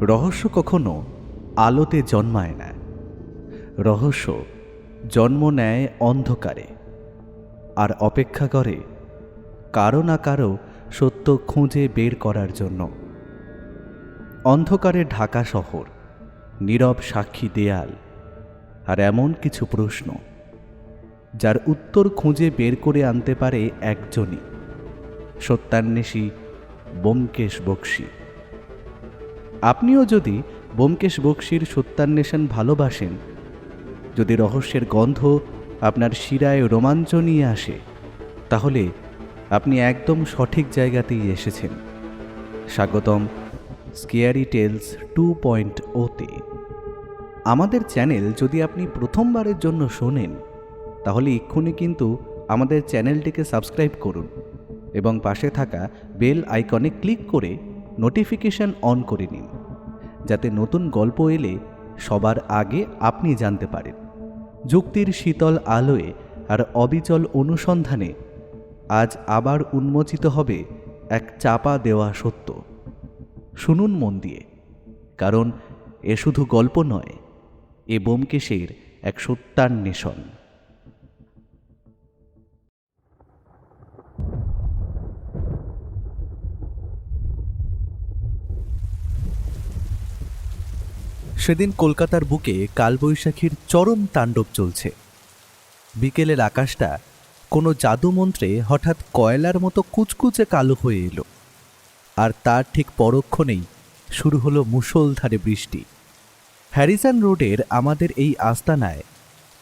রহস্য কখনো আলোতে জন্মায় না, রহস্য জন্ম নেয় অন্ধকারে, আর অপেক্ষা করে কারো না কারো সত্য খুঁজে বের করার জন্য। অন্ধকারে ঢাকা শহর, নীরব সাক্ষী দেয়াল, আর এমন কিছু প্রশ্ন যার উত্তর খুঁজে বের করে আনতে পারে একজনই, সত্যান্বেষী ব্যোমকেশ বক্সী। আপনিও যদি ব্যোমকেশ বক্সীর সত্যান্বেষণ ভালোবাসেন, যদি রহস্যের গন্ধ আপনার শিরায় রোমাঞ্চ নিয়ে আসে, তাহলে আপনি একদম সঠিক জায়গাতেই এসেছেন। স্বাগতম স্কেয়ারি টেলস 2.0-তে। আমাদের চ্যানেল যদি আপনি প্রথমবারের জন্য শোনেন, তাহলে এক্ষুনি কিন্তু আমাদের চ্যানেলটিকে সাবস্ক্রাইব করুন এবং পাশে থাকা বেল আইকনে ক্লিক করে নোটিফিকেশন অন করে নিন, যাতে নতুন গল্প এলে সবার আগে আপনি জানতে পারেন। যুক্তির শীতল আলোয় আর অবিচল অনুসন্ধানে আজ আবার উন্মোচিত হবে এক চাপা দেওয়া সত্য। শুনুন মন দিয়ে, কারণ এ শুধু গল্প নয়, এ ব্যোমকেশের এক সত্যান্বেষণ। সেদিন কলকাতার বুকে কালবৈশাখীর চরম তাণ্ডব চলছে। বিকেলের আকাশটা কোনো জাদুমন্ত্রে হঠাৎ কয়লার মতো কুচকুচে কালো হয়ে এলো, আর তার ঠিক পরক্ষণেই শুরু হলো মুষলধারে বৃষ্টি। হ্যারিসন রোডের আমাদের এই আস্তানায়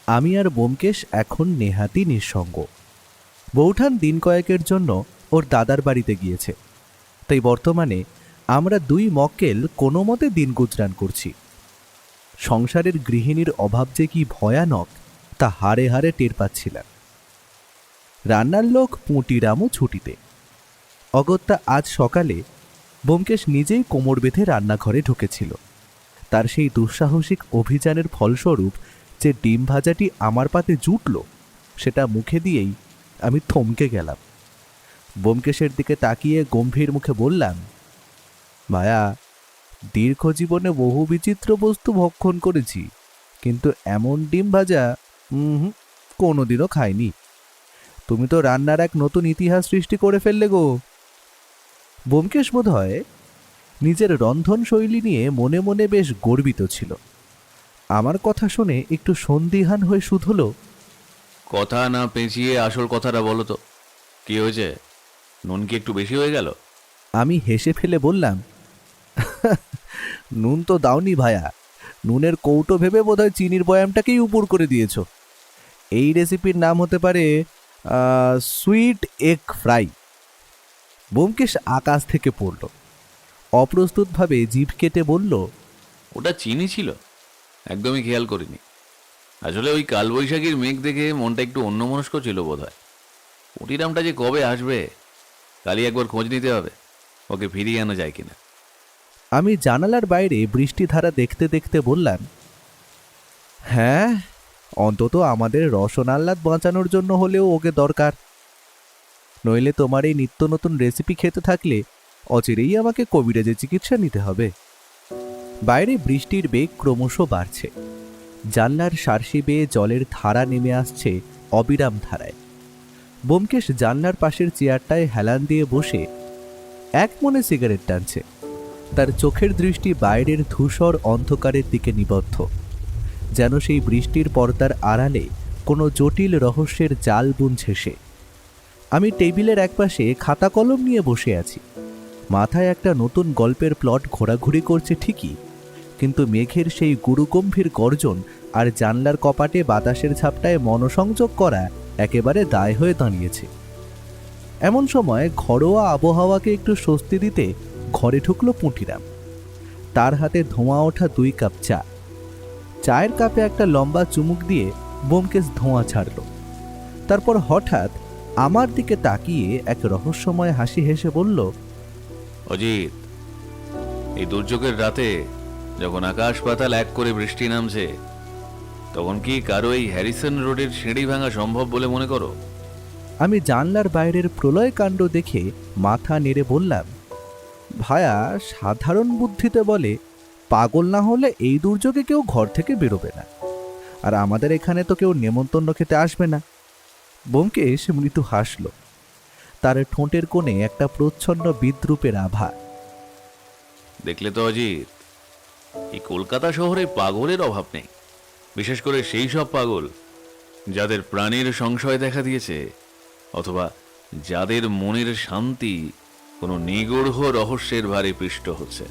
আমি আর ব্যোমকেশ এখন নেহাতি নিঃসঙ্গ। বৌঠান দিন কয়েকের জন্য ওর দাদার বাড়িতে গিয়েছে, তাই বর্তমানে আমরা দুই মক্কেল কোনো মতে দিন গুজরান করছি। সংসারের গৃহিণীর অভাব যে কি ভয়ানক তা হাড়ে হাড়ে টের পাচ্ছিলাম। রান্নার লোক পুঁটিরামও ছুটিতে। অগত্যা আজ সকালে ব্যোমকেশ নিজেই কোমর বেঁধে রান্নাঘরে ঢুকেছিল। তার সেই দুঃসাহসিক অভিযানের ফলস্বরূপ যে ডিম ভাজাটি আমার পাতে জুটল, সেটা মুখে দিয়েই আমি থমকে গেলাম। ব্যোমকেশের দিকে তাকিয়ে গম্ভীর মুখে বললাম, ভায়া, দীর্ঘ জীবনে বহু বিচিত্র বস্তু ভক্ষণ করেছি, কিন্তু এমন ডিম ভাজা কোনোদিনও খাইনি। তুমি তো রান্নার এক নতুন ইতিহাস সৃষ্টি করে ফেললে গো। ব্যোমকেশ বোধ হয় নিজের রন্ধন শৈলী নিয়ে মনে মনে বেশ গর্বিত ছিল। আমার কথা শুনে একটু সন্দিহান হয়ে শুধল, কথা না পেঁচিয়ে আসল কথাটা বলো তো, কি হয়েছে? নুন কি একটু বেশি হয়ে গেল? আমি হেসে ফেলে বললাম, নুন তো দাওনি ভায়া, নুনের কৌটো ভেবে বোধহয় চিনির বয়ামটাকেই উপর করে দিয়েছ। এই রেসিপির নাম হতে পারে সুইট এগ ফ্রাই। ব্যোমকেশ আকাশ থেকে পড়ল, অপ্রস্তুতভাবে জিভ কেটে বলল, ওটা চিনি ছিল? একদমই খেয়াল করিনি। আসলে ওই কালবৈশাখীর মেঘ দেখে মনটা একটু অন্যমনস্ক ছিল বোধ হয়। পুঁটিরামটা যে কবে আসবে, কালই একবার খোঁজ নিতে হবে, ওকে ফিরিয়ে আনা যায় কিনা। আমি জানালার বাইরে বৃষ্টিধারা দেখতে দেখতে বললাম, হ্যাঁ, অন্তত আমাদের রসনাল্লাদ বাঁচানোর জন্য হলেও ওকে দরকার। নইলে তোমার এই নিত্য নতুন রেসিপি খেতে থাকলে অচিরেই আমাকে কবিরাজের চিকিৎসা নিতে হবে। বাইরে বৃষ্টির বেগ ক্রমশ বাড়ছে। জানলার সার্সি বেয়ে জলের ধারা নেমে আসছে অবিরাম ধারায়। ব্যোমকেশ জানলার পাশের চেয়ারটায় হেলান দিয়ে বসে এক মনে সিগারেট টানছে। তার চোখের দৃষ্টি বাইরের ধূসর অন্ধকারের দিকে নিবদ্ধ, যেন সেই বৃষ্টির পর্দার আড়ালে কোনো জটিল রহস্যের জাল বুনছে সে। আমি টেবিলের একপাশে খাতা কলম নিয়ে বসে আছি। মাথায় একটা নতুন গল্পের প্লট ঘোরাঘুরি করছে ঠিকই, কিন্তু মেঘের সেই গুরুগম্ভীর গর্জন আর জানলার কপাটে বাতাসের ঝাপটায় মনসংযোগ করা একেবারে দায় হয়ে দাঁড়িয়েছে। এমন সময় ঘরোয়া আবহাওয়াকে একটু স্বস্তি দিতে ঘরে ঢুকলো পুঁটিরাম। তার হাতে ধোঁয়া ওঠা 2 কাপ চা। চায়ের কাপে একটা লম্বা চুমুক দিয়ে ব্যোমকেশ ধোঁয়া ছাড়ল। তারপর হঠাৎ আমার দিকে তাকিয়ে এক রহস্যময় হাসি হেসে বলল, অজিত, এই দুর্যোগের রাতে যখন আকাশ পাতাল এক করে বৃষ্টি নামছে, তখন কি কারো এই হ্যারিসন রোডের সিঁড়ি ভাঙা সম্ভব বলে মনে করো? আমি জানলার বাইরের প্রলয় কাণ্ড দেখে মাথা নেড়ে বললাম, ভায়া, সাধারণ বুদ্ধিতে বলে পাগল না হলে এই দুর্যোগে কেউ ঘর থেকে বেরোবে না, আর আমাদের এখানে তো কেউ নেমন্তন্ন খেতে আসবে না। ব্যোমকেশ মৃদু হাসল। তার ঠোঁটের কোণে একটা প্রচ্ছন্ন বিদ্রূপের আভা। দেখলে তো অজিত, এই কলকাতা শহরে পাগলের অভাব নেই, বিশেষ করে সেই সব পাগল যাদের প্রাণের সংশয় দেখা দিয়েছে, অথবা যাদের মনের শান্তি কোনো নিগূঢ় রহস্যের ভারে পৃষ্ঠ হচ্ছে।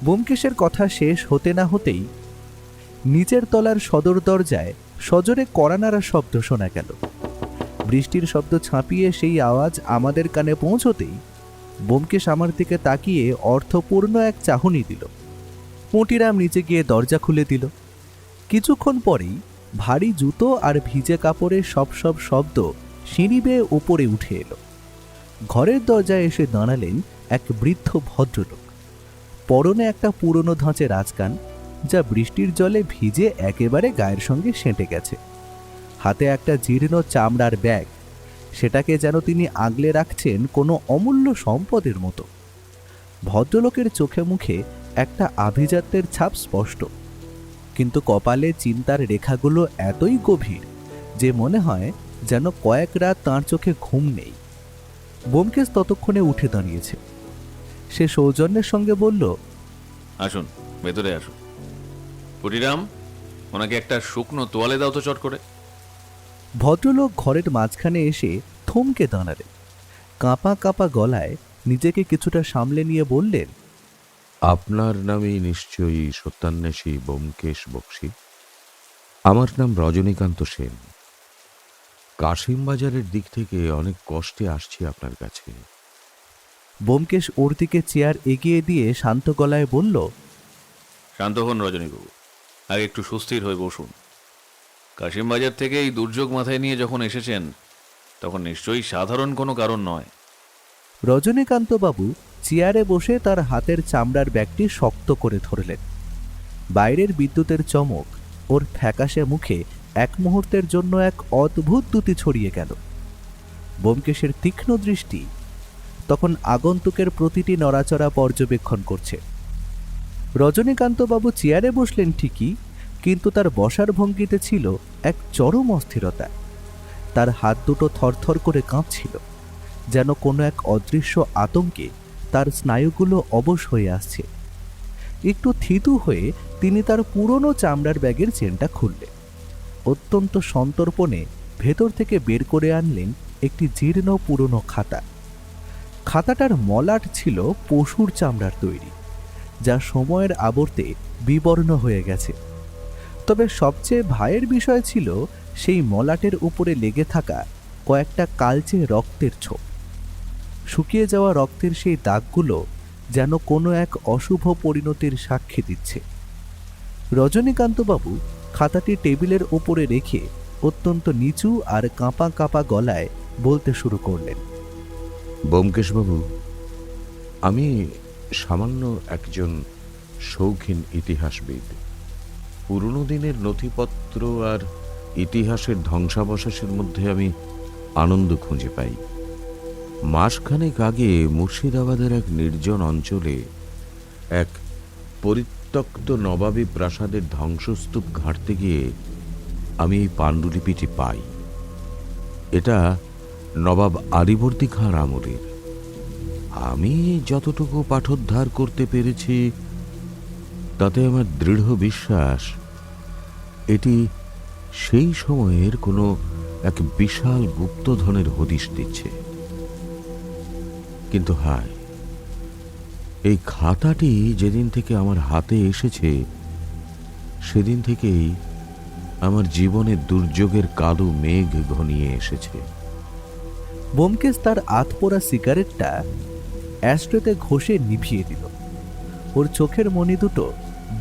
ব্যোমকেশের কথা শেষ হতে না হতেই নিচের তলার সদর দরজায় সজোরে কড়া নাড়ার শব্দ শোনা গেল। বৃষ্টির শব্দ ছাপিয়ে সেই আওয়াজ আমাদের কানে পৌঁছতেই ব্যোমকেশ আমার দিকে তাকিয়ে অর্থপূর্ণ এক চাহনি দিল। পুঁটিরাম নিচে গিয়ে দরজা খুলে দিল। কিছুক্ষণ পরেই ভারী জুতো আর ভিজে কাপড়ের সব শব্দ সিঁড়ি বেয়ে উপরে উঠে এলো। ঘরের দরজায় এসে দাঁড়ালেন এক বৃদ্ধ ভদ্রলোক। পরনে একটা পুরনো ধাঁচে রাজকান, যা বৃষ্টির জলে ভিজে একেবারে গায়ের সঙ্গে সেঁটে গেছে। হাতে একটা জীর্ণ চামড়ার ব্যাগ, সেটাকে যেন তিনি আগলে রাখছেন কোনো অমূল্য সম্পদের মতো। ভদ্রলোকের চোখে মুখে একটা আভিজাত্যের ছাপ স্পষ্ট, কিন্তু কপালে চিন্তার রেখাগুলো এতই গভীর যে মনে হয় যেন কয়েক রাত তাঁর চোখে ঘুম নেই। ব্যোমকেশ ততক্ষণে উঠে দাঁড়িয়েছে। সে সৌজন্যের সঙ্গে বলল, আসুন, ভেতরে আসুন। পুটিরাম, ওনাকে একটা শুকনো তোয়ালে দাও তো চট করে। ভদ্রলোক ঘরের মাঝখানে এসে থমকে দাঁড়ালেন। কাঁপা কাঁপা গলায় নিজেকে কিছুটা সামলে নিয়ে বললেন, আপনার নামই নিশ্চয়ই সত্যান্বেষী ব্যোমকেশ বক্সী। আমার নাম রজনীকান্ত সেন। কাশিমবাজারের দিক থেকে অনেক কষ্টে আসছি আপনার কাছে। ব্যোমকেশ ওর দিকে চেয়ার এগিয়ে দিয়ে শান্ত গলায় বলল, শান্ত হন রজনীবাবু, আগে একটু সুস্থির হয়ে বসুন। কাশিমবাজার থেকে এই দুর্যোগ মাথায় নিয়ে যখন এসেছেন, তখন নিশ্চয়ই সাধারণ কোনো কারণ নয়। রজনীকান্তবাবু চেয়ারে বসে তার হাতের চামড়ার ব্যাগটি শক্ত করে ধরলেন। বাইরের বিদ্যুতের চমক ওর ফ্যাকাশে মুখে এক মুহূর্তের জন্য এক অদ্ভুত দ্যুতি ছড়িয়ে গেল। ব্যোমকেশের তীক্ষ্ণ দৃষ্টি তখন আগন্তুকের প্রতিটি নড়াচড়া পর্যবেক্ষণ করছে। রজনীকান্তবাবু চেয়ারে বসলেন ঠিকই, কিন্তু তার বসার ভঙ্গিতে ছিল এক চরম অস্থিরতা। তার হাত দুটো থরথর করে কাঁপছিল, যেন কোনো এক অদৃশ্য আতঙ্কে তার স্নায়ুগুলো অবশ হয়ে আসছে। একটু থিতু হয়ে তিনি তার পুরনো চামড়ার ব্যাগের চেনটা খুললেন। অত্যন্ত সন্তর্পণে ভেতর থেকে বের করে আনলেন একটি জীর্ণ পুরনো খাতা। খাতাটার মলাট ছিল পশুর চামড়ার তৈরি, যা সময়ের আবর্তে বিবর্ণ হয়ে গেছে। তবে সবচেয়ে ভয়ের বিষয় ছিল সেই মলাটের উপরে লেগে থাকা কয়েকটা কালচে রক্তের ছোপ। শুকিয়ে যাওয়া রক্তের সেই দাগগুলো যেন কোনো এক অশুভ পরিণতির সাক্ষী দিচ্ছে। রজনীকান্তবাবু খাতাটি টেবিলের ওপরে রেখে অত্যন্ত নিচু আর কাঁপা কাঁপা গলায় বলতে শুরু করলেন, ব্যোমকেশবাবু, আমি সামান্য একজন শৌখিন ইতিহাসবিদ। পুরনো দিনের নথিপত্র আর ইতিহাসের ধ্বংসাবশেষের মধ্যে আমি আনন্দ খুঁজে পাই। মাসখানেক আগে মুর্শিদাবাদের এক নির্জন অঞ্চলে এক পরিত্যক্ত নবাবী প্রাসাদের ধ্বংসস্তূপ ঘাঁটতে গিয়ে আমি এই পাণ্ডুলিপিটি পাই। এটা নবাব আলীবর্দী খাঁর আমলের। আমি যতটুকু পাঠোদ্ধার করতে পেরেছি তাতে আমার দৃঢ় বিশ্বাস এটি সেই সময়ের কোনো এক বিশাল গুপ্তধনের হদিশ দিচ্ছে। কিন্তু হায়, এই খাতাটি যেদিন থেকে আমার হাতে এসেছে সেদিন থেকেই আমার জীবনে দুর্যোগের কালো মেঘ ঘনিয়ে এসেছে। ব্যোমকেশ তার আধপোড়া সিগারেটটা অ্যাস্ট্রেতে ঘষে নিভিয়ে দিল। ওর চোখের মণি দুটো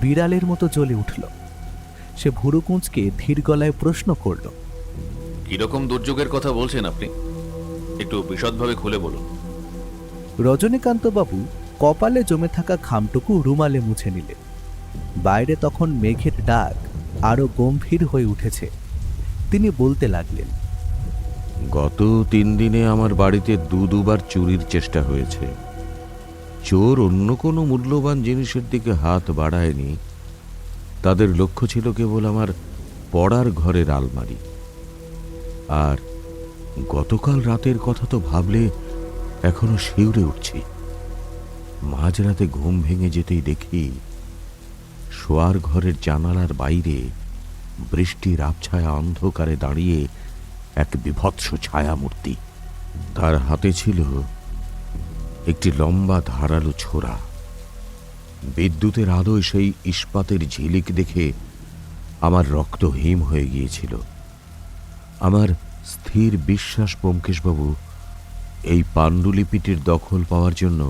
বিড়ালের মতো জ্বলে উঠল। সে ভুরু কুঁচকে ধীর গলায় প্রশ্ন করল, কিরকম দুর্যোগের কথা বলছেন আপনি? একটু বিশদভাবে খুলে বলুন। রজনীকান্তবাবু কপালে জমে থাকা ঘামটুকু রুমালে মুছে নিলেন। বাইরে তখন মেঘের ডাক আরো গম্ভীর হয়ে উঠেছে। তিনি বলতে লাগলেন, গত 3 দিনে আমার বাড়িতে দুবার চুরির চেষ্টা হয়েছে। চোর অন্য কোনো মূল্যবান জিনিসের দিকে হাত বাড়ায়নি। তাদের লক্ষ্য ছিল কেবল আমার পড়ার ঘরের আলমারি। আর গতকাল রাতের কথা তো ভাবলে এখনো শিউরে উঠছি। মাঝরাতে ঘুম ভেঙে যেতেই দেখি শোয়ার ঘরের জানালার বাইরে বৃষ্টির আবছায়া অন্ধকারে দাঁড়িয়ে এক বিভৎস ছায়ামূর্তি। তার হাতে ছিল একটি লম্বা ধারালো ছোরা। বিদ্যুতের আলোয় সেই ইস্পাতের ঝিলিক দেখে আমার রক্ত হিম হয়ে গিয়েছিল। আমার স্থির বিশ্বাস ব্যোমকেশবাবু, এই পাণ্ডুলিপিটির দখল পাওয়ার জন্য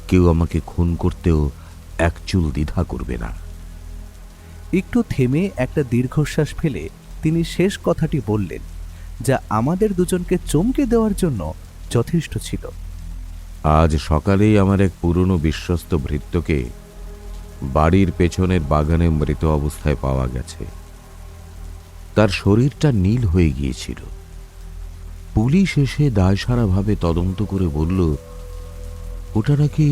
কেউ আমাকে খুন করতেও এক চুল দ্বিধা করবে না। একটু থেমে একটা দীর্ঘশ্বাস ফেলে তিনি শেষ কথাটি বললেন, যা আমাদের দুজনকে চমকে দেওয়ার জন্য যথেষ্ট ছিল। আজ সকালেই আমার এক পুরনো বিশ্বস্ত ভৃত্যকে বাড়ির পেছনের বাগানে মৃত অবস্থায় পাওয়া গেছে। তার শরীরটা নীল হয়ে গিয়েছিল। পুলিশ এসে দায়সারাভাবে তদন্ত করে বলল, ওটা নাকি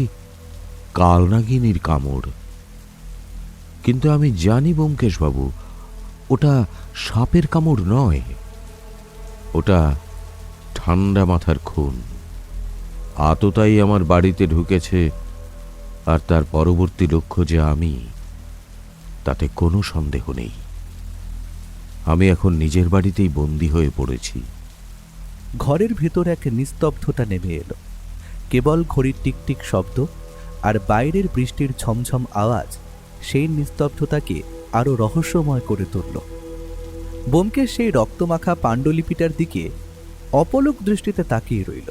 কালনাগিনীর কামড়। কিন্তু আমি জানি ব্যোমকেশবাবু, ওটা সাপের কামড় নয়, ওটা ঠান্ডা মাথার খুন। আততাই আমার বাড়িতে ঢুকেছে, আর তার পরবর্তী লক্ষ্য যে আমি, তাতে কোনো সন্দেহ নেই। আমি এখন নিজের বাড়িতেই বন্দী হয়ে পড়েছি। ঘরের ভেতর এক নিস্তব্ধতা নেমে এলো। কেবল ঘড়ির টিকটিক শব্দ আর বাইরের বৃষ্টির ঝমঝম আওয়াজ সেই নিস্তব্ধতাকে আরো রহস্যময় করে তুলল। ব্যোমকেশ সেই রক্তমাখা পাণ্ডুলিপিটার দিকে অপলক দৃষ্টিতে তাকিয়ে রইল।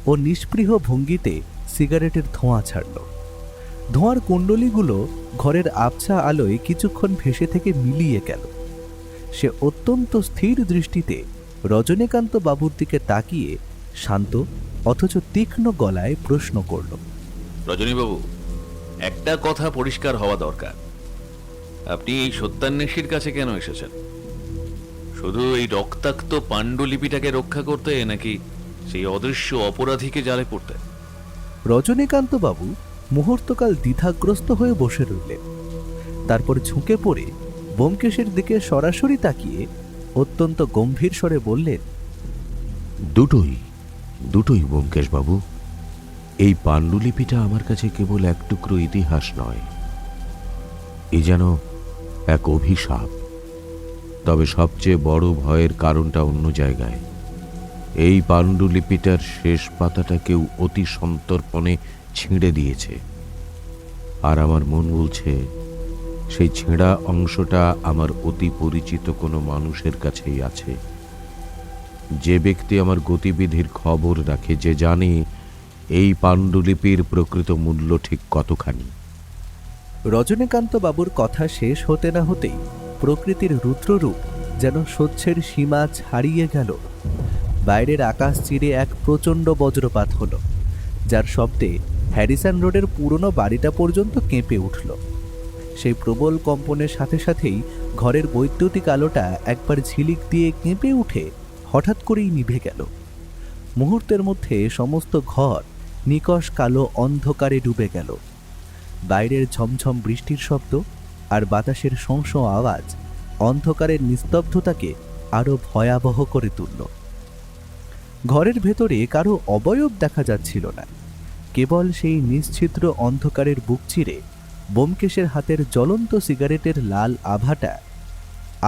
ও নিষ্পৃহ ভঙ্গিতে সিগারেটের ধোঁয়া ছাড়ল। ধোঁয়ার কুণ্ডলীগুলো ঘরের আবছা আলোয় কিছুক্ষণ ভেসে থেকে মিলিয়ে গেল। সে অত্যন্ত স্থির দৃষ্টিতে রজনীকান্ত বাবুর দিকে তাকিয়ে শান্ত অথচ তীক্ষ্ণ গলায় প্রশ্ন করল, রজনীবাবু, একটা কথা পরিষ্কার হওয়া দরকার। আপনি এই সত্যান্বেষীর কাছে কেন এসেছেন? শুধু এই রক্তাক্ত পাণ্ডুলিপিটাকে রক্ষা করতে, নাকি সেই অদৃশ্য অপরাধীকে জালে পড়তে? রজনীকান্ত বাবু মুহূর্তকাল দ্বিধাগ্রস্ত হয়ে বসে রইলেন। তারপর ঝুঁকে পড়ে ব্যোমকেশের দিকে সরাসরি তাকিয়ে অত্যন্ত গম্ভীর স্বরে বললেন, দুটোই দুটোই ব্যোমকেশবাবু। এই পাণ্ডুলিপিটা আমার কাছে কেবল এক টুকরো ইতিহাস নয়, এ যেন এক অভিশাপ। তবে সবচেয়ে বড় ভয়ের কারণটা অন্য জায়গায়। এই পাণ্ডুলিপিটার শেষ পাতাটা কেউ অতি সন্তর্পণে ছিঁড়ে দিয়েছে, আর আমার মন বলছে সেই ছেঁড়া অংশটা আমার অতি পরিচিত কোনো মানুষের কাছেই আছে। যে ব্যক্তি আমার গতিবিধির খবর রাখে, যে জানে এই পাণ্ডুলিপির প্রকৃত মূল্য ঠিক কতখানি। রজনীকান্ত বাবুর কথা শেষ হতে না হতেই প্রকৃতির রুদ্ররূপ যেন সহ্যের সীমা ছাড়িয়ে গেল। বাইরের আকাশ চিরে এক প্রচণ্ড বজ্রপাত হলো, যার শব্দে হ্যারিসন রোডের পুরনো বাড়িটা পর্যন্ত কেঁপে উঠল। সেই প্রবল কম্পনের সাথে সাথেই ঘরের বৈদ্যুতিক আলোটা একবার ঝিলিক দিয়ে কেঁপে উঠে হঠাৎ করেই নিভে গেল। মুহূর্তের মধ্যে সমস্ত ঘর নিকষ কালো অন্ধকারে ডুবে গেল। বাইরের ঝমঝম বৃষ্টির শব্দ আর বাতাসের শোঁ আওয়াজ অন্ধকারের নিস্তব্ধতাকে আরো ভয়াবহ করে তুলল। ঘরের ভেতরে কারো অবয়ব দেখা যাচ্ছিল না। কেবল সেই নিশ্ছিদ্র অন্ধকারের বুক চিরে ব্যোমকেশের হাতের জ্বলন্ত সিগারেটের লাল আভাটা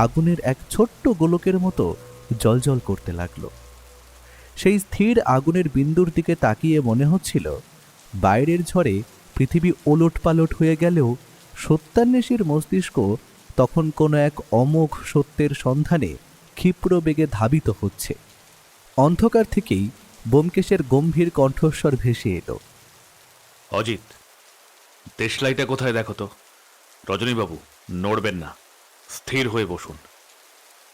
আগুনের এক ছোট্ট গোলকের মতো জ্বলজ্বল করতে লাগলো। সেই স্থির আগুনের বিন্দুর দিকে তাকিয়ে মনে হচ্ছিল বাইরের ঝড়ে পৃথিবী ওলটপালট হয়ে গেলেও সত্যান্বেষীর মস্তিষ্ক তখন কোনো এক অমোঘ সত্যের সন্ধানে ক্ষিপ্র বেগে ধাবিত হচ্ছে। অন্ধকার থেকেই ব্যোমকেশের গম্ভীর কণ্ঠস্বর ভেসে এলো, অজিত, দেশলাইটা কোথায় দেখো তো। রজনীবাবু, নড়বেন না, স্থির হয়ে বসুন।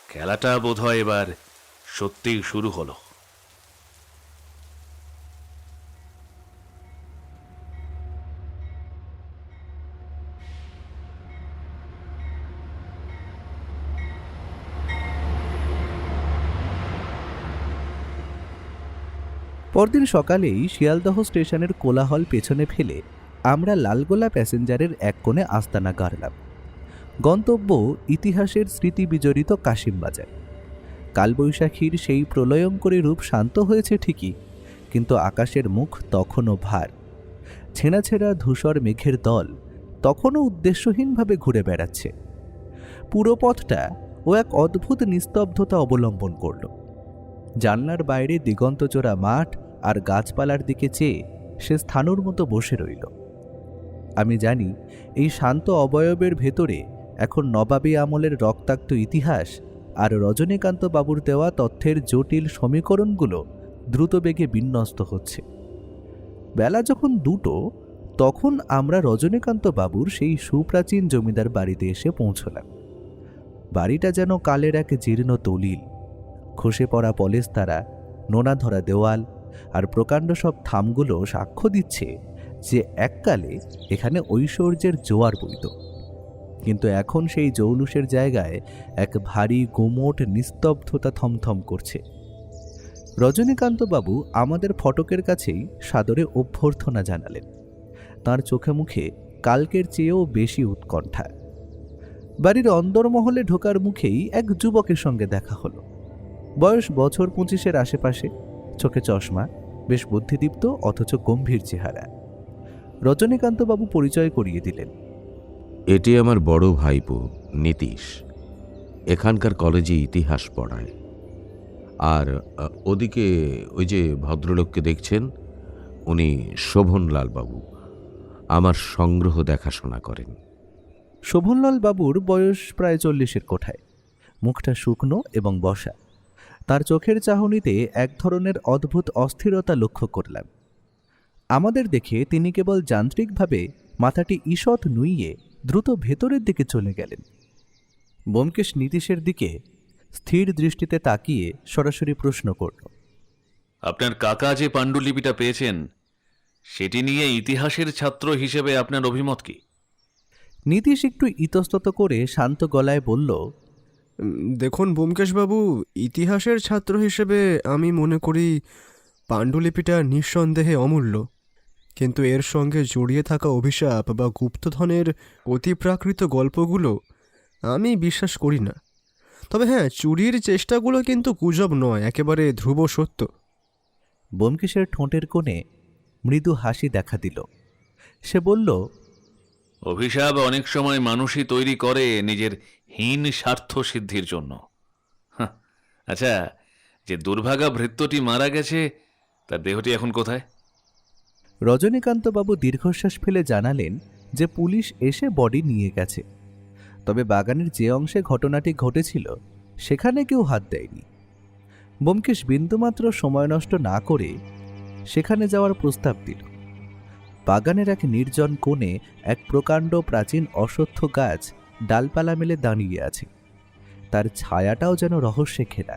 খেলাটা বোধহয় এবার সত্যিই শুরু হলো। পরদিন সকালেই শিয়ালদহ স্টেশনের কোলাহল পেছনে ফেলে আমরা লালগোলা প্যাসেঞ্জারের এক কোণে আস্তানা গাড়লাম। গন্তব্য ইতিহাসের স্মৃতি বিজড়িত কাশিমবাজার। কালবৈশাখীর সেই প্রলয়ঙ্করী রূপ শান্ত হয়েছে ঠিকই, কিন্তু আকাশের মুখ তখনও ভার। ছেঁড়া ছেঁড়া ধূসর মেঘের দল তখনও উদ্দেশ্যহীনভাবে ঘুরে বেড়াচ্ছে। পুরো পথটা ও এক অদ্ভুত নিস্তব্ধতা অবলম্বন করল। জানলার বাইরে দিগন্তচোরা মাঠ আর গাছপালার দিকে চেয়ে সে স্থানুর মতো বসে রইল। আমি জানি এই শান্ত অবয়বের ভেতরে এখন নবাবী আমলের রক্তাক্ত ইতিহাস আর রজনীকান্ত বাবুর দেওয়া তথ্যের জটিল সমীকরণগুলো দ্রুতবেগে বিন্যস্ত হচ্ছে। বেলা যখন 2টো, তখন আমরা রজনীকান্ত বাবুর সেই সুপ্রাচীন জমিদার বাড়িতে এসে পৌঁছলাম। বাড়িটা যেন কালের এক জীর্ণ দলিল। খসে পড়া পলেস্তারা, নোনা ধরা দেওয়াল আর প্রকাণ্ড সব থামগুলো সাক্ষ্য দিচ্ছে যে এককালে এখানে ঐশ্বর্যের জোয়ার বইত। কিন্তু এখন সেই জৌলুসের জায়গায় এক ভারী গুমোট নিস্তব্ধতা থমথম করছে। রজনীকান্তবাবু আমাদের ফটকের কাছেই সাদরে অভ্যর্থনা জানালেন। তার চোখে মুখে কালকের চেয়েও বেশি উৎকণ্ঠা। বাড়ির অন্দরমহলে ঢোকার মুখেই এক যুবকের সঙ্গে দেখা হলো। বয়স বছর 25-এর আশেপাশে, চোখে চশমা, বেশ বুদ্ধিদীপ্ত অথচ গম্ভীর চেহারা। রজনীকান্তবাবু পরিচয় করিয়ে দিলেন। এটি আমার বড় ভাইপো নীতিশ, এখানকার কলেজে ইতিহাস পড়ায়। আর ওদিকে ওই যে ভদ্রলোককে দেখছেন, উনি শোভনলাল বাবু, আমার সংগ্রহ দেখাশোনা করেন। শোভনলাল বাবুর বয়স প্রায় 40-এর কোঠায়, মুখটা শুকনো এবং বসা। তার চোখের চাহনিতে এক ধরনের অদ্ভুত অস্থিরতা লক্ষ্য করলাম। আমাদের দেখে তিনি কেবল যান্ত্রিকভাবে মাথাটি ঈষৎ নুইয়ে দ্রুত ভেতরের দিকে চলে গেলেন। ব্যোমকেশ নীতিশের দিকে স্থির দৃষ্টিতে তাকিয়ে সরাসরি প্রশ্ন করল, আপনার কাকা যে পাণ্ডুলিপিটা পেয়েছেন, সেটি নিয়ে ইতিহাসের ছাত্র হিসেবে আপনার অভিমত কি? নীতিশ একটু ইতস্তত করে শান্ত গলায় বলল, দেখুন ব্যোমকেশবাবু, ইতিহাসের ছাত্র হিসেবে আমি মনে করি পাণ্ডুলিপিটা নিঃসন্দেহে অমূল্য, কিন্তু এর সঙ্গে জড়িয়ে থাকা অভিশাপ বা গুপ্তধনের অতিপ্রাকৃত গল্পগুলো আমি বিশ্বাস করি না। তবে হ্যাঁ, চুরির চেষ্টাগুলো কিন্তু গুজব নয়, একেবারে ধ্রুব সত্য। ব্যোমকেশের ঠোঁটের কোণে মৃদু হাসি দেখা দিল। সে বলল, অভিশাপ অনেক সময় মানুষই তৈরি করে নিজের হীন স্বার্থ সিদ্ধির জন্য। হাহ, আচ্ছা, যে দুর্ভাগা ভৃত্যটি মারা গেছে, তার দেহটি এখন কোথায়? রজনীকান্তবাবু দীর্ঘশ্বাস ফেলে জানালেন যে পুলিশ এসে বডি নিয়ে গেছে, তবে বাগানের যে অংশে ঘটনাটি ঘটেছিল সেখানে কেউ হাত দেয়নি। ব্যোমকেশ বিন্দুমাত্র সময় নষ্ট না করে সেখানে যাওয়ার প্রস্তাব দিল। বাগানের এক নির্জন কোণে এক প্রকাণ্ড প্রাচীন অশ্বত্থ গাছ ডালপালা মেলে দাঁড়িয়ে আছে। তার ছায়াটাও যেন রহস্যে ঘেরা।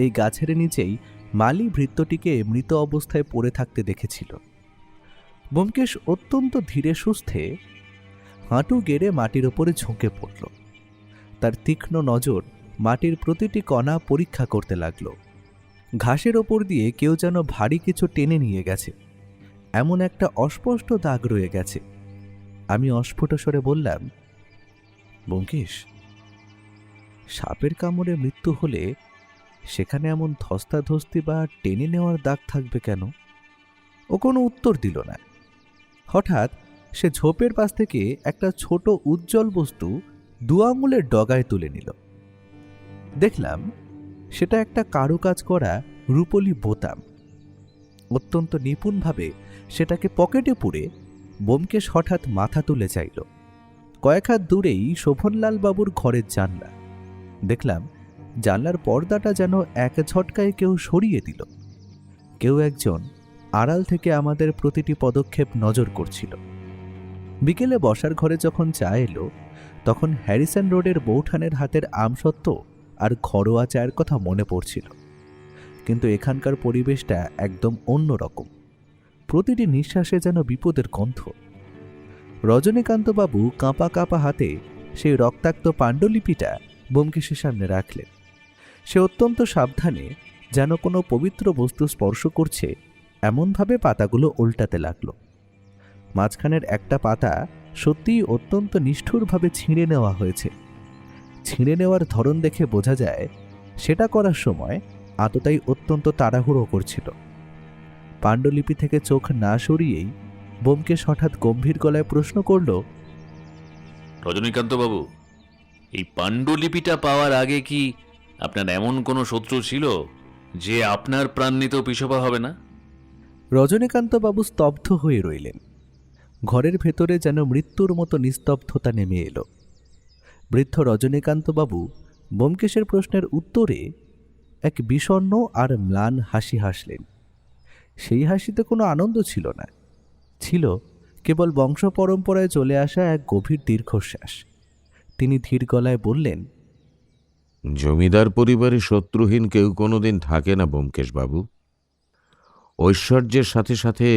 এই গাছের নিচেই মালি ভৃত্যটিকে মৃত অবস্থায় পড়ে থাকতে দেখেছিল। ব্যোমকেশ অত্যন্ত ধীরে সুস্থে হাঁটু গেড়ে মাটির ওপরে ঝুঁকে পড়ল। তার তীক্ষ্ণ নজর মাটির প্রতিটি কণা পরীক্ষা করতে লাগল। ঘাসের ওপর দিয়ে কেউ যেন ভারী কিছু টেনে নিয়ে গেছে, এমন একটা অস্পষ্ট দাগ রয়ে গেছে। আমি অস্ফুট স্বরে বললাম, ব্যোমকেশ, সাপের কামড়ে মৃত্যু হলে সেখানে এমন ধস্তাধস্তি বা টেনে নেওয়ার দাগ থাকবে কেন? ও কোনো উত্তর দিল না। হঠাৎ সে ঝোপের পাশ থেকে একটা ছোট উজ্জ্বল বস্তু 2 আঙুলের ডগায় তুলে নিল। দেখলাম সেটা একটা কারুকাজ করা রূপোলি বোতাম। অত্যন্ত নিপুণভাবে সেটাকে পকেটে পুরে ব্যোমকেশ হঠাৎ মাথা তুলে চাইল। কয়েক হাত দূরেই শোভনলাল বাবুর ঘরের জানলা। দেখলাম জানলার পর্দাটা যেন এক ঝটকায় কেউ সরিয়ে দিল। কেউ একজন আড়াল থেকে আমাদের প্রতিটি পদক্ষেপ নজর করছিল। বিকেলে বসার ঘরে যখন চা এলো, তখন হ্যারিসন রোডের বৌঠানের হাতের আমসত্ত্ব আর ঘরোয়া চায়ের কথা মনে পড়ছিল। কিন্তু এখানকার পরিবেশটা একদম অন্যরকম। প্রতিটি নিঃশ্বাসে যেন বিপদের গন্ধ। রজনীকান্তবাবু কাঁপা কাঁপা হাতে সেই রক্তাক্ত পাণ্ডুলিপিটা ব্যোমকেশের সামনে রাখলেন। সে অত্যন্ত সাবধানে যেন কোনো পবিত্র বস্তু স্পর্শ করছে এমনভাবে পাতাগুলো উল্টাতে লাগলো। মাঝখানের একটা পাতা সত্যিই অত্যন্ত নিষ্ঠুরভাবে ছিঁড়ে নেওয়া হয়েছে। ছিঁড়ে নেওয়ার ধরন দেখে বোঝা যায় সেটা করার সময় আততায়ী অত্যন্ত তাড়াহুড়ো করছিল। পাণ্ডুলিপি থেকে চোখ না সরিয়েই ব্যোমকেশ হঠাৎ গম্ভীর গলায় প্রশ্ন করল, রজনীকান্ত বাবু, এই পাণ্ডুলিপিটা পাওয়ার আগে কি আপনার এমন কোনো শত্রু ছিল যে আপনার প্রাণ নিতেও পিছপা হবে না? রজনীকান্তবাবু স্তব্ধ হয়ে রইলেন। ঘরের ভেতরে যেন মৃত্যুর মতো নিস্তব্ধতা নেমে এলো। বৃদ্ধ রজনীকান্তবাবু ব্যোমকেশের প্রশ্নের উত্তরে এক বিষণ্ণ আর ম্লান হাসি হাসলেন। সেই হাসিতে কোনো আনন্দ ছিল না, ছিল কেবল বংশ পরম্পরায় চলে আসা এক গভীর দীর্ঘশ্বাস। তিনি ধীর গলায় বললেন, জমিদার পরিবারে শত্রুহীন কেউ কোনোদিন থাকে না ব্যোমকেশবাবু। ঐশ্বর্যের সাথে সাথে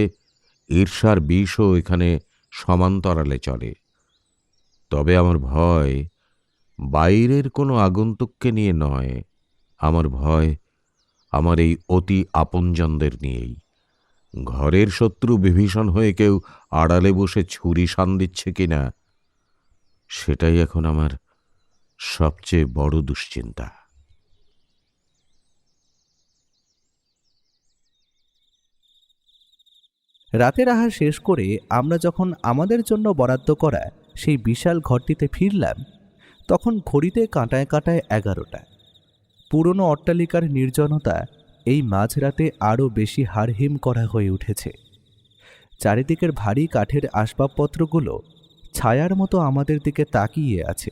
ঈর্ষার বিষও এখানে সমান্তরালে চলে। তবে আমার ভয় বাইরের কোনো আগন্তুককে নিয়ে নয়, আমার ভয় আমার এই অতি আপনজনদের নিয়েই। ঘরের শত্রু বিভীষণ হয়ে কেউ আড়ালে বসে ছুরি শান দিচ্ছে কিনা, সেটাই এখন আমার সবচেয়ে বড় দুশ্চিন্তা। রাতের আহার শেষ করে আমরা যখন আমাদের জন্য বরাদ্দ করা সেই বিশাল ঘরটিতে ফিরলাম, তখন ঘড়িতে কাঁটায় কাঁটায় 11টা। পুরনো অট্টালিকার নির্জনতা এই মাঝরাতে আরও বেশি হাড়হিম করা হয়ে উঠেছে। চারিদিকের ভারী কাঠের আসবাবপত্রগুলো ছায়ার মতো আমাদের দিকে তাকিয়ে আছে।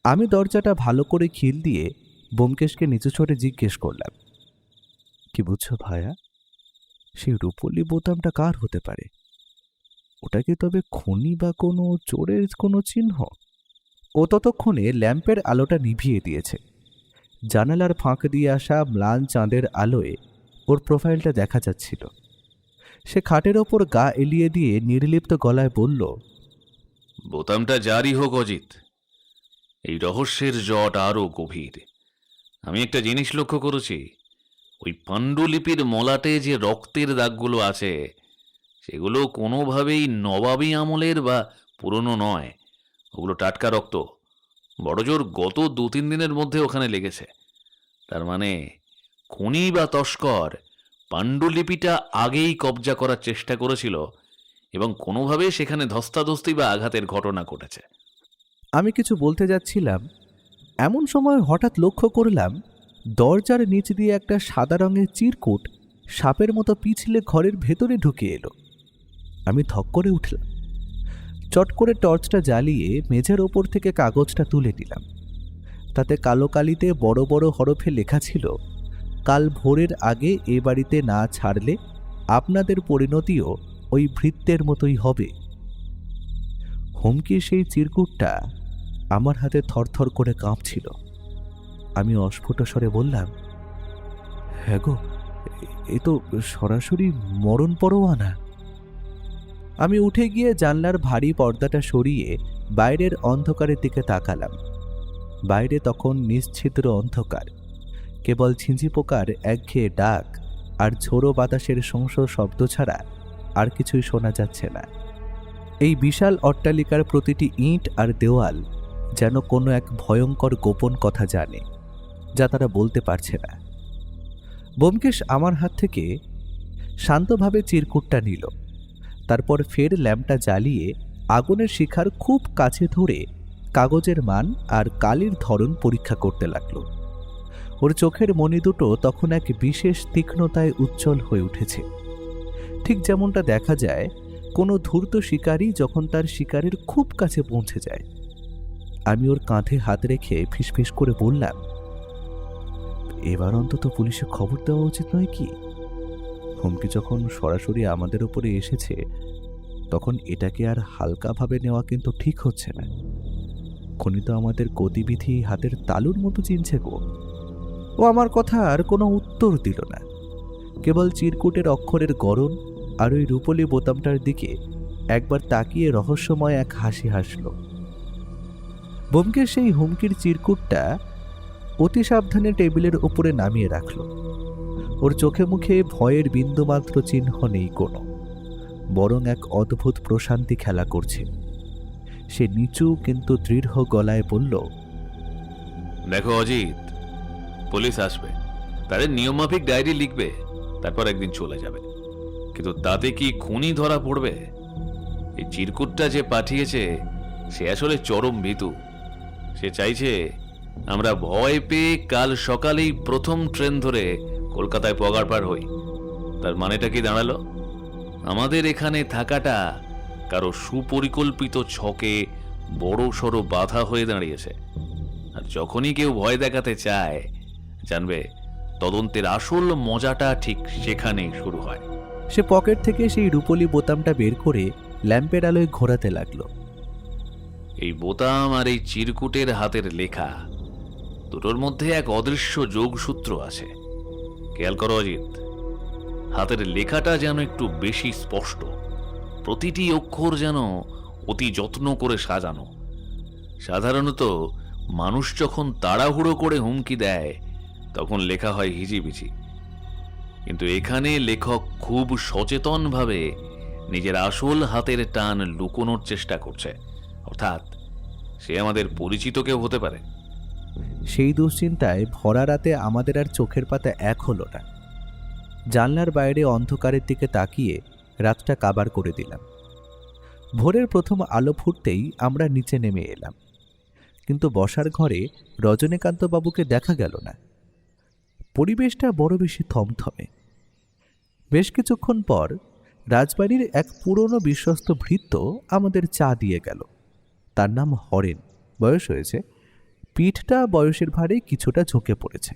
আমি দরজাটা ভালো করে খিল দিয়ে ব্যোমকেশকে নিচু ছোটে জিজ্ঞেস করলাম, কি বুঝছো ভায়া, সেই রূপলি বোতামটা কার হতে পারে? ওটা কি তবে খনি বা কোনো চোরের কোনো চিহ্ন? ও ততক্ষণে ল্যাম্পের আলোটা নিভিয়ে দিয়েছে। জানালার ফাঁক দিয়ে আসা ম্লান চাঁদের আলোয় ওর প্রোফাইলটা দেখা যাচ্ছিল। সে খাটের ওপর গা এলিয়ে দিয়ে নির্লিপ্ত গলায় বলল, বোতামটা জারি হোক অজিত, এই রহস্যের জট আরও গভীর। আমি একটা জিনিস লক্ষ্য করেছি, ওই পাণ্ডুলিপির মলাটে যে রক্তের দাগগুলো আছে সেগুলো কোনোভাবেই নবাবী আমলের বা পুরনো নয়। ওগুলো টাটকা রক্ত, বড়জোর গত 2-3 দিনের মধ্যে ওখানে লেগেছে। তার মানে খুনি বা তস্কর পাণ্ডুলিপিটা আগেই কবজা করার চেষ্টা করেছিল এবং কোনোভাবে সেখানে ধস্তাধস্তি বা আঘাতের ঘটনা ঘটেছে। আমি কিছু বলতে যাচ্ছিলাম, এমন সময় হঠাৎ লক্ষ্য করলাম দরজার নিচ দিয়ে একটা সাদা রঙের চিরকুট সাপের মতো পিছলে ঘরের ভেতরে ঢুকে এলো। আমি ধক করে উঠলাম। চট করে টর্চটা জ্বালিয়ে মেঝের ওপর থেকে কাগজটা তুলে নিলাম। তাতে কালো কালিতে বড় বড় হরফে লেখা ছিল, কাল ভোরের আগে এ বাড়িতে না ছাড়লে আপনাদের পরিণতিও ওই ভৃত্যের মতোই হবে। হুমকির সেই চিরকুটটা আমার হাতে থরথর করে কাঁপছিল। আমি অস্ফুট স্বরে বললাম, হ্যাঁ গো, এ তো সরাসরি মরণ পরোয়ানা। আমি উঠে গিয়ে জানলার ভারী পর্দাটা সরিয়ে বাইরের অন্ধকারের দিকে তাকালাম। বাইরে তখন নিশ্ছিদ্র অন্ধকার, কেবল ঝিঁঝি পোকার একঘেয়ে ডাক আর ঝোড়ো বাতাসের শংস শব্দ ছাড়া আর কিছুই শোনা যাচ্ছে না। এই বিশাল অট্টালিকার প্রতিটি ইঁট আর দেওয়াল যেন কোনো এক ভয়ঙ্কর গোপন কথা জানে, যা তারা বলতে পারছে না। ব্যোমকেশ আমার হাত থেকে শান্তভাবে চিরকুটটা নিল। তারপর ফের ল্যাম্পটা জ্বালিয়ে আগুনের শিখার খুব কাছে ধরে কাগজের মান আর কালির ধরন পরীক্ষা করতে লাগলো। ওর চোখের মণি দুটো তখন এক বিশেষ তীক্ষ্ণতায় উজ্জ্বল হয়ে উঠেছে, ঠিক যেমনটা দেখা যায় কোনো ধূর্ত শিকারী যখন তার শিকারের খুব কাছে পৌঁছে যায়। আমি ওর কাঁধে হাত রেখে ফিসফিস করে বললাম, এবার অন্তত পুলিশে খবর দেওয়া উচিত নয় কি? হুমকি যখন সরাসরি আমাদের উপরে এসেছে, তখন এটাকে আর হালকাভাবে নেওয়া কিন্তু ঠিক হচ্ছে না। খনি তো আমাদের গতিবিধি হাতের তালুর মতো চিনছে গো। ও আমার কথা আর কোনো উত্তর দিল না, কেবল চিরকুটের অক্ষরের গড়ন আর ওই রূপলি বোতামটার দিকে একবার তাকিয়ে রহস্যময় এক হাসি হাসল। ব্যোমকেশ সেই হুমকির চিরকুটটা অতি সাবধানে টেবিলের উপরে নামিয়ে রাখল। ওর চোখে মুখে ভয়ের বিন্দুমাত্র চিহ্ন নেই কোনো, বরং এক অদ্ভুত প্রশান্তি খেলা করছে। সে নিচু কিন্তু দৃঢ় গলায় বলল, দেখো অজিত, পুলিশ আসবে, তাদের নিয়মমাফিক ডায়েরি লিখবে, তারপর একদিন চলে যাবে, কিন্তু তাতে কি খুনি ধরা পড়বে? এই চিরকুটটা যে পাঠিয়েছে সে আসলে চরম ভীতু। সে চাইছে আমরা ভয় পেয়ে কাল সকালেই প্রথম ট্রেন ধরে কলকাতায় পগারপাড় হই। তার মানেটা কি দাঁড়ালো? আমাদের এখানে থাকাটা কারো সুপরিকল্পিত ছকে বড় সড়ো বাধা হয়ে দাঁড়িয়েছে। আর যখনই কেউ ভয় দেখাতে চায়, জানবে তদন্তের আসল মজাটা ঠিক সেখানেই শুরু হয়। সে পকেট থেকে সেই রূপলি বোতামটা বের করে ল্যাম্পের আলোয় ঘোরাতে লাগলো। এই বোতাম আর এই চিরকুটের হাতের লেখা দুটোর মধ্যে এক অদৃশ্য যোগসূত্র আছে। খেয়াল করো অজিত, হাতের লেখাটা যেন একটু বেশি স্পষ্ট, প্রতিটি অক্ষর যেন অতি যত্ন করে সাজানো। সাধারণত মানুষ যখন তাড়াহুড়ো করে হুমকি দেয় তখন লেখা হয় হিজিবিজি, কিন্তু এখানে লেখক খুব সচেতনভাবে নিজের আসল হাতের টান লুকোনোর চেষ্টা করছে। অর্থাৎ সে আমাদের পরিচিত কেউ হতে পারে। সেই দুশ্চিন্তায় ভরা রাতে আমাদের আর চোখের পাতা এক হলো না। জানলার বাইরে অন্ধকারের দিকে তাকিয়ে রাতটা কাবার করে দিলাম। ভোরের প্রথম আলো ফুটতেই আমরা নিচে নেমে এলাম, কিন্তু বসার ঘরে রজনীকান্তবাবুকে দেখা গেল না। পরিবেশটা বড় বেশি থমথমে। বেশ কিছুক্ষণ পর রাজবাড়ির এক পুরনো বিশ্বস্ত ভৃত্য আমাদের চা দিয়ে গেল। তার নাম হরেন, বয়স হয়েছে, পিঠটা বয়সের ভারে কিছুটা ঝুঁকে পড়েছে।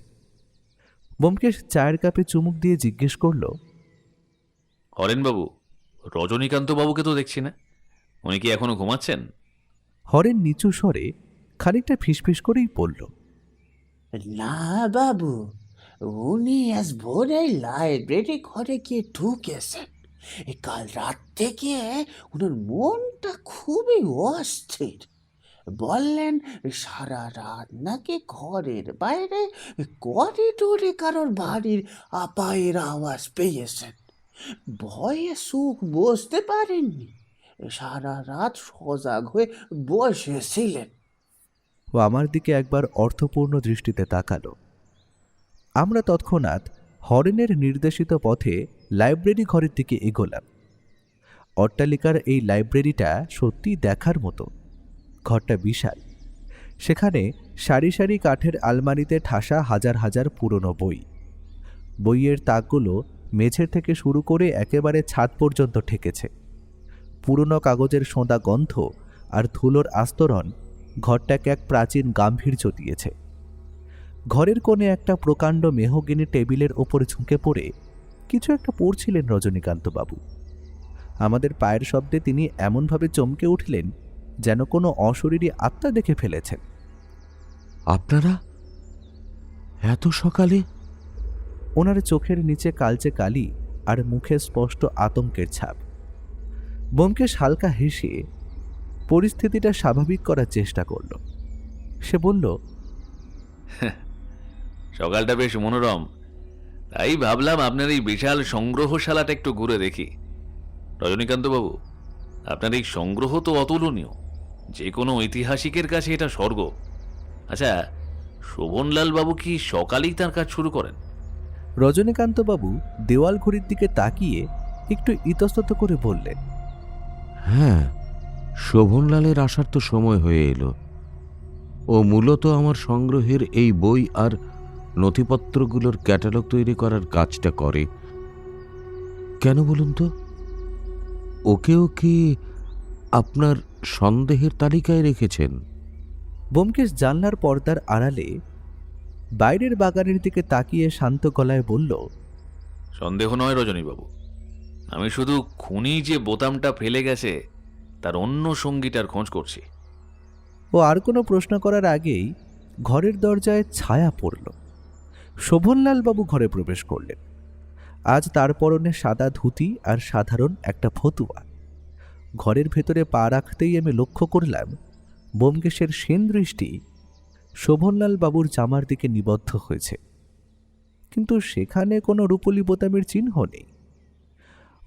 ব্যোমকেশ চায়ের কাপে চুমুক দিয়ে জিজ্ঞেস করল, হরেনবাবু, রজনীকান্তবাবুকে তো দেখছি না, উনি কি এখনো ঘুমাচ্ছেন? হরেন নিচু স্বরে খানিকটা ফিসফিস করেই পড়ল, না বাবু, উনি আজ ভোরে লাইব্রেরি ঘরে গিয়ে ঢুকেছেন। কাল রাত থেকে ওনার মনটা খুবই অস্থির। বললেন সারা রাত নাকি ঘরের বাইরে করিডোরে কারোর বাড়ির পায়ের আওয়াজ পেয়েছেন। ভয়ে সুখ বসতে পারেননি, সারা রাত সজাগ হয়ে বসেছিলেন। ও আমার দিকে একবার অর্থপূর্ণ দৃষ্টিতে তাকালো। আমরা তৎক্ষণাৎ হরেনের নির্দেশিত পথে লাইব্রেরি ঘরের দিকে এগোলাম। অট্টালিকার এই লাইব্রেরিটা সত্যি দেখার মতো। ঘরটা বিশাল। সেখানে সারি সারি কাঠের আলমারিতে ঠাসা হাজার হাজার পুরনো বই। বইয়ের তাকগুলো মেঝের থেকে শুরু করে একেবারে ছাদ পর্যন্ত ঠেকেছে। পুরনো কাগজের সোঁদা গন্ধ আর ধুলোর আস্তরণ ঘরটাকে এক প্রাচীন গাম্ভীর্য দিয়েছে। ঘরের কোণে একটা প্রকাণ্ড মেহগিনি টেবিলের ওপর ঝুঁকে পড়ে কিছু একটা পড়ছিলেন রজনীকান্তবাবু। আমাদের পায়ের শব্দে তিনি এমনভাবে চমকে উঠলেন যেন কোনো অশরীরী আত্মা দেখে ফেলেছেন। আপনারা এত সকালে? ওনার চোখের নিচে কালচে কালি আর মুখে স্পষ্ট আতঙ্কের ছাপ। ব্যোমকেশ হালকা হেসে পরিস্থিতিটা স্বাভাবিক করার চেষ্টা করল। সে বলল, সকালটা বেশ মনোরম, তাই ভাবলাম আপনার এই বিশাল সংগ্রহশালাটা একটু ঘুরে দেখি। রজনীকান্তবাবু, আপনার এই সংগ্রহ তো অতুলনীয়, যে কোনো ঐতিহাসিকের কাছে এটা স্বর্গ। আচ্ছা, শোভনলাল বাবু কি সকালেই তার কাজ শুরু করেন? রজনীকান্তবাবু দেওয়াল ঘড়ির দিকে তাকিয়ে একটু ইতস্তত করে বললেন, হ্যাঁ, শোভনলালের আসার তো সময় হয়ে এলো। ও মূলত আমার সংগ্রহের এই বই আর নথিপত্রগুলোর ক্যাটালগ তৈরি করার কাজটা করে। কেন বলুন তো? ওকেও কি আপনার সন্দেহের তালিকায় রেখেছেন? ব্যোমকেশ জানলার পর্দার আড়ালে বাইরের বাগানের দিকে তাকিয়ে শান্ত গলায় বলল, সন্দেহ নয় রজনীবাবু, আমি শুধু খুনি যে বোতামটা ফেলে গেছে তার অন্য সঙ্গীটার খোঁজ করছি। ও আর কোনো প্রশ্ন করার আগেই ঘরের দরজায় ছায়া পড়ল। শোভনলালবাবু ঘরে প্রবেশ করলেন। আজ তার পরনে সাদা ধুতি আর সাধারণ একটা ফতুয়া। ঘরের ভেতরে পা রাখতেই আমি লক্ষ্য করলাম ব্যোমকেশের সেন দৃষ্টি শোভনলাল বাবুর জামার দিকে নিবদ্ধ হয়েছে, কিন্তু সেখানে কোনো রূপলি বোতামের চিহ্ন নেই।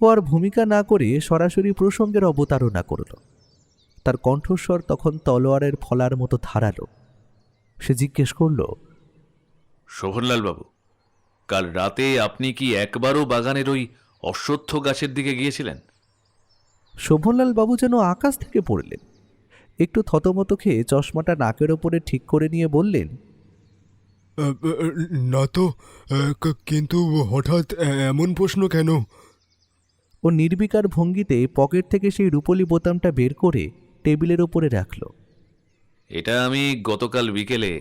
ও আর ভূমিকা না করে সরাসরি প্রসঙ্গের অবতারণা করল। তার কণ্ঠস্বর তখন তলোয়ারের ফলার মতো ধারালো। সে জিজ্ঞেস করল, শোভনলাল বাবু, কাল রাতে আপনি কি একবারও বাগানের ওই অশ্বত্থ গাছের দিকে গিয়েছিলেন? শোভনলাল বাবু যেন আকাশ থেকে পড়লেন। একটু থতমত খেয়ে চশমাটা নাকের ওপরে ঠিক করে নিয়ে বললেন, না তো, কিন্তু হঠাৎ এমন প্রশ্ন কেন? ও নির্বিকার ভঙ্গিতে পকেট থেকে সেই রূপলি বোতামটা বের করে টেবিলের ওপরে রাখল। এটা আমি গতকাল বিকেলে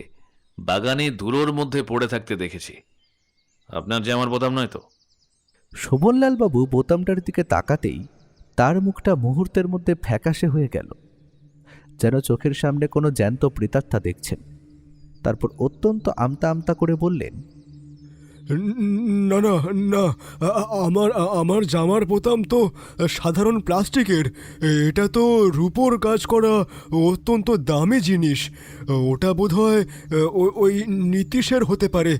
বাগানে ধুলোর মধ্যে পড়ে থাকতে দেখেছি। আপনার জামার বোতাম নয় তো? শোভনলাল বাবু বোতামটার দিকে তাকাতেই তার মুখটা মুহূর্তের মধ্যে ফ্যাকাশে হয়ে গেল, যেন চোখের সামনে কোনো জ্যান্ত প্রেতাত্মা দেখছেন। তারপর অত্যন্ত আমতা আমতা করে বললেন, না না না, আমার আমার জামার বোতাম তো সাধারণ প্লাস্টিকের। এটা তো রূপোর কাজ করা অত্যন্ত দামি জিনিস। ওটা বোধহয় ওই নীতিশের হতে পারে।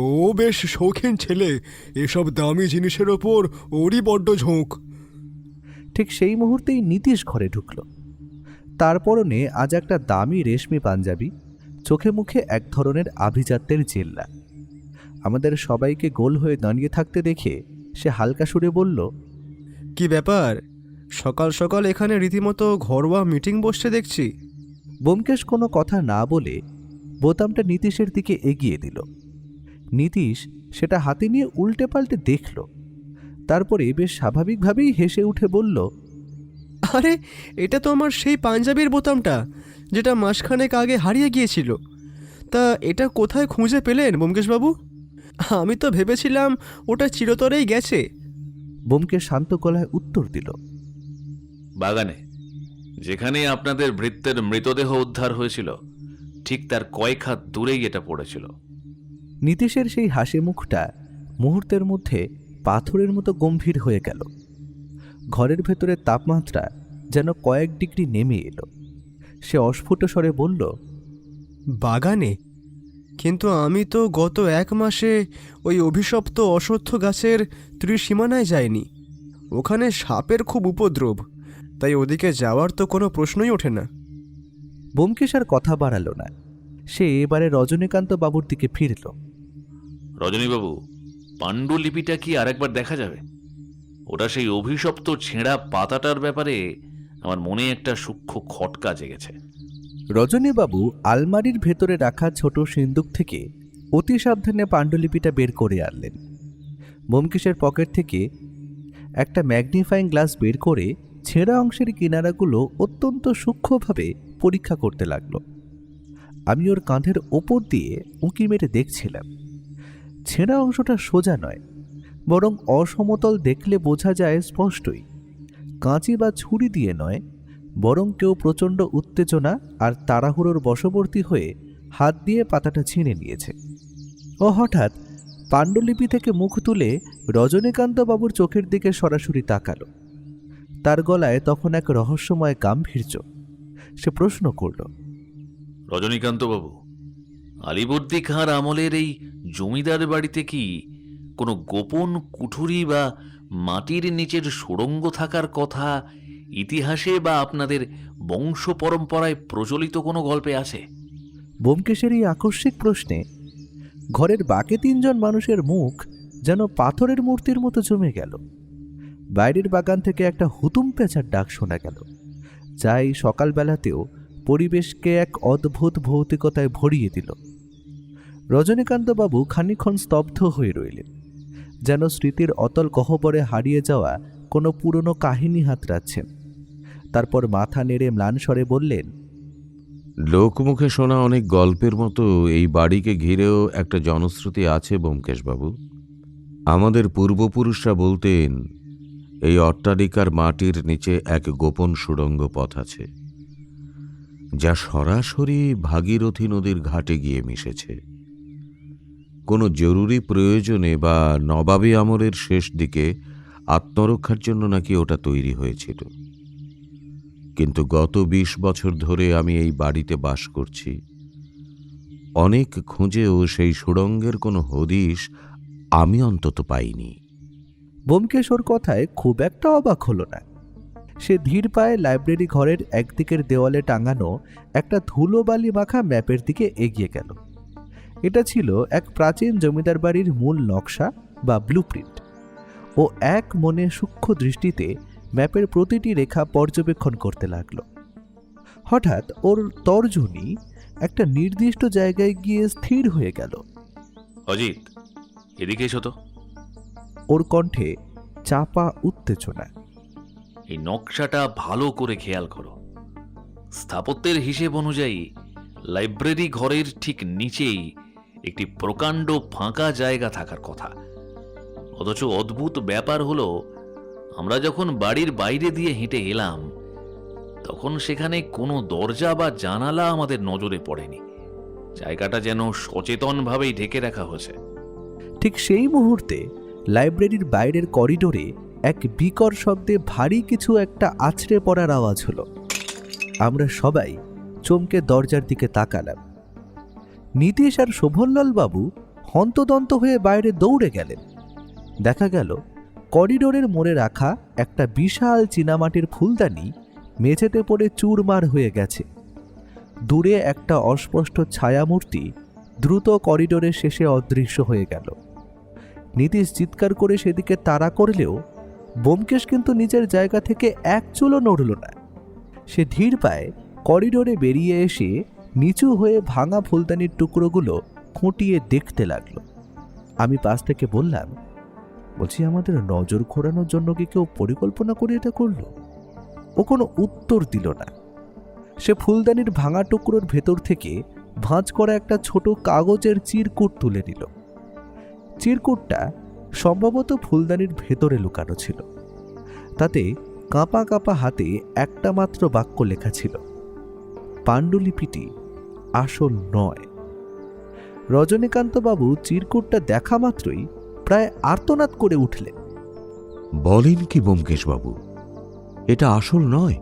ও বেশ শৌখিন ছেলে, এসব দামি জিনিসের ওপর ওরই বড্ড ঝোঁক। ঠিক সেই মুহূর্তেই নীতিশ ঘরে ঢুকল। তার পরনে আজ একটা দামি রেশমি পাঞ্জাবি, চোখে মুখে এক ধরনের আভিজাত্যের জেল্লা। আমাদের সবাইকে গোল হয়ে দাঁড়িয়ে থাকতে দেখে সে হালকা সুরে বলল, কি ব্যাপার, সকাল সকাল এখানে রীতিমতো ঘরোয়া মিটিং বসছে দেখছি। ব্যোমকেশ কোনো কথা না বলে বোতামটা নীতিশের দিকে এগিয়ে দিল। নীতিশ সেটা হাতে নিয়ে উল্টে পাল্টে দেখল, তারপরে বেশ স্বাভাবিকভাবেই হেসে উঠে বলল, আরে, এটা তো আমার সেই পাঞ্জাবির বোতামটা, যেটা মাসখানেক আগে হারিয়ে গিয়েছিল। তা এটা কোথায় খুঁজে পেলেন ব্যোমকেশবাবু? আমি তো ভেবেছিলাম ওটা চিরতরেই গেছে। ব্যোমকেশ শান্ত গলায় উত্তর দিল, বাগানে, যেখানে আপনাদের ভৃত্যের মৃতদেহ উদ্ধার হয়েছিল, ঠিক তার কয়েক হাত দূরেই এটা পড়েছিল। নীতিশের সেই হাসি মুখটা মুহূর্তের মধ্যে পাথরের মতো গম্ভীর হয়ে গেল। ঘরের ভেতরের তাপমাত্রা যেন কয়েক ডিগ্রি নেমে এলো। সে অস্ফুট স্বরে বলল, বাগানে? কিন্তু আমি তো গত 1 মাসে ওই অভিশপ্ত অশ্বত্থ গাছের ত্রিসীমানায় যাইনি। ওখানে সাপের খুব উপদ্রব, তাই ওদিকে যাওয়ার তো কোনো প্রশ্নই ওঠে না। ব্যোমকেশ আর কথা বাড়াল না। সে এবারে রজনীকান্ত বাবুর দিকে ফিরল। রজনীবাবু, পাণ্ডুলিপিটা কি আরেকবার দেখা যাবে? ওটা সেই অভিশপ্ত ছেঁড়া পাতাটার ব্যাপারে আমার মনে একটা সূক্ষ্ম খটকা জেগেছে। রজনীবাবু আলমারির ভেতরে রাখা ছোট সিন্দুক থেকে অতি সাবধানে পাণ্ডুলিপিটা বের করে আনলেন। ব্যোমকেশের পকেট থেকে একটা ম্যাগনিফাইং গ্লাস বের করে ছেঁড়া অংশের কিনারাগুলো অত্যন্ত সূক্ষ্মভাবে পরীক্ষা করতে লাগলো। আমি ওর কাঁধের ওপর দিয়ে উঁকি মেরে দেখছিলাম। ছেঁড়া অংশটা সোজা নয়, বরং অসমতল। দেখলে বোঝা যায় স্পষ্টই কাঁচি বা ছুরি দিয়ে নয়, বরং কেউ প্রচণ্ড উত্তেজনা আর তাড়াহুড়োর বশবর্তী হয়ে হাত দিয়ে পাতাটা ছিঁড়ে নিয়েছে। ও হঠাৎ পাণ্ডুলিপি থেকে মুখ তুলে রজনীকান্ত বাবুর চোখের দিকে সরাসরি তাকালো। তার গলায় তখন এক রহস্যময় গাম্ভীর্য। সে প্রশ্ন করল, রজনীকান্ত বাবু, আলিবর্দী খাঁর আমলের এই জমিদার বাড়িতে কি কোনো গোপন কুঠুরি বা মাটির নিচের সুড়ঙ্গ থাকার কথা ইতিহাসে বা আপনাদের বংশ পরম্পরায় প্রচলিত কোনো গল্পে আছে? ব্যোমকেশের এই আকস্মিক প্রশ্নে ঘরের বাকি 3 জন মানুষের মুখ যেন পাথরের মূর্তির মতো জমে গেল। বাইরের বাগান থেকে একটা হুতুম পেঁচার ডাক শোনা গেল, যা এই সকালবেলাতেও পরিবেশকে এক অদ্ভুত ভৌতিকতায় ভরিয়ে দিল। রজনীকান্তবাবু খানিকক্ষণ স্তব্ধ হয়ে রইলেন, যেন স্মৃতির অতল গহ্বরে হারিয়ে যাওয়া কোনো পুরনো কাহিনী হাতড়াচ্ছেন। তারপর মাথা নেড়ে ম্লান স্বরে বললেন, লোকমুখে শোনা অনেক গল্পের মতো এই বাড়িকে ঘিরেও একটা জনশ্রুতি আছে ব্যোমকেশবাবু। আমাদের পূর্বপুরুষরা বলতেন, এই অট্টালিকার মাটির নিচে এক গোপন সুড়ঙ্গ পথ আছে, যা সরাসরি ভাগীরথী নদীর ঘাটে গিয়ে মিশেছে। কোনো জরুরি প্রয়োজনে বা নবাবী আমলের শেষ দিকে আত্মরক্ষার জন্য নাকি ওটা তৈরি হয়েছিল। কিন্তু গত 20 বছর ধরে আমি এই বাড়িতে বাস করছি, অনেক খুঁজেও সেই সুড়ঙ্গের কোনো হদিশ আমি অন্তত পাইনি। ব্যোমকেশ ওর কথায় খুব একটা অবাক হলো না। সে ধীর পায়ে লাইব্রেরি ঘরের একদিকের দেওয়ালে টাঙানো একটা ধুলোবালি মাখা ম্যাপের দিকে এগিয়ে গেল। এটা ছিল এক প্রাচীন জমিদার বাড়ির মূল নকশা বা ব্লুপ্রিন্ট। ও এক মনে সূক্ষ্ম দৃষ্টিতে ম্যাপের প্রতিটি রেখা পর্যবেক্ষণ করতে লাগল। হঠাৎ ওর তর্জনী একটা নির্দিষ্ট জায়গায় গিয়ে স্থির হয়ে গেল। অজিত, এদিকে এসো তো। ওর কণ্ঠে চাপা উত্তেজনা। এই নকশাটা ভালো করে খেয়াল করো। স্থাপত্যের হিসেব অনুযায়ী লাইব্রেরি ঘরের ঠিক নিচেই একটি প্রকাণ্ড ফাঁকা জায়গা থাকার কথা। অথচ অদ্ভুত ব্যাপার হলো, আমরা যখন বাড়ির বাইরে দিয়ে হেঁটে এলাম তখন সেখানে কোনো দরজা বা জানালা আমাদের নজরে পড়েনি। জায়গাটা যেন সচেতনভাবেই ঢেকে রাখা হয়েছে। ঠিক সেই মুহূর্তে লাইব্রেরির বাইরের করিডোরে এক বিকট শব্দে ভারী কিছু একটা আছড়ে পড়ার আওয়াজ হলো। আমরা সবাই চমকে দরজার দিকে তাকালাম। নীতিশ আর শোভনলাল বাবু হন্তদন্ত হয়ে বাইরে দৌড়ে গেলেন। দেখা গেল করিডোরের মোড়ে রাখা একটা বিশাল চীনামাটির ফুলদানি মেঝেতে পড়ে চুরমার হয়ে গেছে। দূরে একটা অস্পষ্ট ছায়ামূর্তি দ্রুত করিডোরের শেষে অদৃশ্য হয়ে গেল। নীতিশ চিৎকার করে সেদিকে তাড়া করলেও ব্যোমকেশ কিন্তু নিজের জায়গা থেকে এক চুলও নড়ল না। সে ধীর পায়ে করিডোরে বেরিয়ে এসে নিচু হয়ে ভাঙা ফুলদানির টুকরোগুলো খুঁটিয়ে দেখতে লাগল। আমি পাশ থেকে বললাম, বলছি আমাদের নজর ঘোরানোর জন্য কি কেউ পরিকল্পনা করে এটা করলো? ও কোনো উত্তর দিল না। সে ফুলদানির ভাঙা টুকরোর ভেতর থেকে ভাঁজ করা একটা ছোট কাগজের চিরকুট তুলে নিল। চিরকুটটা সম্ভবত ফুলদানির ভেতরে লুকানো ছিল। তাতে কাঁপা কাঁপা হাতে একটা মাত্র বাক্য লেখা ছিল, পাণ্ডুলিপিটি আসল নয়। রজনীকান্তবাবু চিরকুটটা দেখা মাত্রই প্রায় আর্তনাদ করে উঠলেন। বলেন কি ব্যোমকেশবাবু, এটা আসল নয়?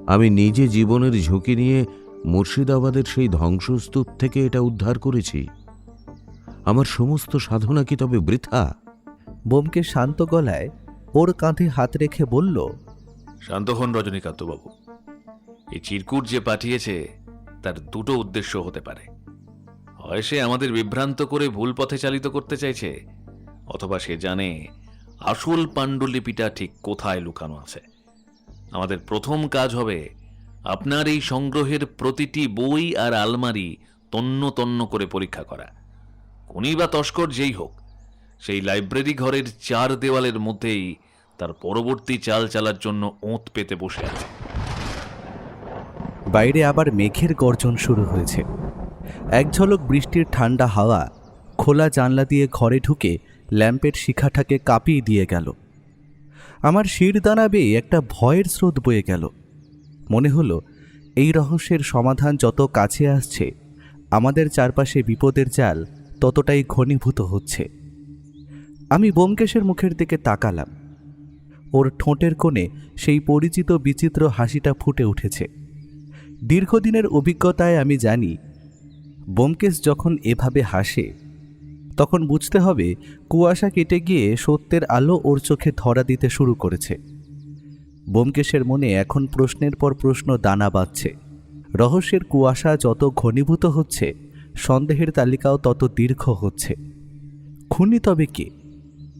আমি নিজে জীবনের ঝুঁকি নিয়ে মুর্শিদাবাদের সেই ধ্বংসস্তূপ থেকে এটা উদ্ধার করেছি। আমার সমস্ত সাধনা কি তবে বৃথা? ব্যোমকেশ শান্ত গলায় ওর কাঁধে হাত রেখে বলল, শান্ত হন রজনীকান্তবাবু। এই চিরকুট যে পাঠিয়েছে তার দুটো উদ্দেশ্য হতে পারে। হয় সে আমাদের বিভ্রান্ত করে ভুল পথে চালিত করতে চাইছে, অথবা সে জানে আসল পাণ্ডুলিপিটা ঠিক কোথায় লুকানো আছে। আমাদের প্রথম কাজ হবে আপনার এই সংগ্রহের প্রতিটি বই আর আলমারি তন্ন তন্ন করে পরীক্ষা করা। খুনি বা তস্কর যেই হোক, সেই লাইব্রেরি ঘরের চার দেওয়ালের মধ্যেই তার পরবর্তী চাল চালার জন্য ওঁত পেতে বসে আছে। বাইরে আবার মেঘের গর্জন শুরু হয়েছে। এক ঝলক বৃষ্টির ঠান্ডা হাওয়া খোলা জানলা দিয়ে ঘরে ঢুকে ল্যাম্পের শিখাটাকে কাঁপিয়ে দিয়ে গেল। আমার শিরদানা বেয়ে একটা ভয়ের স্রোত বয়ে গেল। মনে হলো এই রহস্যের সমাধান যত কাছে আসছে, আমাদের চারপাশে বিপদের জাল ততটাই ঘনীভূত হচ্ছে। আমি ব্যোমকেশের মুখের দিকে তাকালাম। ওর ঠোঁটের কোণে সেই পরিচিত বিচিত্র হাসিটা ফুটে উঠেছে। দীর্ঘদিনের অভিজ্ঞতায় আমি জানি, ব্যোমকেশ যখন এভাবে হাসে তখন বুঝতে হবে কুয়াশা কেটে গিয়ে সত্যের আলো ওর চোখে ধরা দিতে শুরু করেছে। ব্যোমকেশের মনে এখন প্রশ্নের পর প্রশ্ন দানা বাঁধছে। রহস্যের কুয়াশা যত ঘনীভূত হচ্ছে, সন্দেহের তালিকাও তত দীর্ঘ হচ্ছে। খুনি তবে কে?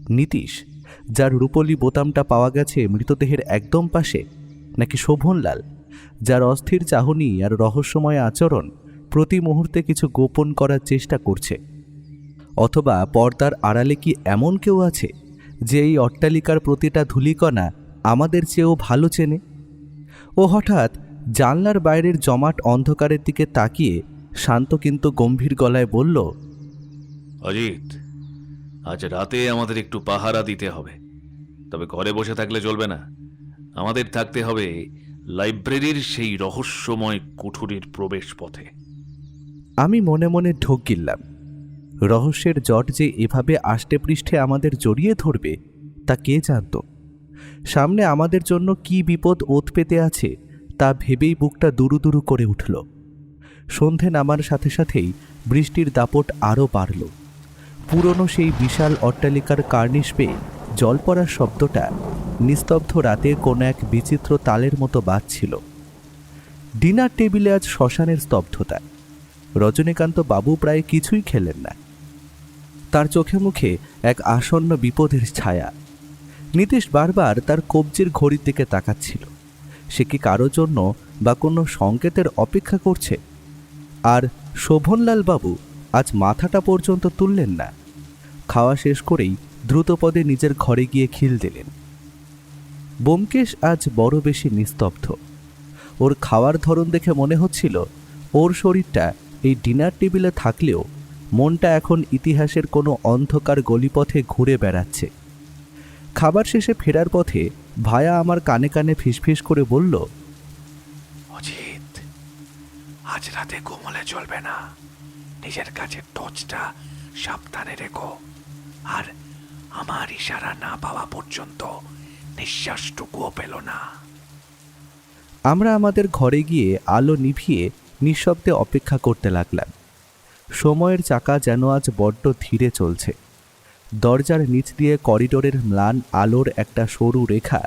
নীতিশ, যার রূপলি বোতামটা পাওয়া গেছে মৃতদেহের একদম পাশে, নাকি শোভনলাল, যার অস্থির চাহনি আর রহস্যময় আচরণ প্রতি মুহূর্তে কিছু গোপন করার চেষ্টা করছে? অথবা পর্দার আড়ালে কি এমন কেউ আছে যে এই অট্টালিকার প্রতিটা ধূলিকণা আমাদের চেয়েও ভালো চেনে? ও হঠাৎ জানলার বাইরের জমাট অন্ধকারের দিকে তাকিয়ে শান্ত কিন্তু গম্ভীর গলায় বলল, অজিত, আজ রাতে আমাদের একটু পাহারা দিতে হবে। তবে ঘরে বসে থাকলে চলবে না। আমাদের থাকতে হবে লাইব্রেরির সেই রহস্যময় কুঠুরির প্রবেশ পথে। আমি মনে মনে ঢোক গিললাম। রহস্যের জট যে এভাবে আষ্টে পৃষ্ঠে আমাদের জড়িয়ে ধরবে তা কে জানত? সামনে আমাদের জন্য কি বিপদ ওত পেতে আছে তা ভেবেই বুকটা দুরু দুরু করে উঠল। সন্ধে নামার সাথে সাথেই বৃষ্টির দাপট আরও বাড়ল। পুরনো সেই বিশাল অট্টালিকার কার্নিশ পেয়ে জল পড়ার শব্দটা নিস্তব্ধ রাতে কোনো এক বিচিত্র তালের মতো বাজছিল। ডিনার টেবিলে আজ শ্মশানের স্তব্ধতা। রজনীকান্ত বাবু প্রায় কিছুই খেলেন না। তার চোখে মুখে এক আসন্ন বিপদের ছায়া। নীতিশ বারবার তার কবজির ঘড়ির দিকে তাকাচ্ছিল। সে কি কারো জন্য বা কোনো সংকেতের অপেক্ষা করছে? আর শোভনলাল বাবু আজ মাথাটা পর্যন্ত তুললেন না। খাওয়া শেষ করেই দ্রুতপদে নিজের ঘরে গিয়ে খিল দিলেন। ব্যোমকেশ আজ বড় বেশি নিস্তব্ধ। ওর খাওয়ার ধরন দেখে মনে হচ্ছিল ওর শরীরটা এই ডিনার টেবিলে থাকলেও মনটা এখন ইতিহাসের কোনো অন্ধকার গলিপথে ঘুরে বেড়াচ্ছে। খাবার শেষে ফেরার পথে ভায়া আমার কানে কানে ফিসফিস করে বলল, অজিত, আজ রাতে ঘুমলে চলবে না। নিজের কাছে টর্চটা সাবধানে রেখো, আর আমার ইশারা না পাওয়া পর্যন্ত নিঃশ্বাসটুকুও পেল না। আমরা আমাদের ঘরে গিয়ে আলো নিভিয়ে নিঃশব্দে অপেক্ষা করতে লাগলাম। সময়ের চাকা যেন আজ বড্ড ধীরে চলছে। দরজার নিচ দিয়ে করিডোরের ম্লান আলোর একটা সরু রেখা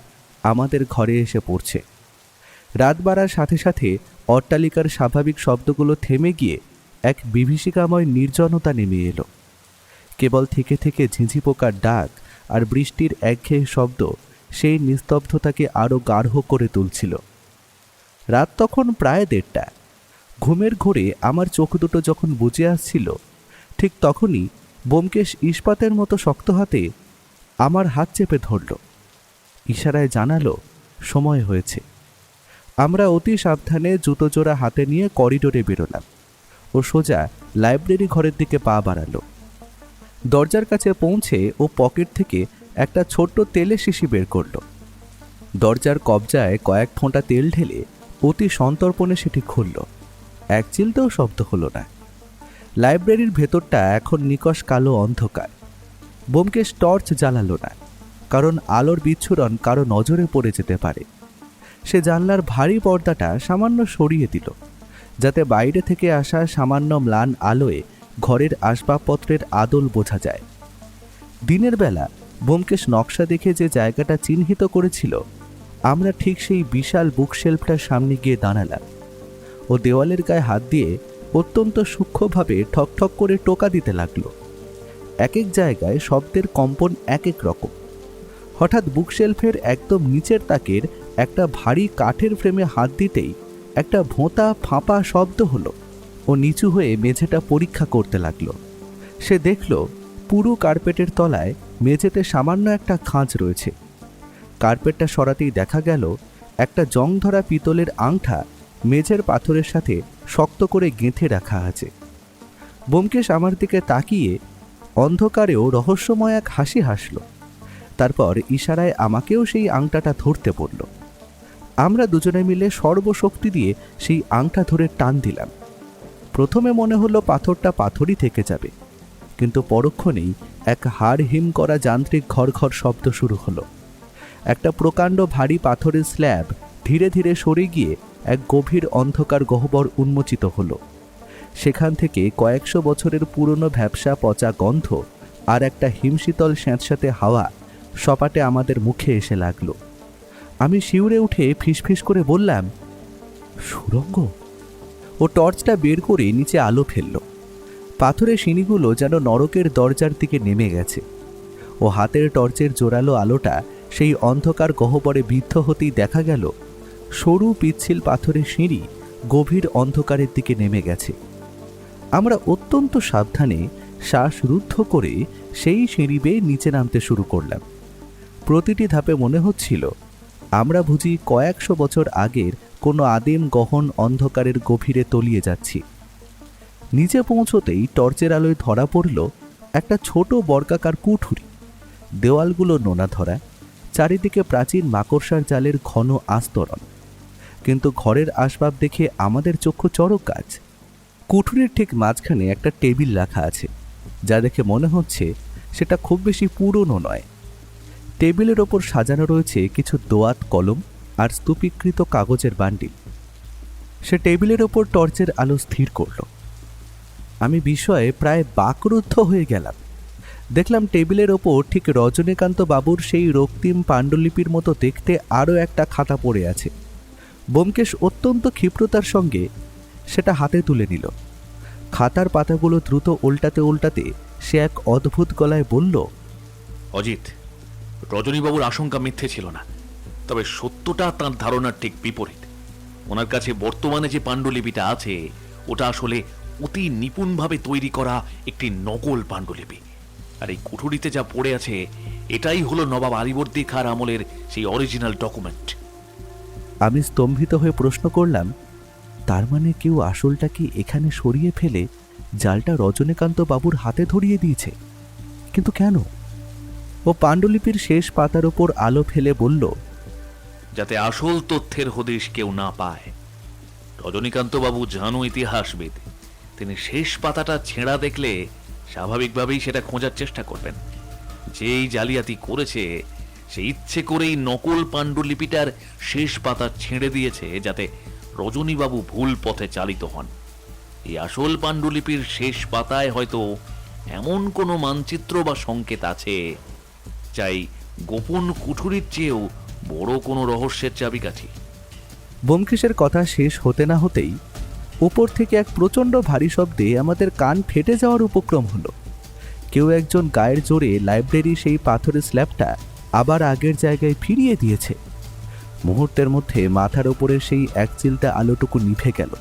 আমাদের ঘরে এসে পড়ছে। রাত বাড়ার সাথে সাথে অট্টালিকার স্বাভাবিক শব্দগুলো থেমে গিয়ে এক বিভীষিকাময় নির্জনতা নেমে এলো। কেবল থেকে থেকে ঝিঁঝি পোকার ডাক আর বৃষ্টির একঘেয়ে শব্দ সেই নিস্তব্ধতাকে আরও গাঢ় করে তুলছিল। রাত তখন প্রায় 1:30। ঘুমের ঘোরে আমার চোখ দুটো যখন বুজে আসছিল, ঠিক তখনই ব্যোমকেশ ইস্পাতের মতো শক্ত হাতে আমার হাত চেপে ধরল। ইশারায় জানালো সময় হয়েছে। আমরা অতি সাবধানে জুতো জোড়া হাতে নিয়ে করিডোরে বেরোলাম। ও সোজা লাইব্রেরি ঘরের দিকে পা বাড়ালো। দরজার কাছে পৌঁছে ও পকেট থেকে একটা ছোট্ট তেলের শিশি বের করল। দরজার কবজায় কয়েক ফোঁটা তেল ঢেলে অতি সন্তর্পণে সেটি খুলল। এক চিলতেও শব্দ হলো না। লাইব্রেরির ভেতরটা এখন নিকষ কালো অন্ধকার। ব্যোমকেশ টর্চ জ্বালালো না, কারণ আলোর বিচ্ছুরণ কারো নজরে পড়ে যেতে পারে। সে জানলার ভারী পর্দাটা সামান্য সরিয়ে দিল, যাতে বাইরে থেকে আসা সামান্য ম্লান আলোয় ঘরের আসবাবপত্রের আদল বোঝা যায়। দিনের বেলা ব্যোমকেশ নকশা দেখে যে জায়গাটা চিহ্নিত করেছিল, আমরা ঠিক সেই বিশাল বুকশেলফটার সামনে গিয়ে দাঁড়ালাম। ও দেওয়ালের গায়ে হাত দিয়ে অত্যন্ত সূক্ষ্মভাবে ঠকঠক করে টোকা দিতে লাগলো। এক এক জায়গায় শব্দের কম্পন এক এক রকম। হঠাৎ বুকশেলফের একদম নিচের তাকের একটা ভারী কাঠের ফ্রেমে হাত দিতেই একটা ভোঁতা ফাঁপা শব্দ হলো। ও নিচু হয়ে মেঝেটা পরীক্ষা করতে লাগলো। সে দেখল পুরো কার্পেটের তলায় মেঝেতে সামান্য একটা খাঁজ রয়েছে। কার্পেটটা সরাতেই দেখা গেল একটা জং ধরা পিতলের আংটা মেঝের পাথরের সাথে শক্ত করে গেঁথে রাখা আছে। ব্যোমকেশ আমার দিকে তাকিয়ে অন্ধকারেও রহস্যময় এক হাসি হাসল। তারপর ইশারায় আমাকেও সেই আংটাটা ধরতে বলল। আমরা দুজনে মিলে সর্বশক্তি দিয়ে সেই আংটা ধরে টান দিলাম। প্রথমে মনে হলো পাথরটা পাথরই থেকে যাবে, কিন্তু পরক্ষণেই এক হাড় হিম করা যান্ত্রিক ঘর ঘর শব্দ শুরু হলো। একটা প্রকাণ্ড ভারী পাথরের স্ল্যাব ধীরে ধীরে সরে গিয়ে এক গভীর অন্ধকার গহ্বর উন্মোচিত হলো। সেখান থেকে কয়েকশো বছরের পুরনো ভ্যাপসা পচা গন্ধ আর একটা হিমশীতল স্যাঁতস্যাঁতে হাওয়া সপাটে আমাদের মুখে এসে লাগলো। আমি শিউরে উঠে ফিসফিস করে বললাম, সুড়ঙ্গ। ও টর্চটা বের করে নিচে আলো ফেলল। পাথরের সিঁড়িগুলো যেন নরকের দরজার দিকে নেমে গেছে। ও হাতের টর্চের জোরালো আলোটা সেই অন্ধকার গহ্বরে বিদ্ধ হতেই দেখা গেল সরু পিচ্ছিল পাথরের সিঁড়ি গভীর অন্ধকারের দিকে নেমে গেছে। আমরা অত্যন্ত সাবধানে শ্বাসরুদ্ধ করে সেই সিঁড়ি বেয়ে নিচে নামতে শুরু করলাম। প্রতিটি ধাপে মনে হচ্ছিল আমরা বুঝি কয়েকশো বছর আগের কোনো আদিম গহন অন্ধকারের গভীরে তলিয়ে যাচ্ছি। নিচে পৌঁছতেই টর্চের আলোয় ধরা পড়ল একটা ছোট বর্গাকার কুঠুরি। দেওয়ালগুলো নোনা ধরা, চারিদিকে প্রাচীন মাকড়সার জালের ঘন আস্তরণ। কিন্তু ঘরের আসবাব দেখে আমাদের চক্ষু চড়ক গাছ। কুঠুরির ঠিক মাঝখানে একটা টেবিল রাখা আছে, যা দেখে মনে হচ্ছে সেটা খুব বেশি পুরনো নয়। টেবিলের ওপর সাজানো রয়েছে কিছু দোয়াত কলম আর স্তূপীকৃত কাগজের বান্ডিল। সে টেবিলের ওপর টর্চের আলো স্থির করল। আমি বিষয়ে প্রায় বাকরুদ্ধ হয়ে গেলাম। দেখলাম টেবিলের ওপর ঠিক রজনীকান্ত বাবুর সেই রক্তিম পাণ্ডুলিপির মতো দেখতে আরও একটা খাতা পড়ে আছে। ব্যোমকেশ অত্যন্ত ক্ষিপ্রতার সঙ্গে সেটা হাতে তুলে নিল। খাতার পাতাগুলো দ্রুত উল্টাতে উল্টাতে সে এক অদ্ভুত গলায় বলল, অজিত, রজনীবাবুর আশঙ্কা মিথ্যে ছিল না, তবে সত্যটা তার ধারণার ঠিক বিপরীত। ওনার কাছে বর্তমানে যে পাণ্ডুলিপিটা আছে ওটা আসলে অতি নিপুণভাবে তৈরি করা একটি নকল পাণ্ডুলিপি। আর এই কুঠুরিতে যা পড়ে আছে এটাই হলো নবাব আলীবর্দী খাঁর আমলের সেই অরিজিনাল ডকুমেন্ট। আমি স্তম্ভিত হয়ে প্রশ্ন করলাম, তার মানে কেউ আসলটা কি এখানে সরিয়ে ফেলে জালটা রজনীকান্ত বাবুর হাতে ধরিয়ে দিয়েছে? কিন্তু কেন? ও পাণ্ডুলিপির শেষ পাতার ওপর আলো ফেলে বলল, যাতে আসল তথ্যের হদিশ কেউ না পায়। রজনীকান্ত বাবু জানো ইতিহাসবিদ, তিনি শেষ পাতাটা ছেঁড়া দেখলে স্বাভাবিকভাবেই সেটা খোঁজার চেষ্টা করবেন। যেই জালিয়াতি করেছে সে ইচ্ছে করেই নকল পাণ্ডুলিপিটার শেষ পাতা ছেড়ে দিয়েছে যাতে রজনীবাবু ভুল পথে চালিত হন। এই আসল পাণ্ডুলিপির শেষ পাতায় হয়তো এমন কোনো মানচিত্র বা সংকেত আছে যাই গোপন কুঠুরির চেয়েও বড় কোনো রহস্যের চাবিকাঠি। ব্যোমকেশের কথা শেষ হতে না হতেই উপর থেকে এক প্রচণ্ড ভারী শব্দে আমাদের কান ফেটে যাওয়ার উপক্রম হলো। কেউ একজন গায়ের জোরে লাইব্রেরির সেই পাথরের স্ল্যাবটা আবার আগের জায়গায় ফিরিয়ে দিয়েছে। মুহূর্তের মধ্যে মাথার ওপরে সেই একচিলটা আলোটুকু নিভে গেল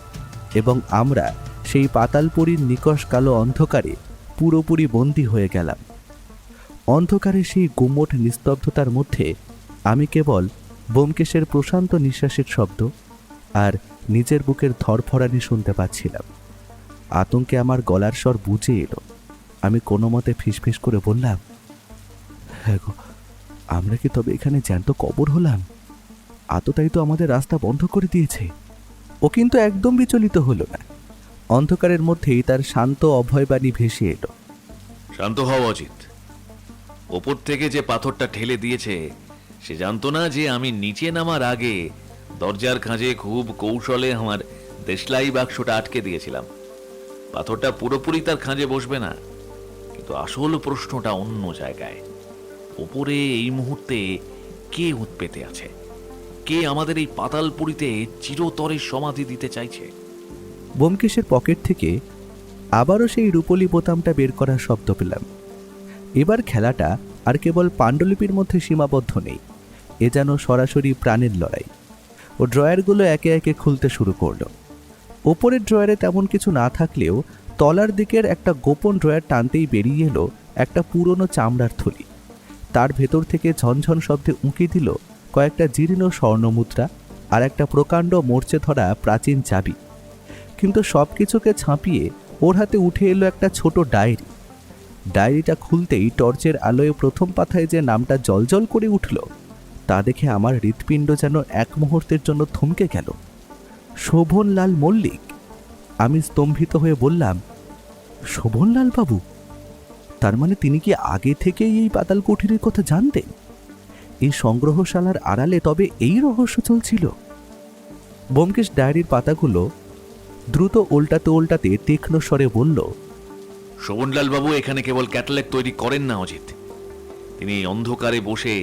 এবং আমরা সেই পাতালপুরীর নিকষ কালো অন্ধকারে পুরোপুরি বন্দী হয়ে গেলাম। অন্ধকারে সেই গুমোট নিস্তব্ধতার মধ্যে আমি কেবল ব্যোমকেশের প্রশান্ত নিঃশ্বাসের শব্দ আর নিজের বুকের ধরফরানি শুনতে পাচ্ছিলাম। আতঙ্কে আমার গলার স্বর বুঝে এলো। আমি কোনো মতে ফিসফিস করে বললাম, হ্যাঁ গো, আমরা কি তবে এখানে জ্যান্ত কবর হলাম? আততাই তো আমাদের রাস্তা বন্ধ করে দিয়েছে। ও কিন্তু একদম বিচলিত হলো না। অন্ধকারের মধ্যেই তার শান্ত অভয়বাণী ভেসে এলো, শান্ত হওয়া উচিত। ওপর থেকে যে পাথরটা ঠেলে দিয়েছে সে জানতো না যে আমি নিচে নামার আগে দরজার খাঁজে খুব কৌশলে আমার দেশলাই বাক্সটা আটকে দিয়েছিলাম। পাথরটা পুরোপুরি তার খাঁজে বসবে না, কিন্তু আসল প্রশ্নটা অন্য জায়গায়। ওপরে এই মুহূর্তে কে উৎপেতে আছে? কে আমাদের এই পাতালপুরীতে চিরতরে সমাধি দিতে চাইছে? ব্যোমকেশের পকেট থেকে আবারও সেই রূপলি বোতামটা বের করার শব্দ পেলাম। এবার খেলাটা আর কেবল পাণ্ডুলিপির মধ্যে সীমাবদ্ধ নেই, এ যেন সরাসরি প্রাণের লড়াই। ও ড্রয়ারগুলো একে একে খুলতে শুরু করলো। ওপরের ড্রয়ারে তেমন কিছু না থাকলেও তলার দিকের একটা গোপন ড্রয়ার টানতেই বেরিয়ে এলো একটা পুরনো চামড়ার থলি। তার ভেতর থেকে ঝনঝন শব্দে উঁকি দিল কয়েকটা জীর্ণ স্বর্ণমুদ্রা আর একটা প্রকাণ্ড মরচে ধরা প্রাচীন চাবি। কিন্তু সব কিছুকে ছাপিয়ে ওর হাতে উঠে এলো একটা ছোট ডায়েরি। ডায়েরিটা খুলতেই টর্চের আলোয় প্রথম পাতায় যে নামটা জ্বলজ্বল করে উঠল তা দেখে আমার হৃৎপিণ্ড যেন এক মুহূর্তের জন্য থমকে গেল। শোভনলাল মল্লিক। আমি স্তম্ভিত হয়ে বললাম, শোভনলাল বাবু? তার মানে তিনি কি আগে থেকেই এই পাতাল কুঠিরের কথা জানতেন? এই সংগ্রহশালার আড়ালে তবে এই রহস্য চলছিল? ব্যোমকেশ ডায়েরির পাতাগুলো দ্রুত উল্টাতে উল্টাতে তীক্ষ্ণ স্বরে বলল, শোভনলাল বাবু এখানে কেবল ক্যাটালগ তৈরি করেন না অজিত, তিনি অন্ধকারে বসে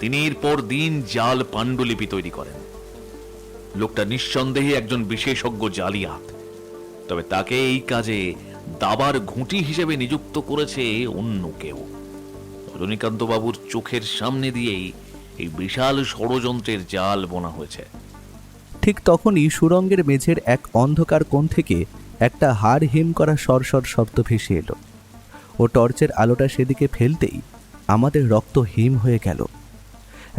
দিনের পর দিন জাল পাণ্ডুলিপি তৈরি করেন। লোকটা নিঃসন্দেহে একজন বিশেষজ্ঞ জালিয়াত, তবে তাকে এই কাজে দাবার ঘুঁটি হিসেবে নিযুক্ত করেছে অন্য কেউ। রজনীকান্ত বাবুর চোখের সামনে দিয়েই এই বিশাল ষড়যন্ত্রের জাল বোনা হয়েছে। ঠিক তখনই সুরঙ্গের মেঝের এক অন্ধকার কোণ থেকে একটা হাড় হিম করা সরসর শব্দ ভেসে এলো। ও টর্চের আলোটা সেদিকে ফেলতেই আমাদের রক্ত হিম হয়ে গেল।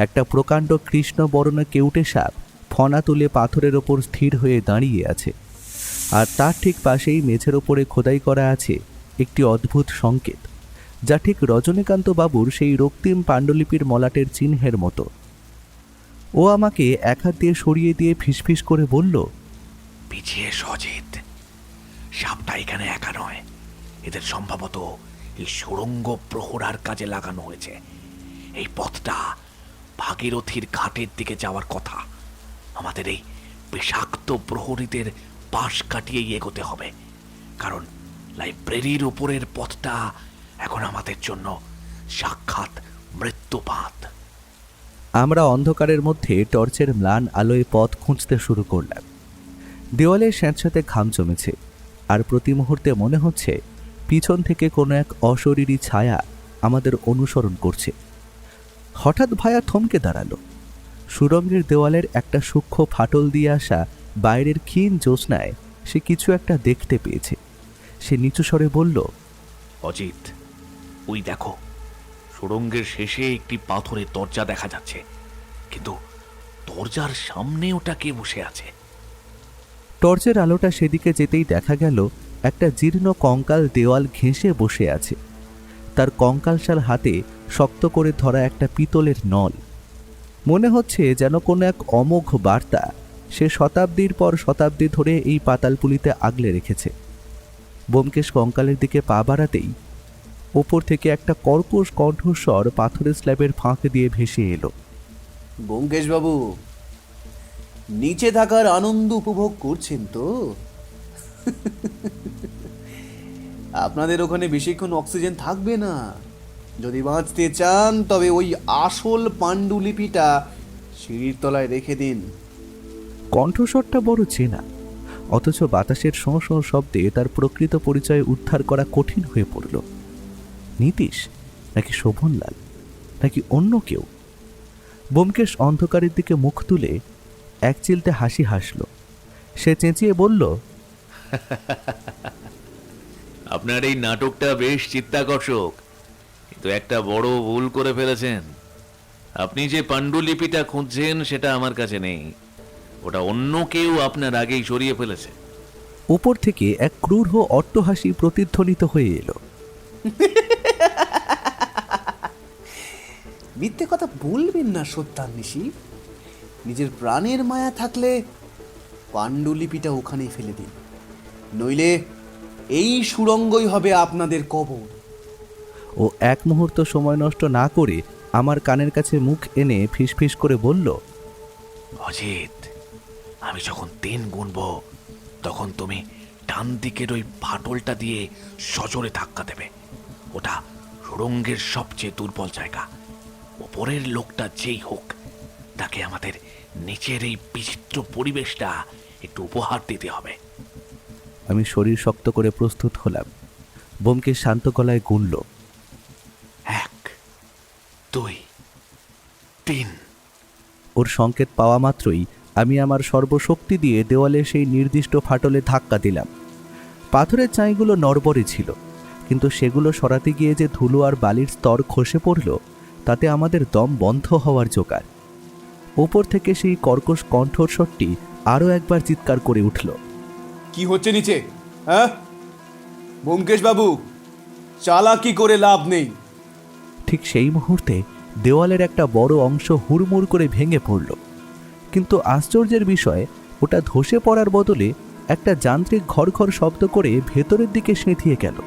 একটা প্রকাণ্ড কৃষ্ণবর্ণ কেউটে সাপ ফনা তুলে পাথরের ওপর স্থির হয়ে দাঁড়িয়ে আছে, আর তার ঠিক পাশেই মেঝের ওপরে খোদাই করা আছে একটি অদ্ভুত সংকেত, যা ঠিক রজনীকান্ত বাবুর সেই রক্তিম পাণ্ডুলিপির মলাটের চিহ্নের মতো। ও আমাকে এক হাত দিয়ে সরিয়ে দিয়ে ফিসফিস করে বলল, পিছিয়ে সজিত, সাপটা এখানে একা নয়, এদের সম্ভবত এই সুড়ঙ্গ প্রহরার কাজে লাগানো হয়েছে। এই পথটা ভাগীরথীর ঘাটের দিকে যাওয়ার কথা। আমাদের এই বিষাক্ত প্রহরীদের পাশ কাটিয়েই এগোতে হবে, কারণ লাইব্রেরির উপরের পথটা এখন আমাদের জন্য সাক্ষাৎ মৃত্যুপাত। আমরা অন্ধকারের মধ্যে টর্চের ম্লান আলোয় পথ খুঁজতে শুরু করলাম। দেওয়ালের স্যাঁতস্যাঁতে ঘাম জমেছে, আর প্রতি মুহূর্তে মনে হচ্ছে পিছন থেকে কোনো এক অশরীরী ছায়া আমাদের অনুসরণ করছে। হঠাৎ ভায়া থমকে দাঁড়ালো। সুড়ঙ্গের দেওয়ালের একটা সূক্ষ্ম ফাটল দিয়ে আসা বাইরের ক্ষীণ জ্যোৎস্নায় সে কিছু একটা দেখতে পেয়েছে। সে নিচু স্বরে বলল, অজিত, ওই দেখো, সুড়ঙ্গের শেষে একটি পাথরের দরজা দেখা যাচ্ছে, কিন্তু দরজার সামনে ওটা কে বসে আছে? টর্চের আলোটা সেদিকে যেতেই দেখা গেল একটা জীর্ণ কঙ্কাল দেওয়াল ঘেঁষে বসে আছে। তার কঙ্কালসার হাতে শক্ত করে ধরা একটা পিতলের নল। মনে হচ্ছে যেন কোনো এক অমোঘ বার্তা সে শতাব্দীর পর শতাব্দী ধরে এই পাতালপুলিতে আগলে রেখেছে। ব্যোমকেশ কঙ্কালের দিকে পা বাড়াতেই ওপর থেকে একটা কর্কশ কণ্ঠস্বর পাথরের স্ল্যাবের ফাঁক দিয়ে ভেসে এলো। ব্যোমকেশবাবু, নিচে থাকার আনন্দ উপভোগ করছেন তো? আপনাদের ওখানে বেশিক্ষণ অক্সিজেন থাকবে না। যদি বাঁচতে চান তবে ওই আসল পাণ্ডুলিপিটা সিঁড়ির তলায় রেখে দিন। কণ্ঠস্বরটা বড় চেনা, অথচ বাতাসের শোঁ শোঁ শব্দে তার প্রকৃত পরিচয় উদ্ধার করা কঠিন হয়ে পড়ল। নীতিশ নাকি শোভনলাল নাকি অন্য কেউ? ব্যোমকেশ অন্ধকারের দিকে মুখ তুলে এক চিলতে হাসি হাসল। সে চেঁচিয়ে বলল, আপনার এই নাটকটা বেশ চিত্তাকর্ষক, কিন্তু একটা বড় ভুল করে ফেলেছেন। আপনি যে পাণ্ডুলিপিটা খুঁজছেন সেটা আমার কাছে নেই, ওটা অন্য কেউ আপনার আগেই সরিয়ে ফেলেছে। উপর থেকে এক ক্রূর অট্টহাসি প্রতিধ্বনিত হয়ে এলো। মিথ্যে কথা বলবেন না সত্যান্বেষী। নিজের প্রাণের মায়া থাকলে পাণ্ডুলিপিটা ওখানেই ফেলে দিন, নইলে এই সুড়ঙ্গই হবে আপনাদের কবর। ও এক মুহূর্ত সময় নষ্ট না করে আমার কানের কাছে মুখ এনে ফিসফিস করে বলল, অজিত, আমি যখন 3 গুনবো তখন তুমি ডান দিকের ওই ফাটলটা দিয়ে সজোরে ধাক্কা দেবে। ওটা সুড়ঙ্গের সবচেয়ে দুর্বল জায়গা। ওপরের লোকটা যেই হোক, তাকে আমাদের নিচের এই বিচিত্র পরিবেশটা একটু উপহার দিতে হবে। আমি শরীর শক্ত করে প্রস্তুত হলাম। ব্যোমকেশ শান্ত গলায় গুনল, 1, 2, 3। ওর সংকেত পাওয়া মাত্রই আমি আমার সর্বশক্তি দিয়ে দেওয়ালে সেই নির্দিষ্ট ফাটলে ধাক্কা দিলাম। পাথরের চাঁইগুলো নড়বড়ে ছিল, কিন্তু সেগুলো সরাতে গিয়ে যে ধুলো আর বালির স্তর খসে পড়ল, তাতে আমাদের দম বন্ধ হওয়ার জোগাড়। ওপর থেকে সেই কর্কশ কণ্ঠস্বরটি আরও একবার চিৎকার করে উঠল, কি হচ্ছে নিচে? হ্যাঁ ব্যোমকেশবাবু, চালাকি করে লাভ নেই। ঠিক সেই মুহূর্তে দেওয়ালের একটা বড় অংশ হুড়মুড় করে ভেঙে পড়ল, কিন্তু আশ্চর্যের বিষয় ওটা ধসে পড়ার বদলে একটা যান্ত্রিক ঘড়ঘড় শব্দ করে ভেতরের দিকে সেঁধিয়ে গেল,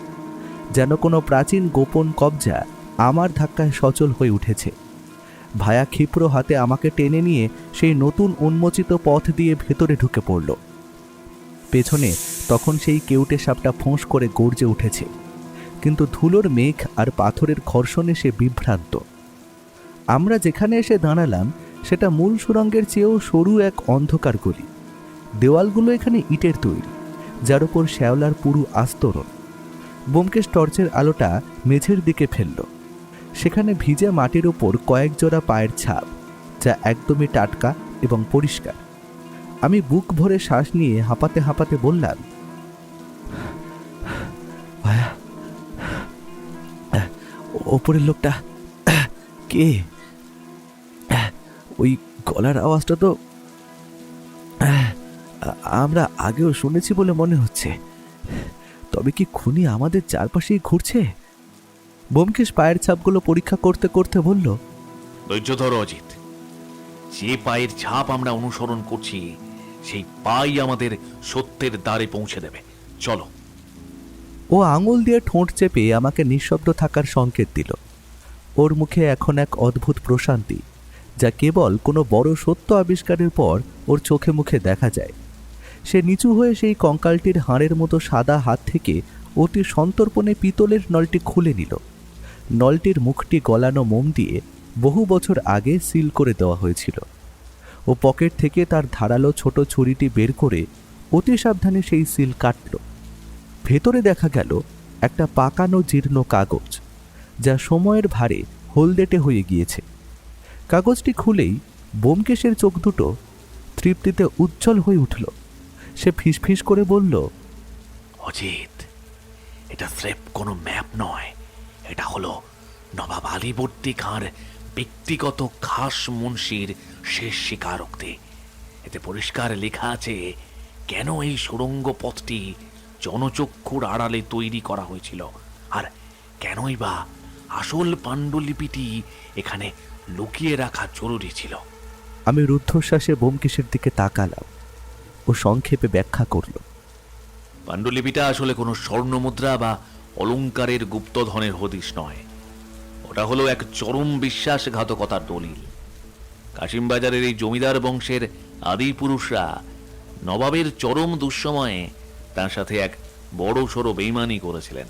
যেন কোনো প্রাচীন গোপন কবজা আমার ধাক্কায় সচল হয়ে উঠেছে। ভায়া ক্ষিপ্র হাতে আমাকে টেনে নিয়ে সেই নতুন উন্মোচিত পথ দিয়ে ভেতরে ঢুকে পড়ল। পেছনে তখন সেই কেউটে সাপটা ফোঁস করে গর্জে উঠেছে, কিন্তু ধুলোর মেঘ আর পাথরের ঘর্ষণে সে বিভ্রান্ত। আমরা যেখানে এসে দাঁড়ালাম সেটা মূল সুড়ঙ্গের চেয়েও সরু এক অন্ধকার গলি। দেওয়ালগুলো এখানে ইটের তৈরি, যার উপর শ্যাওলার পুরু আস্তরণ। ব্যোমকেশ টর্চের আলোটা মেঝের দিকে ফেলল। সেখানে ভিজে মাটির উপর কয়েক জোড়া পায়ের ছাপ, যা একদমই টাটকা এবং পরিষ্কার। আমি বুক ভরে শ্বাস নিয়ে হাঁপাতে হাঁপাতে বললাম, ভায়া, ওপরের লোকটা কে? ওই গলার আওয়াজটা তো আমরা আগেও শুনেছি বলে মনে হচ্ছে। তবে কি খুনি আমাদের চারপাশেই ঘুরছে? ব্যোমকেশ পায়ের ছাপগুলো পরীক্ষা করতে করতে বলল, ধৈর্য ধরো অজিত, যে পায়ের ছাপ আমরা অনুসরণ করছি সেই পাই আমাদের সত্যের দ্বারে পৌঁছে দেবে। চলো। ও আঙুল দিয়ে ঠোঁট চেপে আমাকে নিঃশব্দ থাকার সংকেত দিল। ওর মুখে এখন এক অদ্ভুত প্রশান্তি, যা কেবল কোনো বড় সত্য আবিষ্কারের পর ওর চোখে মুখে দেখা যায়। সে নিচু হয়ে সেই কঙ্কালটির হাড়ের মতো সাদা হাত থেকে অতি সন্তর্পণে পিতলের নলটি খুলে নিল। নলটির মুখটি গলানো মোম দিয়ে বহু বছর আগে সিল করে দেওয়া হয়েছিল। ও পকেট থেকে তার ধারালো ছোট ছুরিটি বের করে অতি সাবধানে সেই সিল কাটল। ভেতরে দেখা গেল একটা পাকানো জীর্ণ কাগজ, যা সময়ের ভারে হলদেটে হয়ে গিয়েছে। কাগজটি খুলেই ব্যোমকেশের চোখ দুটো তৃপ্তিতে উজ্জ্বল হয়ে উঠল। সে ফিসফিস করে বলল, অজিত, এটা স্রেফ কোনো ম্যাপ নয়, এটা হলো নবাব আলীবর্দী খাঁর ব্যক্তিগত খাস মুন্সির শেষ স্বীকারোক্তি। এতে পরিষ্কার লেখা আছে কেন এই সুড়ঙ্গ পথটি জনচক্ষুর আড়ালে তৈরি করা হয়েছিল, আর কেনই বা আসল পাণ্ডুলিপিটি এখানে লুকিয়ে রাখা জরুরি ছিল। আমি রুদ্ধশ্বাসে ব্যোমকেশের দিকে তাকালাম। ও সংক্ষেপে ব্যাখ্যা করল, পাণ্ডুলিপিটা আসলে কোনো স্বর্ণমুদ্রা বা অলংকারের গুপ্তধনের হদিশ নয়। ওটা হলো এক চরম বিশ্বাসঘাতকতার দলিল। কাশিমবাজারের এই জমিদার বংশের আদি পুরুষরা নবাবের চরম দুঃসময়ে তার সাথে এক বড় সড়ো বেইমানি করেছিলেন।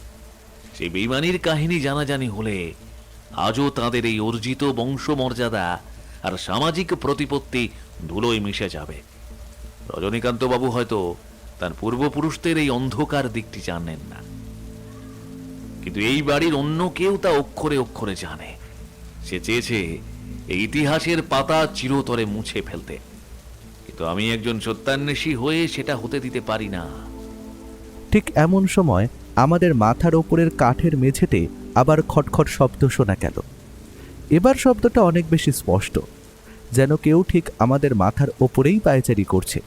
সেই বেইমানির কাহিনী জানাজানি হলে আজও তাদের এই অর্জিত বংশমর্যাদা আর সামাজিক প্রতিপত্তি ধুলোয় মিশে যাবে। রজনীকান্ত বাবু হয়তো তার পূর্বপুরুষদের এই অন্ধকার দিকটি জানেন না, কিন্তু এই বাড়ির অন্য কেউ তা অক্ষরে অক্ষরে জানে। সে চেয়েছে এই ইতিহাসের পাতা চিরতরে মুছে ফেলতে, কিন্তু আমি একজন সত্যান্বেষী হয়ে সেটা হতে দিতে পারি না। ঠিক এমন সময় আমাদের মাথার ওপরের কাঠের মেঝেতে আবার খটখট শব্দ শোনা গেল। এবার শব্দটা অনেক বেশি স্পষ্ট, যেন কেউ ঠিক আমাদের মাথার ওপরেই পায়চারি করছে।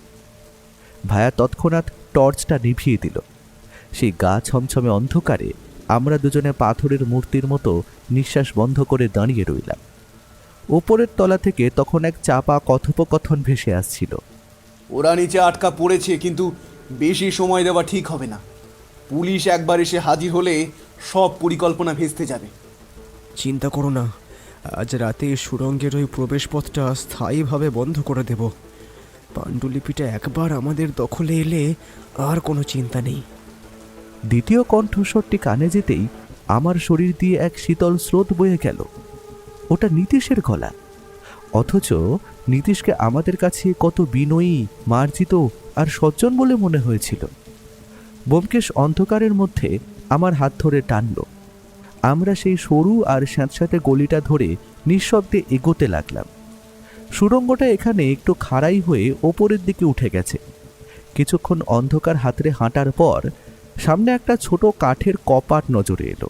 ভায়া তৎক্ষণাৎ টর্চটা নিভিয়ে দিল। সেই গা ছমছমে অন্ধকারে আমরা দুজনে পাথরের মূর্তির মতো নিঃশ্বাস বন্ধ করে দাঁড়িয়ে রইলাম। ওপরের তলা থেকে তখন এক চাপা কথোপকথন ভেসে আসছিল। ওরা নিচে আটকা পড়েছে, কিন্তু বেশি সময় দেওয়া ঠিক হবে না। পুলিশ একবার এসে হাজির হলে সব পরিকল্পনা ভেস্তে যাবে। চিন্তা করো না, আজ রাতে সুড়ঙ্গের ওই প্রবেশপথটা স্থায়ীভাবে বন্ধ করে দেব। পাণ্ডুলিপিটা একবার আমাদের দখলে এলে আর কোনো চিন্তা নেই। দ্বিতীয় কণ্ঠস্বরটি কানে যেতেই আমার শরীর দিয়ে এক শীতল স্রোত বয়ে গেল। ওটা নীতিশের গলা, অথচ নীতিশকে আমাদের কাছে কত বিনয়ী, মার্জিত আর সজ্জন বলে মনে হয়েছিল। ব্যোমকেশ অন্ধকারের মধ্যে আমার হাত ধরে টানল। আমরা সেই সরু আর স্যাঁতস্যাঁতে গলিটা ধরে নিঃশব্দে এগোতে লাগলাম। সুড়ঙ্গটা এখানে একটু খাড়াই হয়ে ওপরের দিকে উঠে গেছে। কিছুক্ষণ অন্ধকার হাতড়ে হাঁটার পর সামনে একটা ছোট কাঠের কপাট নজরে এলো।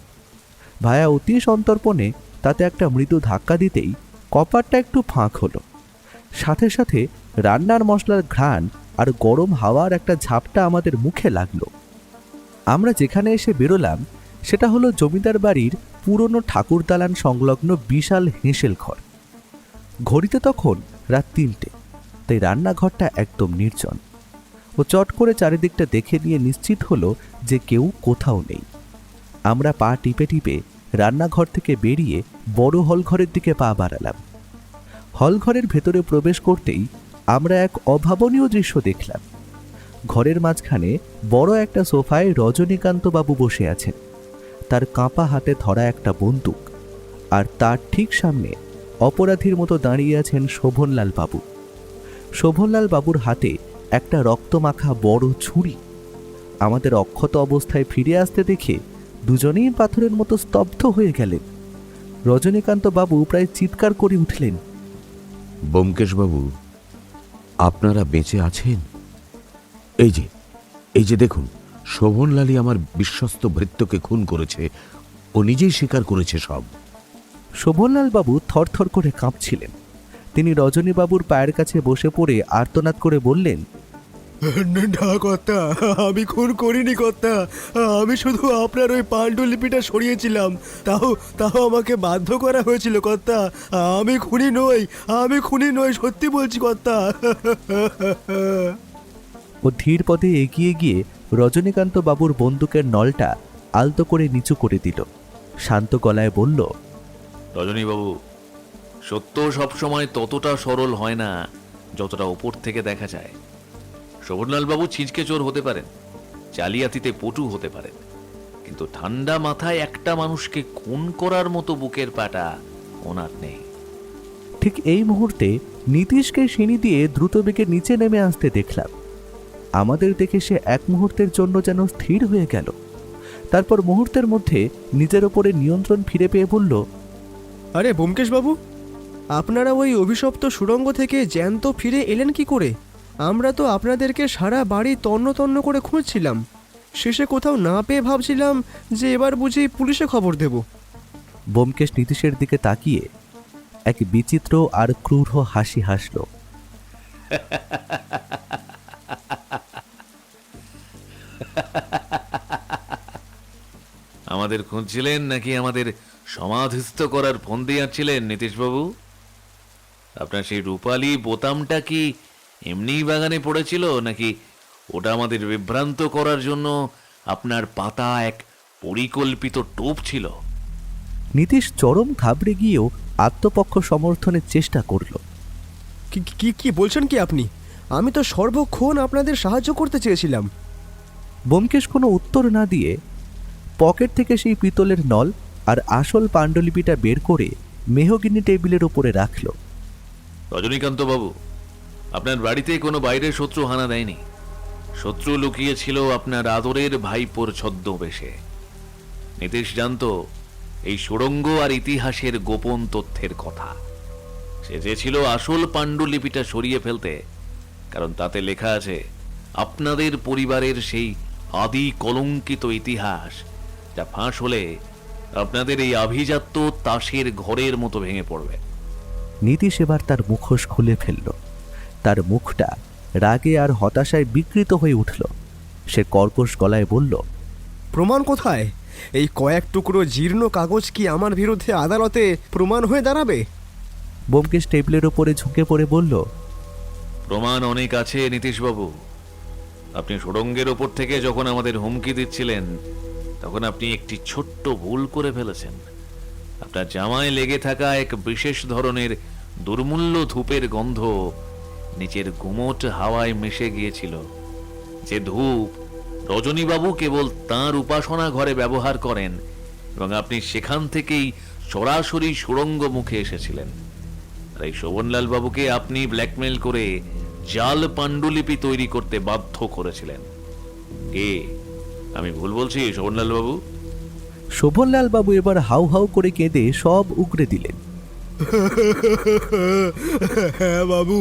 ভায়া অতি সন্তর্পণে তাতে একটা মৃদু ধাক্কা দিতেই কপাটটা একটু ফাঁক হলো। সাথে সাথে রান্নার মশলার ঘ্রাণ আর গরম হাওয়ার একটা ঝাপটা আমাদের মুখে লাগলো। আমরা যেখানে এসে বেরোলাম সেটা হলো জমিদার বাড়ির পুরনো ঠাকুর দালান সংলগ্ন বিশাল হেঁসেল ঘর। ঘড়িতে তখন রাত 3টে, তাই রান্নাঘরটা একদম নির্জন। ও চট করে চারিদিকটা দেখে নিয়ে নিশ্চিত হলো যে কেউ কোথাও নেই। আমরা পা টিপে টিপে রান্নাঘর থেকে বেরিয়ে বড় হলঘরের দিকে পা বাড়ালাম। হলঘরের ভেতরে প্রবেশ করতেই আমরা এক অভাবনীয় দৃশ্য দেখলাম। ঘরের মাঝখানে বড় একটা সোফায় রজনীকান্ত বাবু বসে আছেন। তার কাঁপা হাতে ধরা একটা বন্দুক, আর তার ঠিক সামনে অপরাধীর মতো দাঁড়িয়ে আছেন শোভনলাল বাবু। শোভনলাল বাবুর হাতে একটা রক্তমাখা বড় ছুরি। আমাদের অক্ষত অবস্থায় ফিরে আসতে দেখে দুজনেই পাথরের মতো স্তব্ধ হয়ে গেলেন। রজনীকান্ত বাবু প্রায় চিৎকার করে উঠলেন, ব্যোমকেশবাবু, আপনারা বেঁচে আছেন? এই যে দেখুন, শোভনলালই আমার বিশ্বস্ত ভৃত্যকে খুন করেছে। ও নিজেই স্বীকার করেছে সব। শোভনলাল বাবু থরথর করে কাঁপছিলেন। তিনি রজনীবাবুর পায়ের কাছে বসে পড়ে আর্তনাদ করে বললেন, না কর্তা, আমি খুন করিনি কর্তা। আমি শুধু আপনার ওই পাণ্ডুলিপিটা সরিয়েছিলাম, তাও আমাকে বাধ্য করা হয়েছিল কর্তা। আমি খুনি নই, সত্যি বলছি কর্তা। ও ধীর পদে এগিয়ে গিয়ে রজনীকান্ত বাবুর বন্দুকের নলটা আলতো করে নিচু করে দিল। শান্ত গলায় বলল, রজনীবাবু, সত্য সবসময় ততটা সরল হয় না যতটা ওপর থেকে দেখা যায়। শোভনলাল বাবু ছিঁচকে চোর হতে পারেন, জালিয়াতিতে পটু হতে পারেন, কিন্তু ঠান্ডা মাথায় একটা মানুষকে খুন করার মতো বুকের পাটা ওনার নেই। ঠিক এই মুহূর্তে নীতিশকে সিঁড়ি দিয়ে দ্রুত বেগে নিচে নেমে আসতে দেখলাম। আমাদের দেখে সে এক মুহূর্তের জন্য যেন স্থির হয়ে গেল। তারপর মুহূর্তের মধ্যে নিজের ওপরে নিয়ন্ত্রণ ফিরে পেয়ে বলল, আরে ব্যোমকেশবাবু, আপনারা ওই অভিশপ্ত সুড়ঙ্গ থেকে জ্যান্ত ফিরে এলেন কি করে? আমরা তো আপনাদেরকে সারা বাড়ি তন্ন তন্ন করে খুঁজছিলাম। শেষে কোথাও না পেয়ে ভাবছিলাম যে এবার বুঝি পুলিশে খবর দেব। ব্যোমকেশ নীতিশের দিকে তাকিয়ে এক বিচিত্র আর ক্রূর হাসি হাসল। আমাদের খুঁজছিলেন নাকি আমাদের সমাধিস্থ করার ফন্দি আঁটছিলেন নীতিশবাবু? আপনার সেই রূপালী বোতামটা কি এমনিই বাগানে পড়েছিল, নাকি ওটা আমাদের বিভ্রান্ত করার জন্য আপনার পাতা এক পরিকল্পিত টোপ ছিল? নীতিশ চরম ঘাবড়ে গিয়েও আত্মপক্ষ সমর্থনের চেষ্টা করল। কি কি কি বলছেন কি আপনি? আমি তো সর্বক্ষণ আপনাদের সাহায্য করতে চেয়েছিলাম। ব্যোমকেশ কোনো উত্তর না দিয়ে পকেট থেকে সেই পিতলের নল আর আসল পাণ্ডুলিপিটা বের করে মেহগিনি টেবিলের উপরে রাখল। রজনীকান্ত বাবু, আপনার বাড়িতে কোনো বাইরের শত্রু হানা দেয়নি। শত্রু লুকিয়েছিল আপনার আদরের ভাইপোর ছদ্মবেশে। নীতিশ জানতো এই সুড়ঙ্গ আর ইতিহাসের গোপন তথ্যের কথা। সে চেয়েছিল আসল পাণ্ডুলিপিটা সরিয়ে ফেলতে, কারণ তাতে লেখা আছে আপনাদের পরিবারের সেই আদি কলঙ্কিত ইতিহাস, যা ফাঁস হলে আপনাদের এই আভিজাত্য তাসের ঘরের মতো ভেঙে পড়বে। নীতিশ এবার তার মুখোশ খুলে ফেলল। তার মুখটা রাগে আর হতাশায় বিকৃত হয়ে উঠল। সে কর্কশ গলায় বলল, প্রমাণ কোথায়? এই কয়েক টুকরো জীর্ণ কাগজ কি আমার বিরুদ্ধে আদালতে প্রমাণ হয়ে দাঁড়াবে? ব্যোমকেশ টেবিলের ওপরে ঝুঁকে পড়ে বলল, প্রমাণ অনেক আছে নীতিশবাবু। আপনি সুড়ঙ্গের ওপর থেকে যখন আমাদের হুমকি দিচ্ছিলেন, তখন আপনি একটি ছোট্ট ভুল করে ফেলেছেন। আপনার জামায় লেগে থাকা এক বিশেষ ধরনের দুর্মূল্য ধূপের গন্ধ নিচের গুমোট হাওয়ায় মিশে গিয়েছিল। যে ধূপ রজনীবাবু কেবল তাঁর উপাসনা ঘরে ব্যবহার করেন, এবং আপনি সেখান থেকেই সরাসরি সুড়ঙ্গ মুখে এসেছিলেন। আর এই শোভনলাল বাবুকে আপনি ব্ল্যাকমেল করে জাল পাণ্ডুলিপি তৈরি করতে বাধ্য করেছিলেন। কে? আমি ভুল বলছি শোভনলাল বাবু? শোভনলাল বাবু এবার হাউ হাউ করে কেঁদে সব উগরে দিলেন। হ্যাঁ বাবু,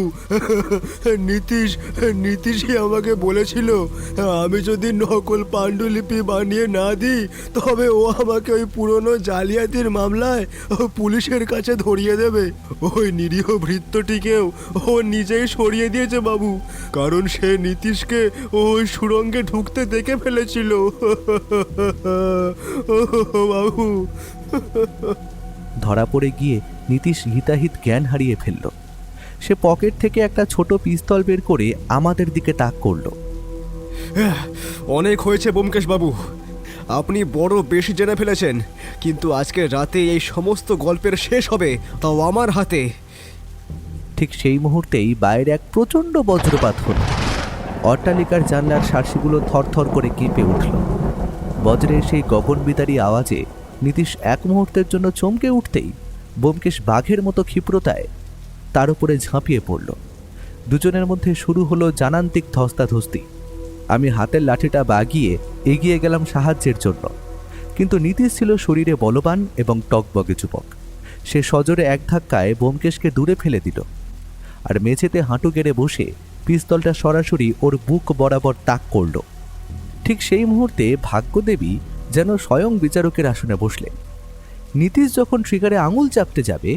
নীতিশই আমাকে বলেছিল আমি যদি নকল পাণ্ডুলিপি বানিয়ে না দিই, তবে ও আমাকে ওই পুরনো জালিয়াতির মামলায় পুলিশের কাছে ধরিয়ে দেবে। ওই নিরীহ ভৃত্যটিকেও ও নিজেই সরিয়ে দিয়েছে বাবু, কারণ সে নীতিশকে ওই সুড়ঙ্গে ঢুকতে দেখে ফেলেছিল। বাবু। ধরা পড়ে গিয়ে নীতিশ হিতাহিত জ্ঞান হারিয়ে ফেলল। সে পকেট থেকে একটা ছোট পিস্তল বের করে আমাদের দিকে তাক করল। অনেক হয়েছে ব্যোমকেশবাবু, আপনি বড় বেশি জেনে ফেলেছেন, কিন্তু আজকের রাতে এই সমস্ত গল্পের শেষ হবে, তাও আমার হাতে। ঠিক সেই মুহূর্তেই বাইরে এক প্রচণ্ড বজ্রপাত হল। অট্টালিকার জানলার সার্সিগুলো থরথর করে কেঁপে উঠল। বজ্রের সেই গগনবিদারী আওয়াজে নীতিশ এক মুহূর্তের জন্য চমকে উঠতেই ব্যোমকেশ বাঘের মতো ক্ষিপ্রতায় তার উপরে ঝাঁপিয়ে পড়ল। দুজনের মধ্যে শুরু হলো জানান্তিক ধস্তাধস্তি। আমি হাতের লাঠিটা বাগিয়ে এগিয়ে গেলাম সাহায্যের জন্য, কিন্তু নীতিশ ছিল শরীরে বলবান এবং টকবগে যুবক। সে সজোরে এক ধাক্কায় ব্যোমকেশকে দূরে ফেলে দিল, আর মেঝেতে হাঁটু গেড়ে বসে পিস্তলটা সরাসরি ওর বুক বরাবর তাক করল। ঠিক সেই মুহূর্তে ভাগ্যদেবী যেন স্বয়ং বিচারকের আসনে বসলেন। নীতিশ যখন ট্রিগারে আঙুল চাপতে যাবে,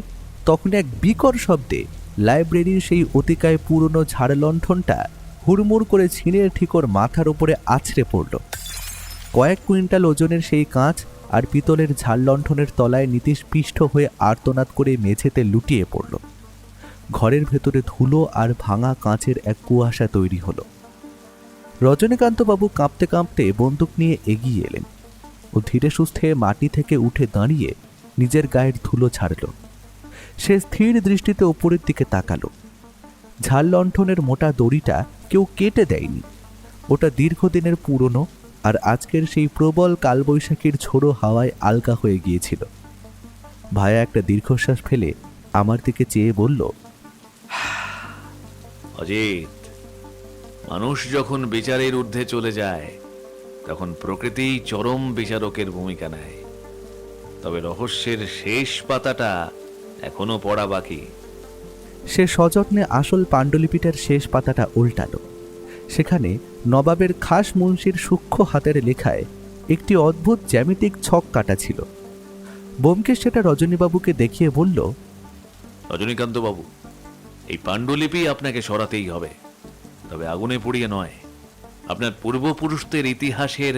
তখন এক বিকট শব্দে লাইব্রেরির সেই অতিকায় পুরনো ঝাড় লণ্ঠনটা হুড়মুড় করে ছিঁড়ে ঠিক ওর মাথার উপরে আছড়ে পড়ল। কয়েক কুইন্টাল ওজনের সেই কাঁচ আর পিতলের ঝাড় লণ্ঠনের তলায় নীতিশ পিষ্ট হয়ে আর্তনাদ করে মেঝেতে লুটিয়ে পড়ল। ঘরের ভেতরে ধুলো আর ভাঙা কাঁচের এক কুয়াশা তৈরি হলো। রজনীকান্তবাবু কাঁপতে কাঁপতে বন্দুক নিয়ে এগিয়ে এলেন। ও ধীরে সুস্থে মাটি থেকে উঠে দাঁড়িয়ে নিজের গায়ের ধুলো ছাড়ল। সে স্থির দৃষ্টিতে উপরের দিকে তাকালো। ঝাল লণ্ঠনের মোটা দড়িটা কেউ কেটে দেয়নি। ওটা দীর্ঘদিনের পুরনো, আর আজকের সেই প্রবল কালবৈশাখীর ঝোড়ো হাওয়ায় আলগা হয়ে গিয়েছিল। ভায়া একটা দীর্ঘশ্বাস ফেলে আমার দিকে চেয়ে বলল, অজিত, মানুষ যখন বিচারের ঊর্ধ্বে চলে যায় তখন প্রকৃতি চরম বিচারকের ভূমিকা নেয়। তবে রহস্যের শেষ পাতাটা এখনো পড়া বাকি। সে সযত্নে আসল পাণ্ডুলিপিটার শেষ পাতাটা উল্টালো। সেখানে নবাবের খাস মুন্সির সূক্ষ্ম হাতের লেখায় একটি অদ্ভুত জ্যামিতিক ছক কাটা ছিল। ব্যোমকেশ সেটা রজনীবাবুকে দেখিয়ে বলল, রজনীকান্ত বাবু, এই পাণ্ডুলিপি আপনাকে সরাতেই হবে, তবে আগুনে পুড়িয়ে নয়। আপনার পূর্বপুরুষদের ইতিহাসের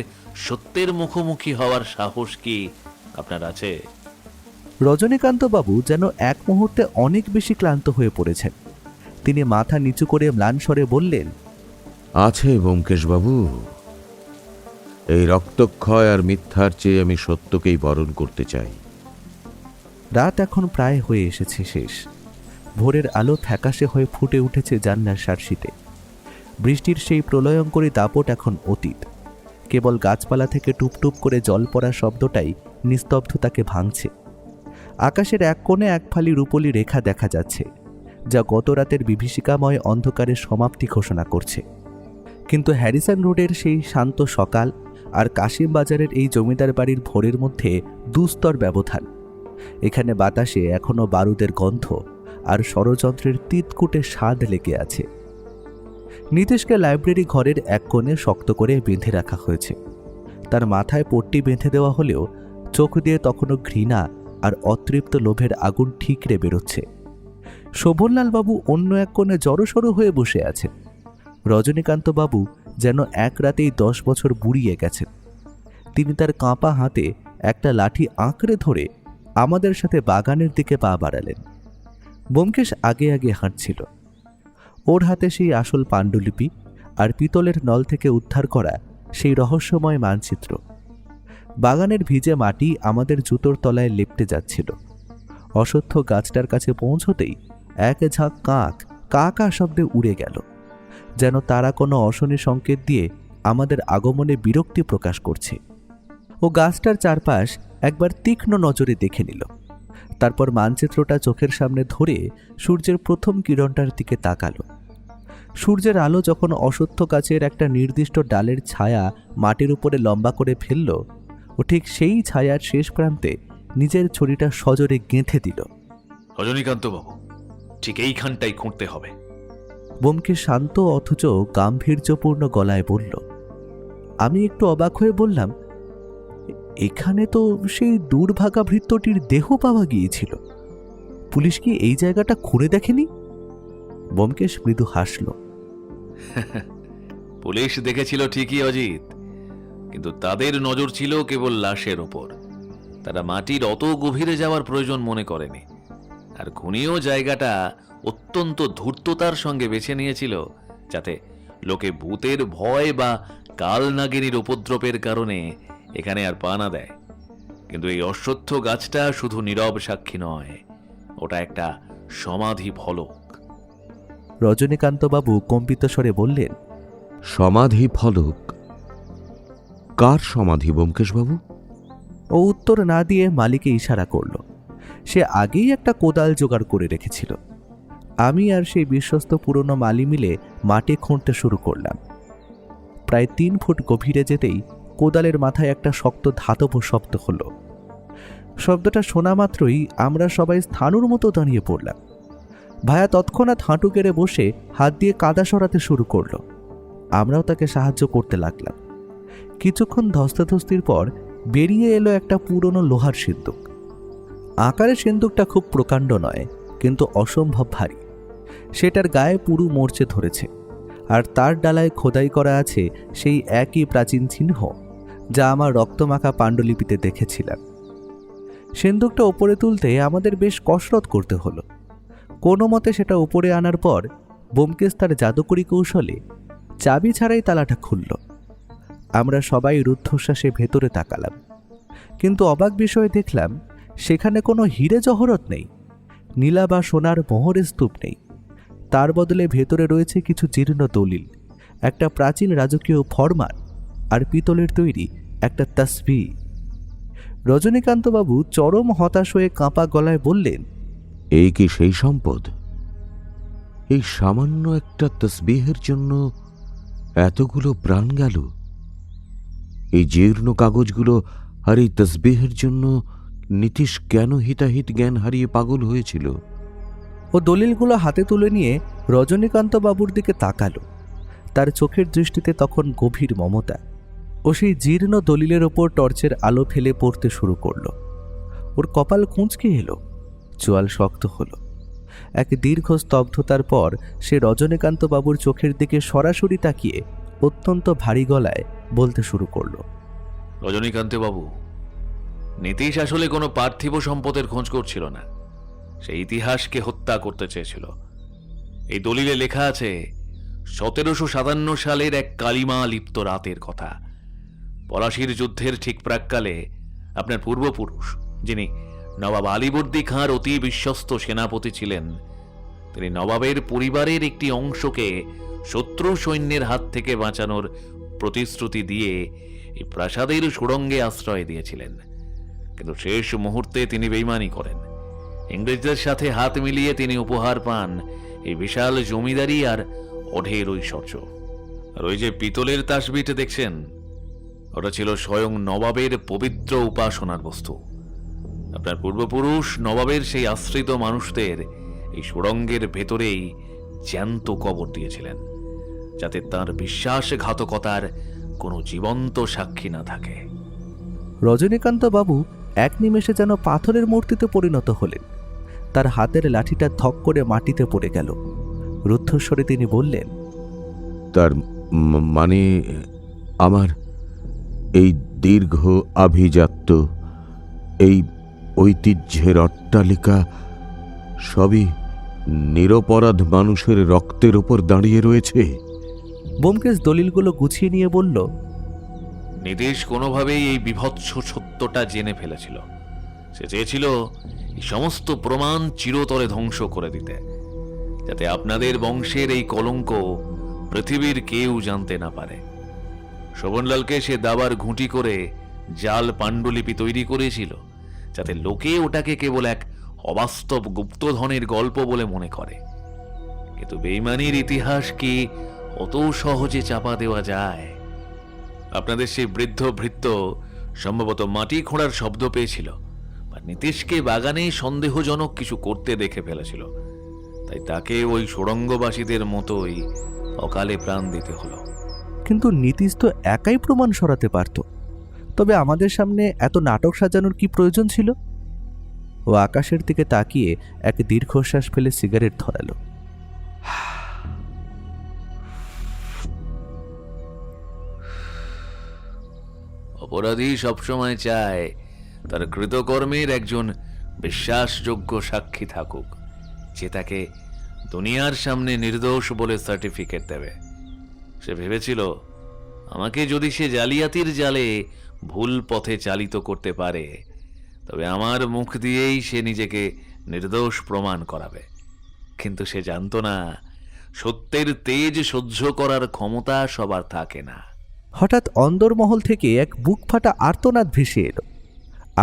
সত্যের মুখোমুখি হওয়ার সাহস কি আপনার আছে? রজনীকান্তবাবু যেন এক মুহূর্তে অনেক বেশি ক্লান্ত হয়ে পড়েছেন। তিনি মাথা নিচু করে ম্লান স্বরে বললেন, আছে ব্যোমকেশবাবু। এই রক্তক্ষয় আর মিথ্যার চেয়ে আমি সত্যকেই বরণ করতে চাই। রাত এখন প্রায় হয়ে এসেছে শেষ। ভোরের আলো ফ্যাকাশে হয়ে ফুটে উঠেছে জানলার শার্সিতে। বৃষ্টির সেই প্রলয়ঙ্করী দাপট এখন অতীত। কেবল গাছপালা থেকে টুপটুপ করে জল পড়ার শব্দটাই নিস্তব্ধতাকে ভাঙছে। আকাশের এক কোণে এক ফালি রূপলি রেখা দেখা যাচ্ছে, যা গত রাতের বিভীষিকাময় অন্ধকারের সমাপ্তি ঘোষণা করছে। কিন্তু হ্যারিসন রোডের সেই শান্ত সকাল আর কাশিম বাজারের এই জমিদার বাড়ির ভোরের মধ্যে দুস্তর ব্যবধান। এখানে বাতাসে এখনো বারুদের গন্ধ আর ষড়যন্ত্রের তিতকুটে স্বাদ লেগে আছে। নীতিশকে লাইব্রেরি ঘরের এক কোণে শক্ত করে বেঁধে রাখা হয়েছে। তার মাথায় পট্টি বেঁধে দেওয়া হলেও চোখ দিয়ে তখনও ঘৃণা আর অতৃপ্ত লোভের আগুন ঠিকরে বেরোচ্ছে। শোভনলালবাবু অন্য এক কোণে জড়সড় হয়ে বসে আছেন। রজনীকান্তবাবু যেন এক রাতেই 10 বছর বুড়িয়ে গেছেন। তিনি তার কাঁপা হাতে একটা লাঠি আঁকড়ে ধরে আমাদের সাথে বাগানের দিকে পা বাড়ালেন। ব্যোমকেশ আগে আগে হাঁটছিল। ওর হাতে সেই আসল পাণ্ডুলিপি আর পিতলের নল থেকে উদ্ধার করা সেই রহস্যময় মানচিত্র। বাগানের ভিজে মাটি আমাদের জুতোর তলায় লেপ্টে যাচ্ছিল। অশ্বত্থ গাছটার কাছে পৌঁছতেই এক ঝাঁক কাক কা কা শব্দে উড়ে গেল, যেন তারা কোনো অশনি সংকেত দিয়ে আমাদের আগমনে বিরক্তি প্রকাশ করছে। ও গাছটার চারপাশ একবার তীক্ষ্ণ নজরে দেখে নিল। তারপর মানচিত্রটা চোখের সামনে ধরে সূর্যের প্রথম কিরণটার দিকে তাকালো। সূর্যের আলো যখন অশ্বত্থ গাছের একটা নির্দিষ্ট ডালের ছায়া মাটির উপরে লম্বা করে ফেলল, ও ঠিক সেই ছায়ার শেষ প্রান্তে নিজের ছড়িটা সজোরে গেঁথে দিল। রজনীকান্ত বাবু, ঠিক এইখানটাই খুঁড়তে হবে। ব্যোমকেশ শান্ত অথচ গাম্ভীর্যপূর্ণ গলায় বলল। আমি একটু অবাক হয়ে বললাম, এখানে তো সেই দুর্ভাগা ভৃত্যটির দেহ পাওয়া গিয়েছিল। পুলিশ কি এই জায়গাটা খুঁড়ে দেখেনি? ব্যোমকেশ মৃদু হাসল। পুলিশ দেখেছিল ঠিকই অজিত, কিন্তু তাদের নজর ছিল কেবল লাশের ওপর। তারা মাটির অত গভীরে যাওয়ার প্রয়োজন মনে করেনি। আর খুনিও জায়গাটা অত্যন্ত ধূর্ততার সঙ্গে বেছে নিয়েছিল, যাতে লোকে ভূতের ভয় বা কাল নাগিনীর উপদ্রবের কারণে এখানে আর পা না দেয়। কিন্তু এই অশ্বত্থ গাছটা শুধু নীরব সাক্ষী নয়, ওটা একটা সমাধি ফলক। রজনীকান্তবাবু কম্পিত স্বরে বললেন, সমাধি ফলক? কার সমাধি ব্যোমকেশবাবু? ও উত্তর না দিয়ে মালিকে ইশারা করল। সে আগেই একটা কোদাল জোগাড় করে রেখেছিল। আমি আর সেই বিশ্বস্ত পুরনো মালি মিলে মাটি খুঁড়তে শুরু করলাম। প্রায় 3 ফুট গভীরে যেতেই কোদালের মাথায় একটা শক্ত ধাতব শব্দ হলো। শব্দটা শোনা মাত্রই আমরা সবাই স্থাণুর মতো দাঁড়িয়ে পড়লাম। ভায়া তৎক্ষণাৎ হাঁটু গেড়ে বসে হাত দিয়ে কাদা সরাতে শুরু করলো। আমরাও তাকে সাহায্য করতে লাগলাম। কিছুক্ষণ ধস্তাধস্তির পর বেরিয়ে এলো একটা পুরনো লোহার সিন্দুক। আকারে সিন্দুকটা খুব প্রকাণ্ড নয়, কিন্তু অসম্ভব ভারী। সেটার গায়ে পুরু মরচে ধরেছে, আর তার ডালায় খোদাই করা আছে সেই একই প্রাচীন চিহ্ন যা আমার রক্তমাখা পাণ্ডুলিপিতে দেখেছিলাম। সিন্দুকটা ওপরে তুলতে আমাদের বেশ কসরত করতে হলো। কোনো মতে সেটা উপরে আনার পর ব্যোমকেশ তার জাদুকরি কৌশলে চাবি ছাড়াই তালাটা খুলল। আমরা সবাই রুদ্ধশ্বাসে ভেতরে তাকালাম, কিন্তু অবাক বিষয়ে দেখলাম সেখানে কোনো হিরে জহরত নেই। নীলা বা সোনার মোহরের স্তূপ নেই। তার বদলে ভেতরে রয়েছে কিছু জীর্ণ দলিল, একটা প্রাচীন রাজকীয় ফরমান আর পিতলের তৈরি একটা তাসবিহ। রজনীকান্তবাবু চরম হতাশ হয়ে কাঁপা গলায় বললেন, এই কি সেই সম্পদ? এই সামান্য একটা তসবিহের জন্য এতগুলো প্রাণ গেল? এই জীর্ণ কাগজগুলো আর এই তসবিহের জন্য নীতিশ কেন হিতাহিত জ্ঞান হারিয়ে পাগল হয়েছিল? ও দলিলগুলো হাতে তুলে নিয়ে রজনীকান্তবাবুর দিকে তাকালো। তার চোখের দৃষ্টিতে তখন গভীর মমতা। ও সেই জীর্ণ দলিলের ওপর টর্চের আলো ফেলে পড়তে শুরু করলো। ওর কপাল কুঁচকে এলো, চোয়াল শক্ত হলো। এক দীর্ঘ স্তব্ধতার পর সে রজনীকান্তবাবুর চোখের দিকে সরাসরি তাকিয়ে অত্যন্ত ভারী গলায় বলতে শুরু করলো, রজনীকান্ত বাবু, নীতিশ আসলে কোনো পার্থিব সম্পদের খোঁজ করছিল না, সে ইতিহাসকে হত্যা করতে চেয়েছিল। এই দলিলে লেখা আছে 1757 সালের এক কালিমা লিপ্ত রাতের কথা। পলাশির যুদ্ধের ঠিক প্রাক্কালে আপনার পূর্বপুরুষ, যিনি নবাব আলীবর্দী খাঁর অতি বিশ্বস্ত সেনাপতি ছিলেন, তিনি নবাবের পরিবারের একটি অংশকে শত্রু সৈন্যের হাত থেকে বাঁচানোর প্রতিশ্রুতি দিয়ে এই প্রাসাদের সুড়ঙ্গে আশ্রয় দিয়েছিলেন। কিন্তু শেষ মুহূর্তে তিনি বেইমানি করেন। ইংরেজদের সাথে হাত মিলিয়ে তিনি উপহার পান এই বিশাল জমিদারি আর অঢের ঐশ্বর্য। আর ওই যে পিতলের তাসবিটা দেখছেন, ওটা ছিল স্বয়ং নবাবের পবিত্র উপাসনার বস্তু। আপনার পূর্বপুরুষ নবাবের সেই আশ্রিত মানুষদের এই সুড়ঙ্গের ভেতরেই জ্যান্ত কবর দিয়েছিলেন, যাতে তার বিশ্বাসঘাতকতার কোনো জীবন্ত সাক্ষী না থাকে। রজনীকান্তবাবু এক নিমেষে যেন পাথরের মূর্তিতে পরিণত হলেন। তার হাতের লাঠিটা ধক করে মাটিতে পড়ে গেল। রুদ্ধস্বরে তিনি বললেন, তার মানে আমার এই দীর্ঘ আভিজাত্য, এই ঐতিহ্যের অট্টালিকা সবই নিরপরাধ মানুষের রক্তের ওপর দাঁড়িয়ে রয়েছে? ব্যোমকেশ দলিলগুলো গুছিয়ে নিয়ে বলল, নীতিশ কোনোভাবেই এই বিভৎস সত্যটা জেনে ফেলেছিল। সে চেয়েছিল এই সমস্ত প্রমাণ চিরতরে ধ্বংস করে দিতে, যাতে আপনাদের বংশের এই কলঙ্ক পৃথিবীর কেউ জানতে না পারে। শোভনলালকে সে দাবার ঘুঁটি করে জাল পাণ্ডুলিপি তৈরি করেছিল, যাতে লোকে ওটাকে কেবল এক অবাস্তব গুপ্তধনের গল্প বলে মনে করে। কিন্তু বেইমানির ইতিহাস কি অত সহজে চাপা দেওয়া যায়? আপনাদের সেই বৃদ্ধ ভৃত্য সম্ভবত মাটি খোঁড়ার শব্দ পেয়েছিল, বা নীতিশকে বাগানে সন্দেহজনক কিছু করতে দেখে ফেলেছিল, তাই তাকে ওই সুড়ঙ্গবাসীদের মতোই অকালে প্রাণ দিতে হলো। কিন্তু নীতিশ তো একাই প্রমাণ সরাতে পারত। তবে আমাদের সামনে এত নাটক সাজানোর কি প্রয়োজন ছিল? ও আকাশের দিকে তাকিয়ে এক দীর্ঘশ্বাস ফেলে সিগারেট ধরালো। অপরাধী সবসময় চায় তার কৃতকর্মের একজন বিশ্বাসযোগ্য সাক্ষী থাকুক, যে তাকে দুনিয়ার সামনে নির্দোষ বলে সার্টিফিকেট দেবে। সে ভেবেছিল, আমাকে যদি সে জালিয়াতির জালে ভুল পথে চালিত করতে পারে, তবে আমার মুখ দিয়েই সে নিজেকে নির্দোষ প্রমাণ করাবে। কিন্তু সে জানতো না, সত্যের তেজ সহ্য করার ক্ষমতা সবার থাকে না। হঠাৎ অন্দরমহল থেকে এক বুক ফাটা আর্তনাদ ভেসে এলো।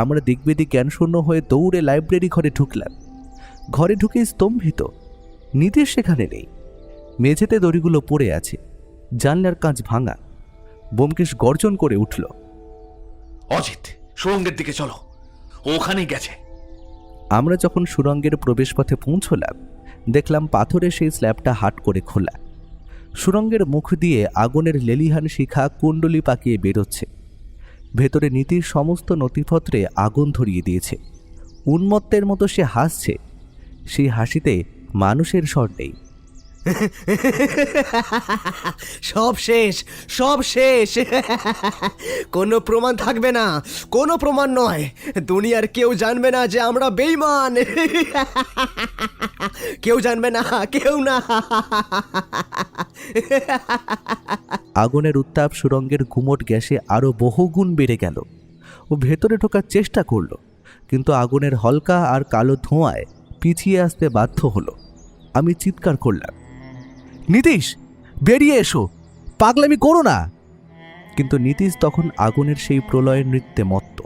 আমরা দিকবেদিক জ্ঞানশূন্য হয়ে দৌড়ে লাইব্রেরি ঘরে ঢুকলাম। ঘরে ঢুকে স্তম্ভিত, নীতিশ সেখানে নেই। মেঝেতে দড়িগুলো পড়ে আছে, জানলার কাঁচ ভাঙা। ব্যোমকেশ গর্জন করে উঠল, অজিত, সুড়ঙ্গের দিকে চলো, ও ওখানেই গেছে। আমরা যখন সুড়ঙ্গের প্রবেশপথে পৌঁছলাম, দেখলাম পাথরের সেই স্ল্যাবটা হাট করে খোলা। সুড়ঙ্গের মুখ দিয়ে আগুনের লেলিহান শিখা কুণ্ডলি পাকিয়ে বেরোচ্ছে। ভেতরে নীতির সমস্ত নথিপত্রে আগুন ধরিয়ে দিয়েছে। উন্মত্তের মতো সে হাসছে। সেই হাসিতে মানুষের স্বর নেই। সব শেষ, সব শেষ। কোনো প্রমাণ থাকবে না, কোনো প্রমাণ নয়। দুনিয়ার কেউ জানবে না যে আমরা বেঈমান। কেউ জানবে না, কেউ না। আগুনের উত্তাপ সুড়ঙ্গের গুমট গ্যাসে আরো বহুগুণ বেড়ে গেল। ও ভেতরে ঢোকার চেষ্টা করল, কিন্তু আগুনের হলকা আর কালো ধোঁয়ায় পিছিয়ে আসতে বাধ্য হলো। আমি চিৎকার করলাম, নীতিশ, বেরিয়ে এসো, পাগলামি করো না। কিন্তু নীতিশ তখন আগুনের সেই প্রলয়ের নৃত্যে মত্ত।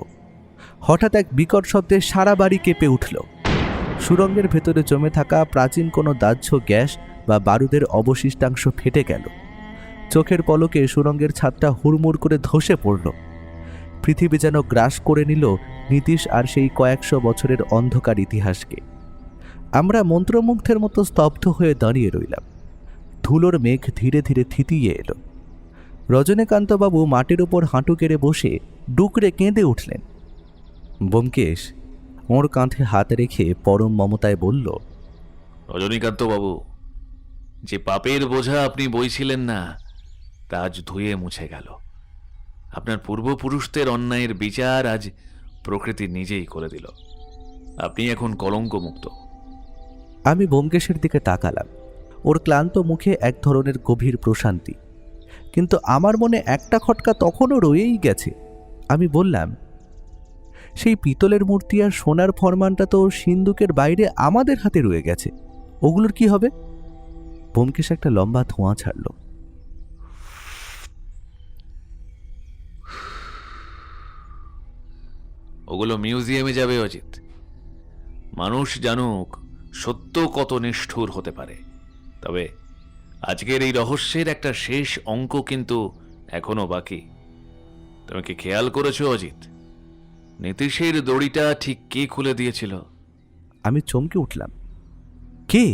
হঠাৎ এক বিকট শব্দে সারা বাড়ি কেঁপে উঠল। সুড়ঙ্গের ভেতরে জমে থাকা প্রাচীন কোনো দাহ্য গ্যাস বা বারুদের অবশিষ্টাংশ ফেটে গেল। চোখের পলকে সুড়ঙ্গের ছাদটা হুড়মুড় করে ধসে পড়ল। পৃথিবী যেন গ্রাস করে নিল নীতিশ আর সেই কয়েকশো বছরের অন্ধকার ইতিহাসকে। আমরা মন্ত্রমুগ্ধের মতো স্তব্ধ হয়ে দাঁড়িয়ে রইলাম। ধুলোর মেঘ ধীরে ধীরে থিতিয়ে এলো। রজনীকান্তবাবু মাটির উপর হাঁটু কেড়ে বসে ডুকরে কেঁদে উঠলেন। ব্যোমকেশ ওর কাঁধে হাত রেখে পরম মমতায় বলল, রজনীকান্ত বাবু, যে পাপের বোঝা আপনি বইছিলেন না তা আজ ধুয়ে মুছে গেল। আপনার পূর্বপুরুষদের অন্যায়ের বিচার আজ প্রকৃতি নিজেই করে দিল। আপনি এখন কলঙ্ক মুক্ত। আমি ব্যোমকেশের দিকে তাকালাম। ওর ক্লান্ত মুখে এক ধরনের গভীর প্রশান্তি, কিন্তু আমার মনে একটা খটকা তখনও রয়েই গেছে। আমি বললাম, সেই পিতলের মূর্তি আর সোনার ফরমানটা তো সিন্ধুকের বাইরে আমাদের হাতে রয়ে গেছে, ওগুলোর কি হবে? ব্যোমকেশ একটা লম্বা ধোঁয়া ছাড়ল। ওগুলো মিউজিয়ামে যাবে অজিত। মানুষ জানুক সত্য কত নিষ্ঠুর হতে পারে। তবে আজকের এই রহস্যের একটা শেষ অঙ্ক কিন্তু এখনো বাকি। তুমি কি খেয়াল করেছো অজিত, নীতিশের দড়িটা ঠিক কে খুলে দিয়েছিল? আমি চমকে উঠলাম। কে?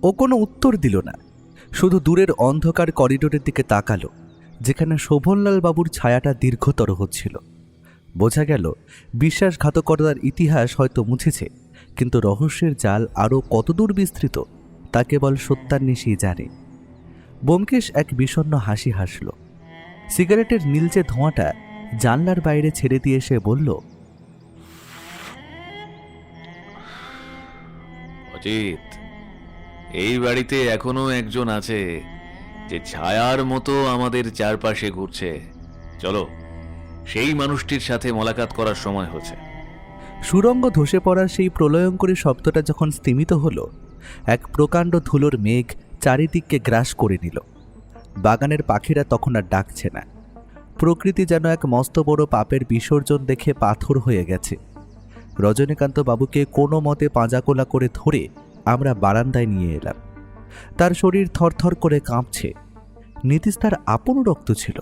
ও কোনো উত্তর দিল না, শুধু দূরের অন্ধকার করিডোরের দিকে তাকালো, যেখানে শোভনলাল বাবুর ছায়াটা দীর্ঘতর হচ্ছিল। বোঝা গেল বিশ্বাসঘাতকতার ইতিহাস হয়তো মুছেছে, কিন্তু রহস্যের জাল আরও কতদূর বিস্তৃত তা কেবল সত্যান্বেষী জানে। ব্যোমকেশ এক বিষণ্ণ হাসি হাসল। সিগারেটের নীলচে ধোঁয়াটা জানলার বাইরে ছেড়ে দিয়ে সে বলল, অজিত, এই বাড়িতে এখনো একজন আছে যে ছায়ার মতো আমাদের চারপাশে ঘুরছে। চলো, সেই মানুষটির সাথে মোলাকাত করার সময় হচ্ছে। সুড়ঙ্গ ধসে পড়ার সেই প্রলয়ঙ্করী শব্দটা যখন স্তিমিত হলো, এক প্রকাণ্ড ধুলোর মেঘ চারিদিককে গ্রাস করে নিল। বাগানের পাখিরা তখন আর ডাকছে না। প্রকৃতি যেন এক মস্ত বড় পাপের বিসর্জন দেখে পাথর হয়ে গেছে। রজনীকান্ত বাবুকে কোনো মতে পাঁজাকোলা করে ধরে আমরা বারান্দায় নিয়ে এলাম। তার শরীর থরথর করে কাঁপছে। নীতিশ তার আপন রক্ত ছিল,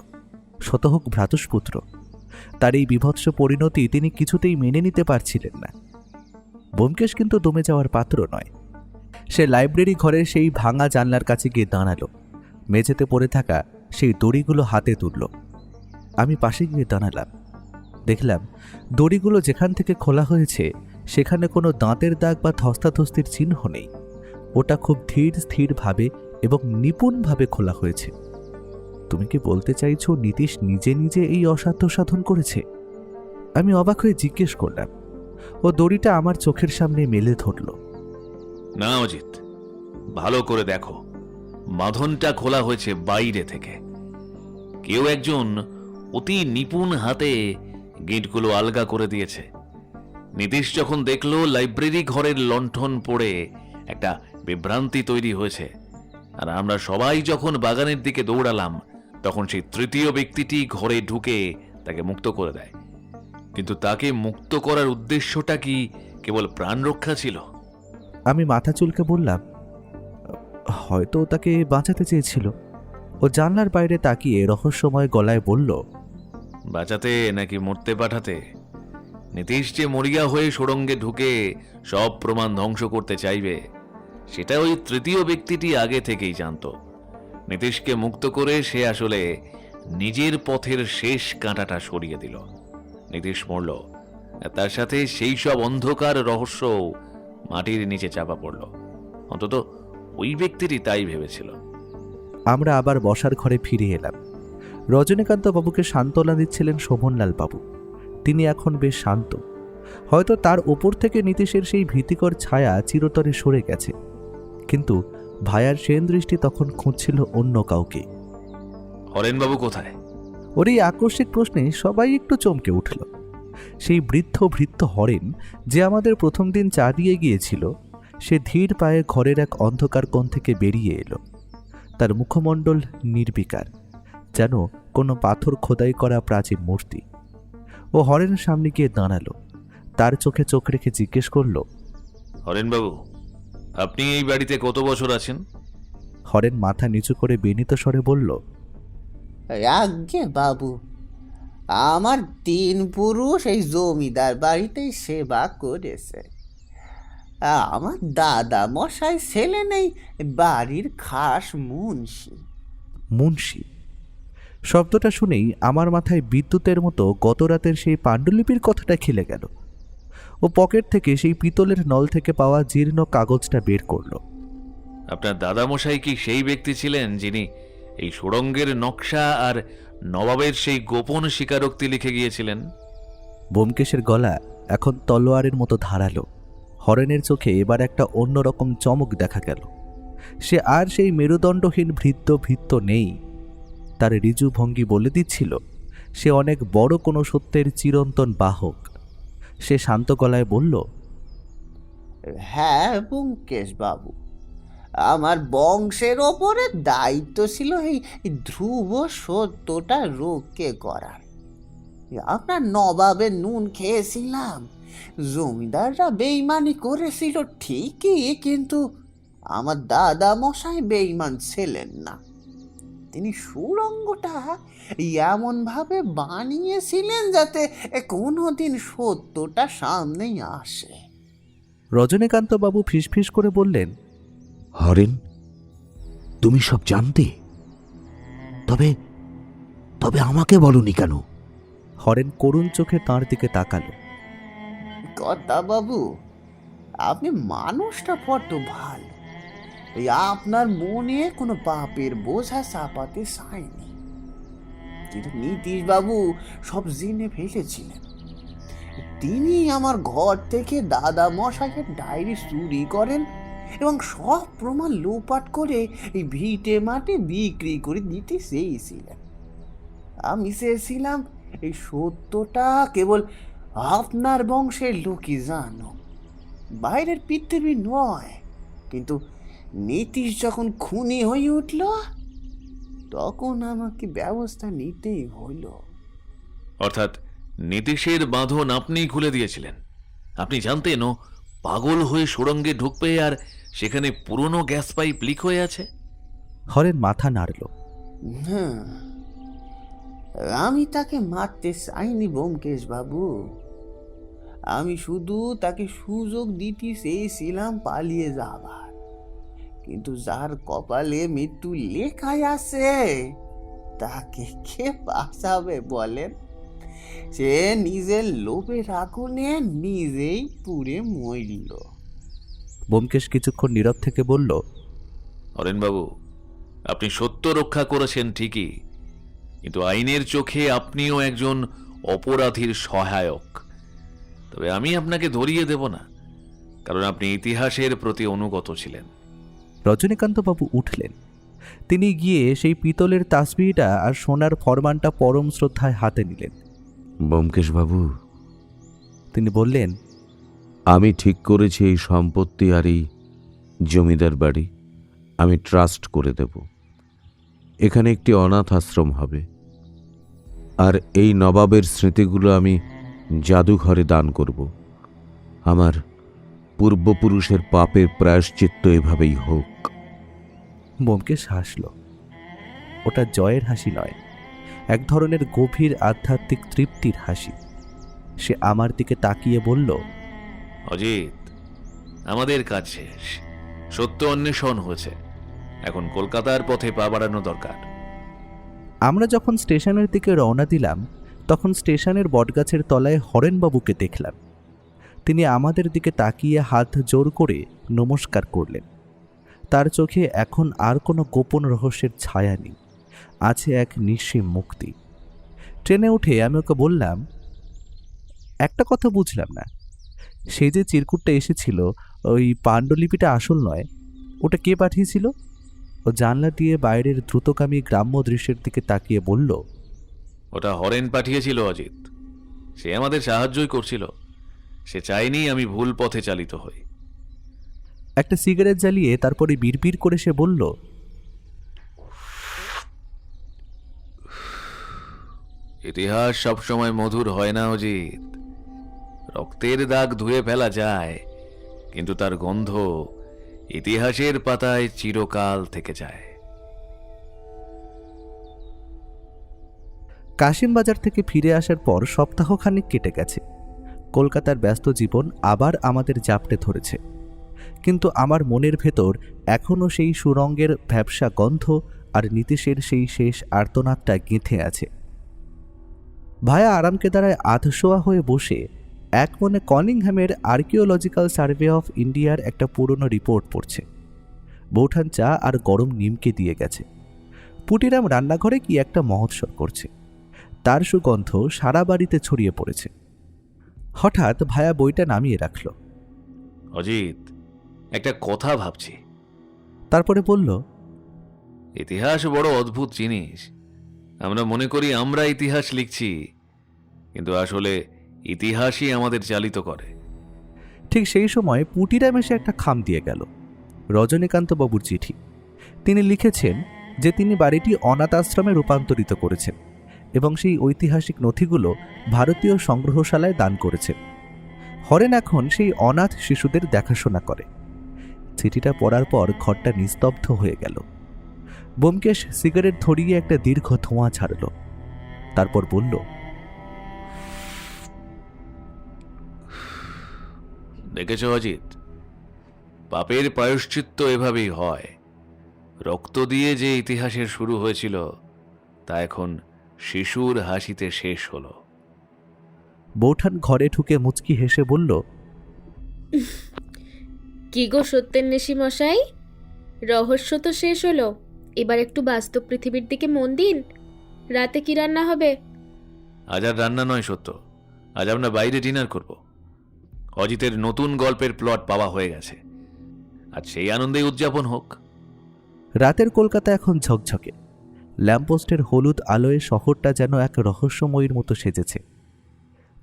শতহোক ভ্রাতুষ্পুত্র। তার এই বিভৎস পরিণতি তিনি কিছুতেই মেনে নিতে পারছিলেন না। ব্যোমকেশ কিন্তু দমে যাওয়ার পাত্র নয়। সে লাইব্রেরি ঘরের সেই ভাঙা জানলার কাছে গিয়ে দাঁড়ালো। মেঝেতে পড়ে থাকা সেই দড়িগুলো হাতে তুলল। আমি পাশে গিয়ে দাঁড়ালাম। দেখলাম দড়িগুলো যেখান থেকে খোলা হয়েছে সেখানে কোনো দাঁতের দাগ বা ধস্তাধস্তির চিহ্ন নেই। ওটা খুব ধীর স্থিরভাবে এবং নিপুণভাবে খোলা হয়েছে। তুমি কি বলতে চাইছো নীতিশ নিজে নিজে এই অসাধ্য সাধন করেছে? আমি অবাক হয়ে জিজ্ঞেস করলাম। ও দড়িটা আমার চোখের সামনে মেলে ধরল। না অজিত, ভালো করে দেখো, বাঁধনটা খোলা হয়েছে বাইরে থেকে। কেউ একজন অতি নিপুণ হাতে গেটগুলো আলগা করে দিয়েছে। নীতিশ যখন দেখলো লাইব্রেরি ঘরের লণ্ঠন পড়ে একটা বিভ্রান্তি তৈরি হয়েছে, আর আমরা সবাই যখন বাগানের দিকে দৌড়ালাম, তখন সেই তৃতীয় ব্যক্তিটি ঘরে ঢুকে তাকে মুক্ত করে দেয়। কিন্তু তাকে মুক্ত করার উদ্দেশ্যটা কি কেবল প্রাণ রক্ষা ছিল? আমি মাথা চুলকে বললাম, হয়তো তাকে বাঁচাতে চেয়েছিল। ও জানলার বাইরে তাকিয়ে রহস্যময় গলায় বলল, বাঁচাতে নাকি মরতে পাঠাতে? নীতিশ যে মরিয়া হয়ে সুড়ঙ্গে ঢুকে সব প্রমাণ ধ্বংস করতে চাইবে, সেটা ওই তৃতীয় ব্যক্তিটি আগে থেকেই জানত। নীতিশকে মুক্ত করে সে আসলে নিজের পথের শেষ কাঁটাটা সরিয়ে দিল। নীতিশ মরল, আর তার সাথে সেই সব অন্ধকার রহস্য মাটির নিচে চাপা পড়ল। অন্তত ওই ব্যক্তিটি তাই ভেবেছিল। আমরা আবার বসার ঘরে ফিরে এলাম। রজনীকান্ত বাবুকে সান্ত্বনা দিচ্ছিলেন শোভনলাল বাবু। তিনি এখন বেশ শান্ত। হয়তো তার ওপর থেকে নীতিশের সেই ভীতিকর ছায়া চিরতরে সরে গেছে, কিন্তু ভায়ার সেন দৃষ্টি তখন খুঁজছিল অন্য কাউকে। হরেনবাবু কোথায়? ওর এই আকস্মিক প্রশ্নে সবাই একটু চমকে উঠল। সেই বৃদ্ধ হরেন যে আমাদের প্রথম দিন চা দিয়ে গিয়েছিল, সে ধীর পায়ে ঘরের এক অন্ধকার কোণ থেকে বেরিয়ে এলো। তার মুখমণ্ডল নির্বিকার, যেন কোনো পাথর খোদাই করা প্রাচীন মূর্তি। ও হরেনের সামনে গিয়ে দাঁড়ালো, তার চোখে চোখ রেখে জিজ্ঞেস করলো, হরেনবাবু, আপনি এই বাড়িতে কত বছর আছেন? হরেন মাথা নিচু করে বিনীত স্বরে বলল, আজ্ঞে বাবু, আমার 3 পুরুষ এই জমিদার বাড়িতেই সেবা করেছে। আমার দাদা মশাই ছিলেন এই বাড়ির খাস মুন্সি। মুন্সি শব্দটা শুনেই আমার মাথায় বিদ্যুতের মতো গতরাতের সেই পাণ্ডুলিপির কথাটা খেলে গেল। ও পকেট থেকে সেই পিতলের নল থেকে পাওয়া জীর্ণ কাগজটা বের করলো। আপনার দাদামশাই কি সেই ব্যক্তি ছিলেন যিনি এই সুড়ঙ্গের নকশা আর নবাবের সেই গোপন স্বীকারোক্তি লিখে গিয়েছিলেন? ব্যোমকেশের গলা এখন তলোয়ারের মতো ধারালো। হরেনের চোখে এবার একটা অন্যরকম চমক দেখা গেল। সে আর সেই মেরুদণ্ডহীন ভৃত্য নেই। তার ঋজু ভঙ্গি বলে দিচ্ছিল সে অনেক বড় কোনো সত্যের চিরন্তন বাহক। সে শান্ত গলায় বলল, হ্যাঁ ব্যোমকেশ বাবু, আমার বংশের ওপরে দায়িত্ব ছিল এই ধ্রুব সত্যটা রক্ষে করার। আপনার নবাবের নুন খেয়েছিলাম, জমিদাররা বেইমানি করেছিল ঠিকই, কিন্তু আমার দাদা মশাই বেইমান ছিলেন না। তিনি সুড়ঙ্গটা এমন ভাবে বানিয়েছিলেন যাতে কোনোদিন সত্যটা সামনেই আসে। রজনীকান্তবাবু ফিসফিস করে বললেন, হরেন, তুমি সব জানতে? তবে তবে আমাকে বলনি কেন? হরেন করুণ চোখে তাঁর দিকে তাকালো। কথা বাবু, আপনি মানুষটা বড্ড ভালো। আপনার মনে কোনো পাপের বোঝা চাপাতে চায়নি, কিন্তু নীতিশ বাবু সব জেনে ফেলেছিলেন। তিনি আমার ঘর থেকে দাদা মশাইয়ের ডায়েরি চুরি করেন এবং সব প্রমাণ লোপাট করে এই ভিটে মাটি বিক্রি করে দিতে চেয়েছিলেন। আমি চেয়েছিলাম এই সত্যটা কেবল আপনার বংশের লোকই জানো, বাইরের পৃথিবী নয়। কিন্তু নীতিশ যখন খুনি হয়ে উঠল, তখন আমাকে ব্যবস্থা নিতেই হইল। অর্থাৎ নীতিশের বাঁধন আপনিই খুলে দিয়েছিলেন? আপনি জানতেন ও পাগল হয়ে সুড়ঙ্গে ঢুকবে আর সেখানে পুরনো গ্যাস পাইপ লিক হয়ে আছে? হরেন মাথা নাড়ল। হ্যাঁ, আমি তাকে মারতে চাইনি ব্যোমকেশ বাবু, আমি শুধু তাকে সুযোগ দিতে চেয়েছিলাম পালিয়ে যাবার। কিন্তু যার কপালে মৃত্যু লেখাই আছে, তাকে কে বাঁচাবে বলেন? সে নিজের লোভের আগুনে নিজেই পুড়ে মরল। ব্যোমকেশ কিছুক্ষণ নীরব থেকে বলল, হরেনবাবু, আপনি সত্য রক্ষা করেছেন ঠিকই, কিন্তু আইনের চোখে আপনিও একজন অপরাধীর সহায়ক। তবে আমি আপনাকে ধরিয়ে দেব না, কারণ আপনি ইতিহাসের প্রতি অনুগত ছিলেন। রজনীকান্তবাবু উঠলেন। তিনি গিয়ে সেই পিতলের তাসবিহটা আর সোনার ফরমানটা পরম শ্রদ্ধায় হাতে নিলেন। ব্যোমকেশ বাবু, তিনি বললেন, আমি ঠিক করেছি এই সম্পত্তি আর এই জমিদার বাড়ি আমি ট্রাস্ট করে দেব। এখানে একটি অনাথ আশ্রম হবে, আর এই নবাবের স্মৃতিগুলো আমি জাদুঘরে দান করব। আমার পূর্বপুরুষের পাপের প্রায়শ্চিত্ত এভাবেই হোক। ব্যোমকেশ হাসল। ওটা জয়ের হাসি নয়, এক ধরনের গভীর আধ্যাত্মিক তৃপ্তির হাসি। সে আমার দিকে তাকিয়ে বলল, অজিত, আমাদের কাজ শেষ, সত্য অন্বেষণ হয়েছে, এখন কলকাতার পথে পা বাড়ানো দরকার। আমরা যখন স্টেশনের দিকে রওনা দিলাম, তখন স্টেশনের বটগাছের তলায় হরেনবাবুকে দেখলাম। তিনি আমাদের দিকে তাকিয়ে হাত জোর করে নমস্কার করলেন। তার চোখে এখন আর কোনো গোপন রহস্যের ছায়া নেই, আছে এক নিঃসীম মুক্তি। ট্রেনে উঠে আমি ওকে বললাম, একটা কথা বুঝলাম না, সেই যে চিরকুটটা এসেছিল, ওই পাণ্ডুলিপিটা আসল নয়, ওটা কে পাঠিয়েছিল? ও জানলা দিয়ে বাইরের দ্রুতগামী গ্রাম্য দৃশ্যের দিকে তাকিয়ে বলল, ওটা হরেন পাঠিয়েছিল অজিত। সে আমাদের সাহায্যই করছিল, সে চায়নি আমি ভুল পথে চালিত হই। একটা সিগারেট জ্বালিয়ে তারপরে বিড়বিড় করে সে বলল, ইতিহাস সবসময় মধুর হয় না অজিত। রক্তের দাগ ধুয়ে ফেলা যায়, কিন্তু তার গন্ধ ইতিহাসের পাতায় চিরকাল থেকে যায়। কাশিমবাজার থেকে ফিরে আসার পর সপ্তাহখানেক কেটে গেছে। কলকাতার ব্যস্ত জীবন আবার আমাদের জাপটে ধরেছে, কিন্তু আমার মনের ভেতর এখনও সেই সুরঙ্গের ভ্যাপসা গন্ধ আর নীতিশের সেই শেষ আর্তনাদটা গেঁথে আছে। ভায়া আরামকেদারায় আধশোয়া হয়ে বসে এক মনে কনিংহ্যামের আর্কিওলজিক্যাল সার্ভে অফ ইন্ডিয়ার একটা পুরনো রিপোর্ট পড়ছে। বৌঠান চা আর গরম নিমকে দিয়ে গেছে। পুটিরাম রান্নাঘরে কি একটা মহোৎসব করছে, তার সুগন্ধ সারা বাড়িতে ছড়িয়ে পড়েছে। হঠাৎ ভায়া বইটা নামিয়ে রাখল। অজিত, একটা কথা ভাবছি। তারপরে বলল, ইতিহাস বড় অদ্ভুত জিনিস। আমরা মনে করি আমরা ইতিহাস লিখছি, কিন্তু আসলে ইতিহাসই আমাদের চালিত করে। ঠিক সেই সময় পুটিরাম এসে একটা খাম দিয়ে গেল। রজনীকান্তবাবুর চিঠি। তিনি লিখেছেন যে তিনি বাড়িটি অনাথ আশ্রমে রূপান্তরিত করেছেন এবং সেই ঐতিহাসিক নথিগুলো ভারতীয় সংগ্রহশালায় দান করেছেন। হরেন এখন সেই অনাথ শিশুদের দেখাশোনা করে। চিঠিটা পড়ার পর ঘরটা নিস্তব্ধ হয়ে গেল। ব্যোমকেশ সিগারেট ধরিয়ে একটা দীর্ঘ ধোঁয়া ছাড়ল, তারপর বলল, দেখেছ অজিত, পাপের প্রায়শ্চিত্ত এভাবেই হয়। রক্ত দিয়ে যে ইতিহাসের শুরু হয়েছিল তা এখন শিশুর হাসিতে শেষ হলো। বৌঠান ঘরে ঢুকে মুচকি হেসে বলল, কি গো সত্যেন্বেষী মশাই, রহস্য তো শেষ হলো, এবার একটু বাস্তব পৃথিবীর দিকে মন দিন। রাতে কি রান্না হবে? আজ আর রান্না নয় সত্য, আজ আমরা বাইরে ডিনার করব। অজিতের নতুন গল্পের প্লট পাওয়া হয়ে গেছে, আজ সেই আনন্দেই উদযাপন হোক। রাতের কলকাতা এখন ঝকঝকে। ল্যাম্পপোস্টের হলুদ আলোয় শহরটা যেন এক রহস্যময়ীর মতো সেজেছে।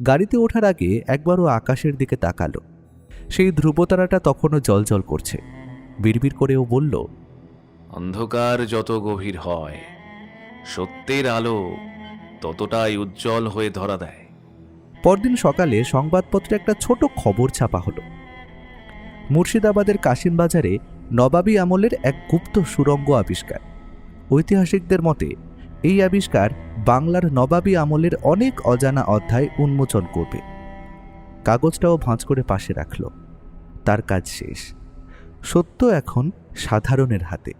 গাড়িতে ওঠার আগে একবারও আকাশের দিকে তাকালো। সেই ধ্রুবতারাটা তখনও জ্বলজ্বল করছে। বিড়বিড় করেও বলল, অন্ধকার যত গভীর হয়, সত্যের আলো ততটাই উজ্জ্বল হয়ে ধরা দেয়। পরদিন সকালে সংবাদপত্রে একটা ছোট খবর ছাপা হলো। মুর্শিদাবাদের কাশিমবাজারে নবাবী আমলের এক গুপ্ত সুড়ঙ্গ আবিষ্কার। ঐতিহাসিকদের মতে এই আবিষ্কার বাংলার নবাবী আমলের অনেক অজানা অধ্যায় উন্মোচন করবে। কাগজটাও ভাঁজ করে পাশে রাখল। তার কাজ শেষ। সত্য এখন সাধারণের হাতে।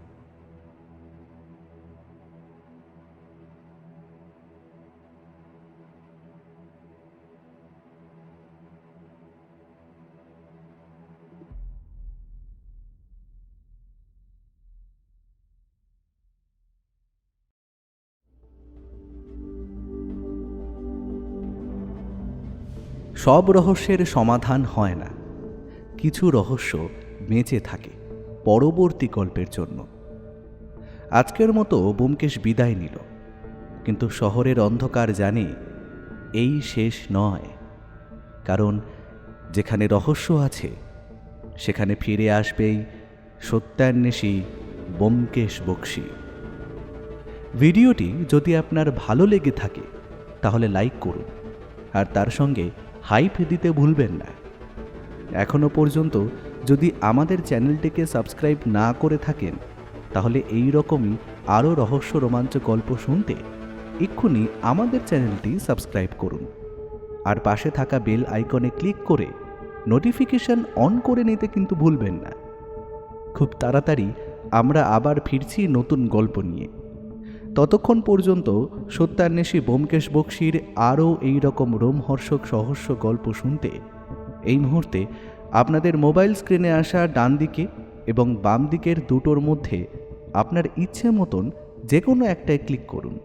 সব রহস্যের সমাধান হয় না, কিছু রহস্য বেঁচে থাকে পরবর্তী গল্পের জন্য। আজকের মতো ব্যোমকেশ বিদায় নিল, কিন্তু শহরের অন্ধকার জানে এই শেষ নয়, কারণ যেখানে রহস্য আছে সেখানে ফিরে আসবেই সত্যান্বেষী ব্যোমকেশ বক্সী। ভিডিওটি যদি আপনার ভালো লেগে থাকে তাহলে লাইক করুন, আর তার সঙ্গে হাইপ দিতে ভুলবেন না। এখনও পর্যন্ত যদি আমাদের চ্যানেলটিকে সাবস্ক্রাইব না করে থাকেন তাহলে এই রকমই আরও রহস্য রোমাঞ্চ গল্প শুনতে এক্ষুনি আমাদের চ্যানেলটি সাবস্ক্রাইব করুন, আর পাশে থাকা বেল আইকনে ক্লিক করে নোটিফিকেশন অন করে নিতে কিন্তু ভুলবেন না। খুব তাড়াতাড়ি আমরা আবার ফিরছি নতুন গল্প নিয়ে। ততক্ষণ পর্যন্ত সত্যান্বেষী ব্যোমকেশ বক্সীর আরও এই রকম রোমহর্ষক সহস্র গল্প শুনতে এই মুহূর্তে আপনাদের মোবাইল স্ক্রিনে আসা ডান দিকে এবং বাম দিকের দুটোর মধ্যে আপনার ইচ্ছে মতন যে কোনো একটায় ক্লিক করুন।